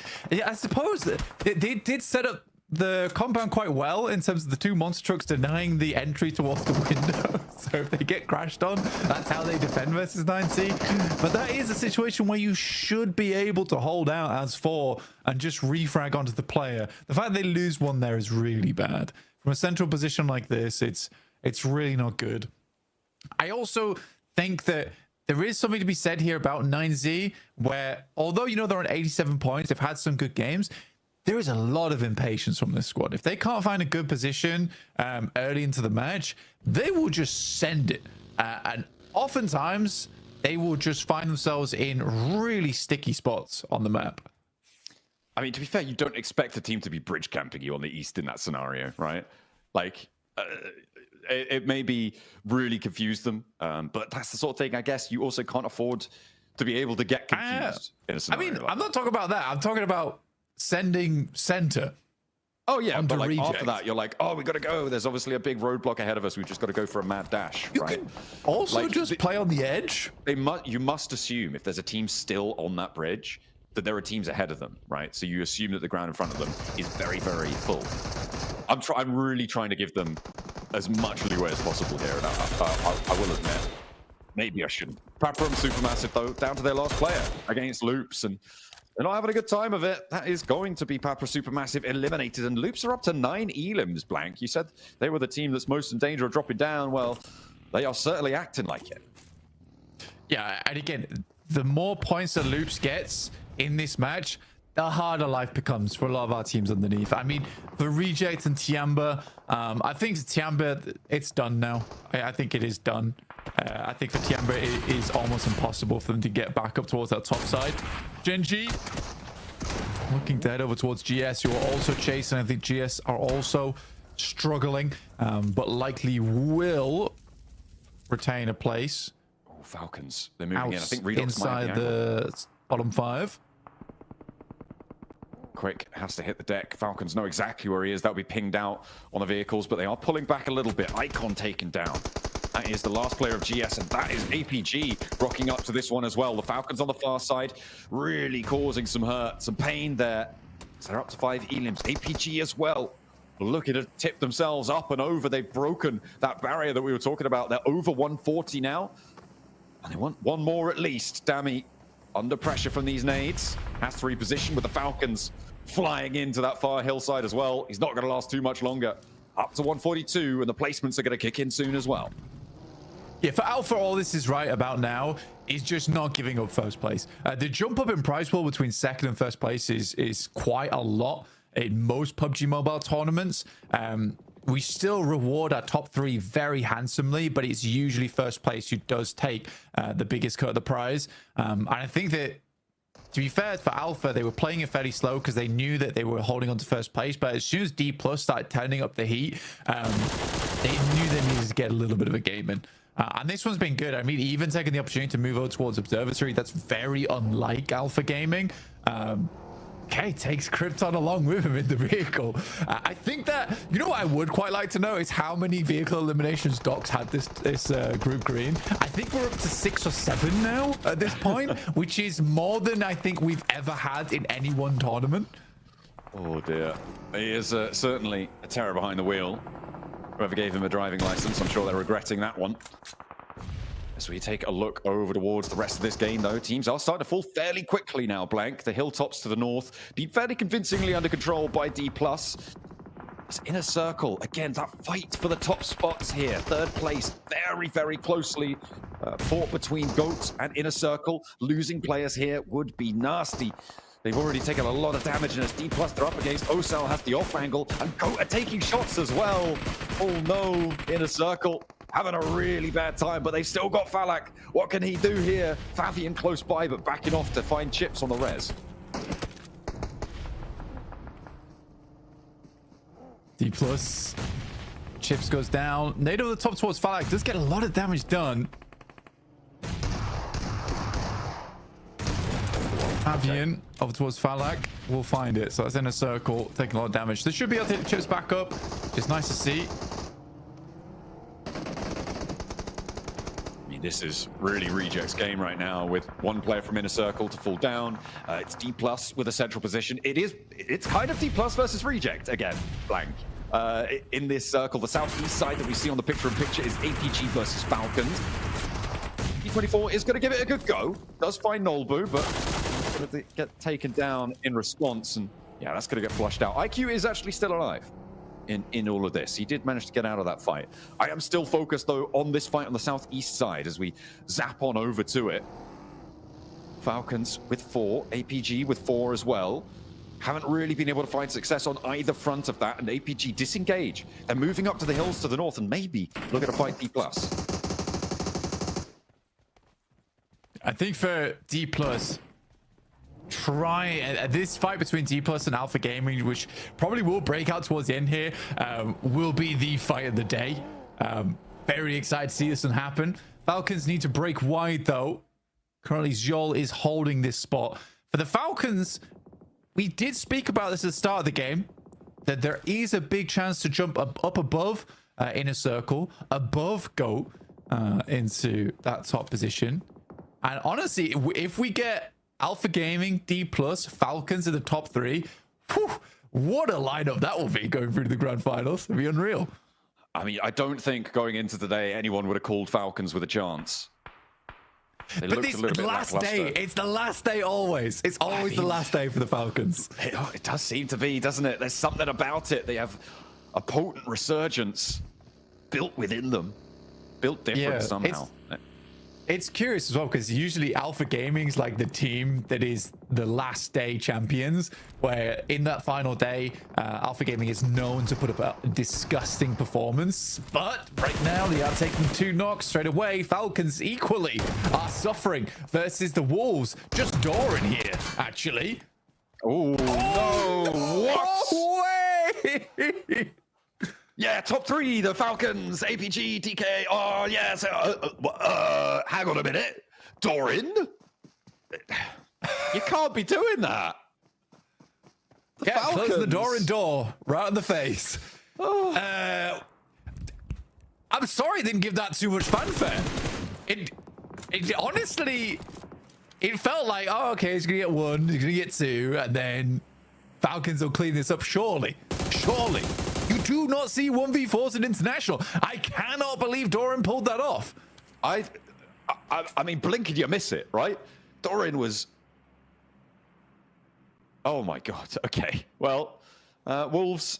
I suppose that they did set up the compound quite well in terms of the two monster trucks denying the entry towards the window. So if they get crashed on, that's how they defend versus 9C. But that is a situation where you should be able to hold out as 4 and just refrag onto the player. The fact they lose one there is really bad. From a central position like this, it's really not good. I also think that there is something to be said here about 9Z, where although, you know, they're on 87 points, they've had some good games, there is a lot of impatience from this squad. If they can't find a good position early into the match, they will just send it. And oftentimes, they will just find themselves in really sticky spots on the map. I mean, to be fair, you don't expect the team to be bridge camping you on the east in that scenario, right? Like, it maybe really confuse them, but that's the sort of thing, I guess, you also can't afford to be able to get confused in a scenario. I'm not talking about that. I'm talking about sending center. Oh yeah, but like Reject. after that, you're like, oh, we got to go. There's obviously a big roadblock ahead of us. We've just got to go for a mad dash, right? Also, like, just play on the edge. You must assume if there's a team still on that bridge, that there are teams ahead of them, right? So you assume that the ground in front of them is very, very full. I'm really trying to give them as much leeway as possible here, and I will admit, maybe I shouldn't. Papram Supermassive though, down to their last player against Loops, and they're not having a good time of it. That is going to be Papra Supermassive eliminated, and Loops are up to 9 elims, Blank. You said they were the team that's most in danger of dropping down. Well, they are certainly acting like it. Yeah, and again, the more points that Loops gets in this match, the harder life becomes for a lot of our teams underneath. I mean, for Reject and Tiamba, I think Tiamba, it's done now. I think it is done. I think for Tiamba, it is almost impossible for them to get back up towards that top side. Gen.G looking to head over towards GS, who are also chasing. I think GS are also struggling, but likely will retain a place. Oh, Falcons. They're moving in. I think Redox inside the bottom 5. Quick has to hit the deck. Falcons know exactly where he is. That'll be pinged out on the vehicles, but they are pulling back a little bit. Icon taken down. That is the last player of GS, and that is APG rocking up to this one as well. The Falcons on the far side really causing some hurt, some pain there. So they're up to 5 elims. APG as well, looking to tip themselves up and over. They've broken that barrier that we were talking about. They're over 140 now, and they want one more at least. Dammy under pressure from these nades. Has to reposition with the Falcons flying into that far hillside as well. He's not going to last too much longer. Up to 142, and the placements are going to kick in soon as well. Yeah, for Alpha, all this is right about now is just not giving up first place. The jump up in prize pool between second and first place is quite a lot in most PUBG Mobile tournaments. We still reward our top 3 very handsomely, but it's usually first place who does take the biggest cut of the prize. And I think that, to be fair, for Alpha, they were playing it fairly slow because they knew that they were holding on to first place. But as soon as D+ started turning up the heat, they knew they needed to get a little bit of a game in. And this one's been good. I mean, even taking the opportunity to move over towards Observatory, that's very unlike Alpha Gaming. Okay, takes Krypton along with him in the vehicle. I think that, you know what I would quite like to know is how many vehicle eliminations Docs had this group green. I think we're up to 6 or 7 now at this point, which is more than I think we've ever had in any one tournament. Oh dear. He is certainly a terror behind the wheel. Whoever gave him a driving license, I'm sure they're regretting that one. As we take a look over towards the rest of this game, though, teams are starting to fall fairly quickly now, Blank. The hilltops to the north being fairly convincingly under control by D+. This inner circle, again, that fight for the top spots here. Third place, very, very closely fought between Goat and Inner Circle. Losing players here would be nasty. They've already taken a lot of damage, and as D+ they're up against, Osal has the off angle, and Goat are taking shots as well. Oh no, Inner Circle having a really bad time, but they've still got Falak. What can he do here? Favian close by, but backing off to find chips on the res. D+. Chips goes down. Nade over the top towards Falak. Does get a lot of damage done. Avian over towards Falak will find it. So that's in a circle, taking a lot of damage. They should be able to hit the chips back up. It's nice to see. I mean, this is really Reject's game right now with one player from inner circle to fall down. It's D+ with a central position. It's kind of D+ versus Reject again, Blank. In this circle, the southeast side that we see on the picture-in-picture is APG versus Falcons. D24 is going to give it a good go. Does find Nolbu, but going to get taken down in response. And yeah, that's going to get flushed out. IQ is actually still alive in all of this. He did manage to get out of that fight. I am still focused, though, on this fight on the southeast side as we zap on over to it. Falcons with 4, APG with 4 as well. Haven't really been able to find success on either front of that, and APG disengage. They're moving up to the hills to the north and maybe look at a fight D+. I think for D+, try this fight between D+ and Alpha Gaming, which probably will break out towards the end here, will be the fight of the day. Very excited to see this one happen. Falcons need to break wide, though. Currently, Zhol is holding this spot. For the Falcons, we did speak about this at the start of the game, that there is a big chance to jump up above Inner Circle, above GOAT into that top position. And honestly, if we get Alpha Gaming, D+, Falcons in the top 3, whew, what a lineup that will be going through to the grand finals. It'll be unreal. I mean, I don't think going into today anyone would have called Falcons with a chance. They but this last day, it's the last day always. It's always the last day for the Falcons. It does seem to be, doesn't it? There's something about it. They have a potent resurgence built within them, built different somehow. It's curious as well, because usually Alpha Gaming's like the team that is the last day champions, where in that final day, Alpha Gaming is known to put up a disgusting performance. But right now, they are taking 2 knocks straight away. Falcons equally are suffering versus the Wolves. Just Doran here, actually. Oh, no. What? Yeah, top 3, the Falcons, APG, TK. Oh, yes. Hang on a minute. Doran? You can't be doing that. Close the Doran door right in the face. Oh. I'm sorry I didn't give that too much fanfare. It honestly, it felt like, oh, okay, he's going to get 1, he's going to get 2, and then Falcons will clean this up, surely. Surely. You do not see 1v4s in International. I cannot believe Doran pulled that off. I mean, blink and you miss it, right? Doran was... Oh my God. Okay. Well, Wolves,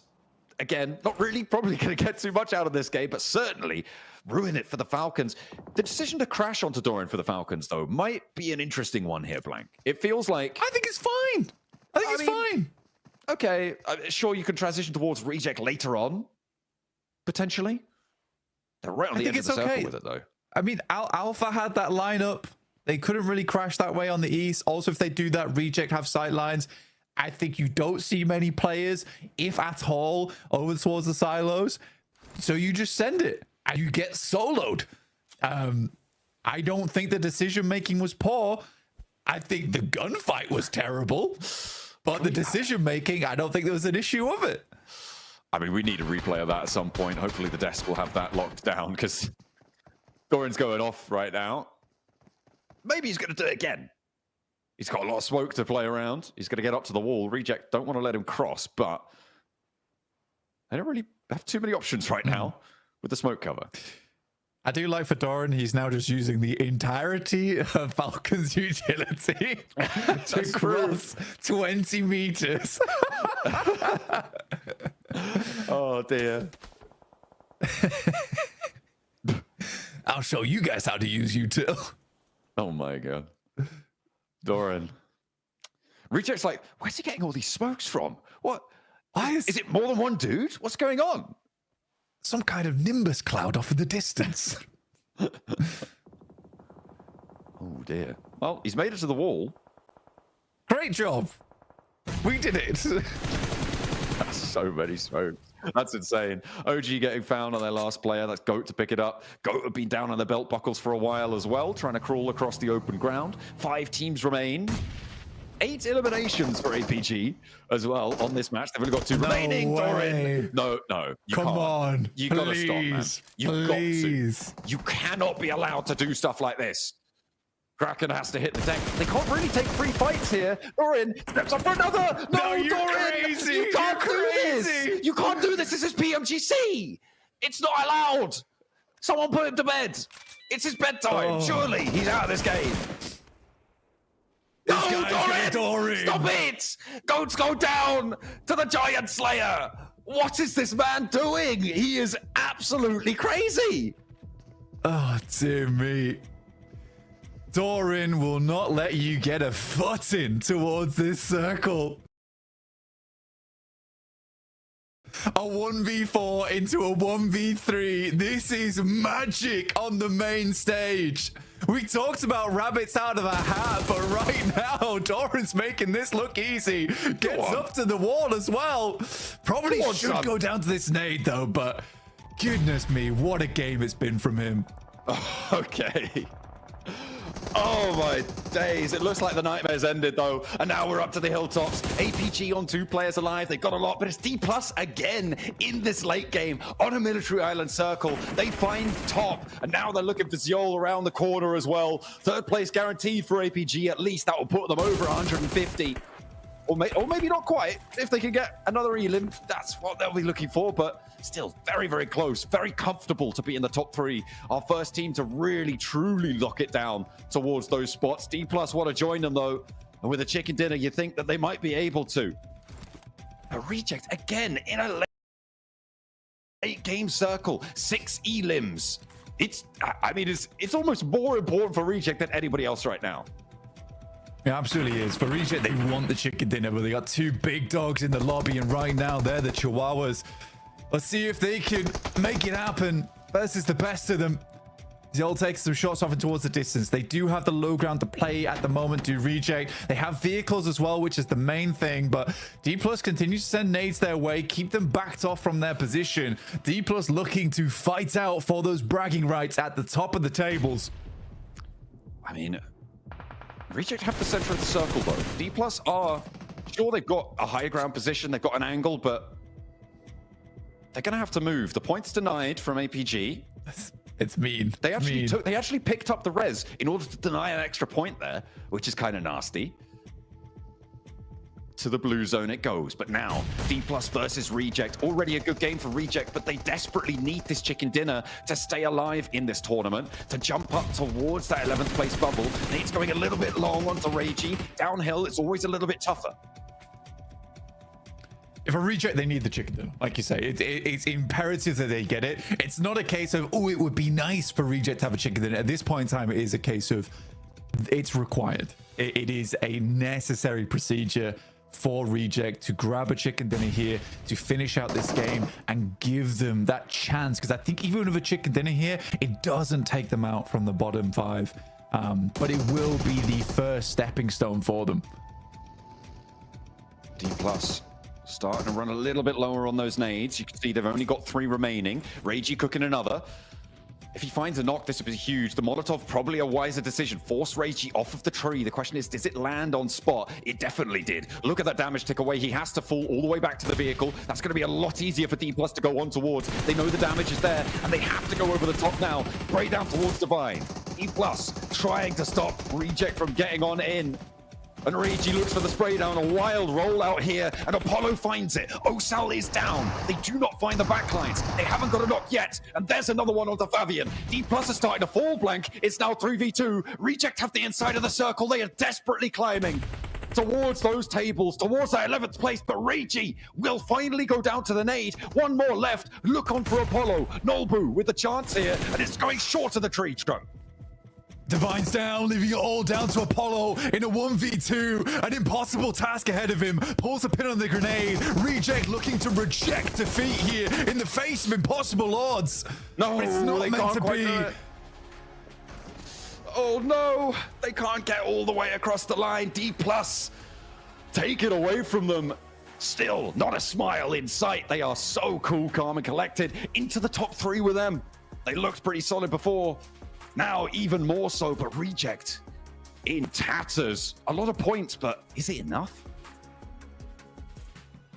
again, not really probably going to get too much out of this game, but certainly ruin it for the Falcons. The decision to crash onto Doran for the Falcons, though, might be an interesting one here, Blank. It feels like... I think it's fine. I think it's fine. Okay, sure, you can transition towards Reject later on, potentially. They're right on the edge of the circle with it, though. I mean, Alpha had that lineup. They couldn't really crash that way on the East. Also, if they do that, Reject have sight lines. I think you don't see many players, if at all, over towards the silos. So you just send it, and you get soloed. I don't think the decision-making was poor. I think the gunfight was terrible. But the decision-making, I don't think there was an issue of it. I mean, we need a replay of that at some point. Hopefully the desk will have that locked down, because Doran's going off right now. Maybe he's going to do it again. He's got a lot of smoke to play around. He's going to get up to the wall. Reject don't want to let him cross, but they don't really have too many options right now with the smoke cover. I do like for Doran, he's now just using the entirety of Falcon's utility to cross 20 meters. Oh, dear. I'll show you guys how to use util. Oh, my God. Doran. Reject's like, where's he getting all these smokes from? What? Is it more than one dude? What's going on? Some kind of nimbus cloud off in the distance. Oh, dear. Well, he's made it to the wall. Great job. We did it. That's so many smokes. That's insane. OG getting found on their last player. That's GOAT to pick it up. GOAT have been down on their belt buckles for a while as well, trying to crawl across the open ground. 5 teams remain. 8 eliminations for APG as well on this match. They've only got 2 remaining. way. Doran. No, you Come can't. on. You gotta stop, man. Please. You've got Please. to. You cannot be allowed to do stuff like this. Kraken has to hit the tank. They can't really take 3 fights here. Doran steps up for another. No, you're Doran. crazy. You can't do You're this. crazy. You can't do this. This is PMGC. It's not allowed. Someone put him to bed. It's his bedtime. Surely he's out of this game. This guy's Doran! Stop it! Go down to the Giant Slayer. What is this man doing? He is absolutely crazy. Oh, dear me. Doran will not let you get a foot in towards this circle. A 1v4 into a 1v3. This is magic on the main stage. We talked about rabbits out of a hat, but right now, Doran's making this look easy. Gets up to the wall as well. Probably should go down to this nade, though, but goodness me, what a game it's been from him. Okay. Oh my days. It looks like the nightmare's ended though. And now we're up to the hilltops. APG on 2 players alive. They got a lot, but it's D+ again in this late game on a military island circle. They find top, and now they're looking for Ziol around the corner as well. 3rd place guaranteed for APG. At least that will put them over 150. Or maybe not quite. If they can get another elim, that's what they'll be looking for. But still very, very close. Very comfortable to be in the top 3. Our first team to really, truly lock it down towards those spots. D+ want to join them, though. And with a chicken dinner, you think that they might be able to. A reject again in a late game circle. 6 elims. I mean, it's almost more important for reject than anybody else right now. It absolutely is. For Reject, they want the chicken dinner, but they got 2 big dogs in the lobby, and right now they're the Chihuahuas. Let's see if they can make it happen versus the best of them. Ziol takes some shots off and towards the distance. They do have the low ground to play at the moment, do Reject. They have vehicles as well, which is the main thing, but D+ continues to send nades their way, keep them backed off from their position. D+ looking to fight out for those bragging rights at the top of the tables. I mean, Reject have the center of the circle, though. D+ are sure they've got a higher ground position, they've got an angle, but they're going to have to move. The point's denied from APG. It's mean. They actually picked up the res in order to deny an extra point there, which is kind of nasty. To the blue zone it goes, but now D+ versus Reject. Already a good game for Reject, but they desperately need this chicken dinner to stay alive in this tournament, to jump up towards that 11th place bubble. Nate's going a little bit long onto Reiji. Downhill, it's always a little bit tougher. If a Reject, they need the chicken dinner. Like you say, it's imperative that they get it. It's not a case of, oh, it would be nice for Reject to have a chicken dinner. At this point in time, it is a case of it's required. It is a necessary procedure for Reject to grab a chicken dinner here to finish out this game and give them that chance, because I think even with a chicken dinner here, it doesn't take them out from the bottom 5, but it will be the first stepping stone for them. D+ starting to run a little bit lower on those nades. You can see they've only got 3 remaining. Reiji cooking another. If he finds a knock, this would be huge. The Molotov, probably a wiser decision. Force Reiji off of the tree. The question is, does it land on spot? It definitely did. Look at that damage tick away. He has to fall all the way back to the vehicle. That's going to be a lot easier for D+ to go on towards. They know the damage is there, and they have to go over the top now. Spray down towards Divine. D+ trying to stop Reject from getting on in. And Reiji looks for the spray down, a wild rollout here, and Apollo finds it. Osal is down. They do not find the backlines. They haven't got a knock yet. And there's another one onto Fabian. D+ is starting to fall blank. It's now 3v2. Reject have the inside of the circle. They are desperately climbing towards those tables, towards that 11th place, but Reiji will finally go down to the nade. One more left. Look on for Apollo. Nolbu with the chance here, and it's going short of the tree trunk. Divine's down, leaving it all down to Apollo in a 1v2. An impossible task ahead of him. Pulls a pin on the grenade. Reject looking to reject defeat here in the face of impossible odds. No, it's not meant to be. Oh no, they can't get all the way across the line. D+ take it away from them. Still not a smile in sight. They are so cool, calm and collected. Into the top 3 with them. They looked pretty solid before. Now even more so, but Reject in tatters. A lot of points, but is it enough?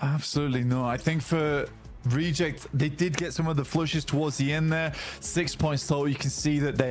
Absolutely not. I think for Reject, they did get some of the flushes towards the end there. 6 points total. You can see that they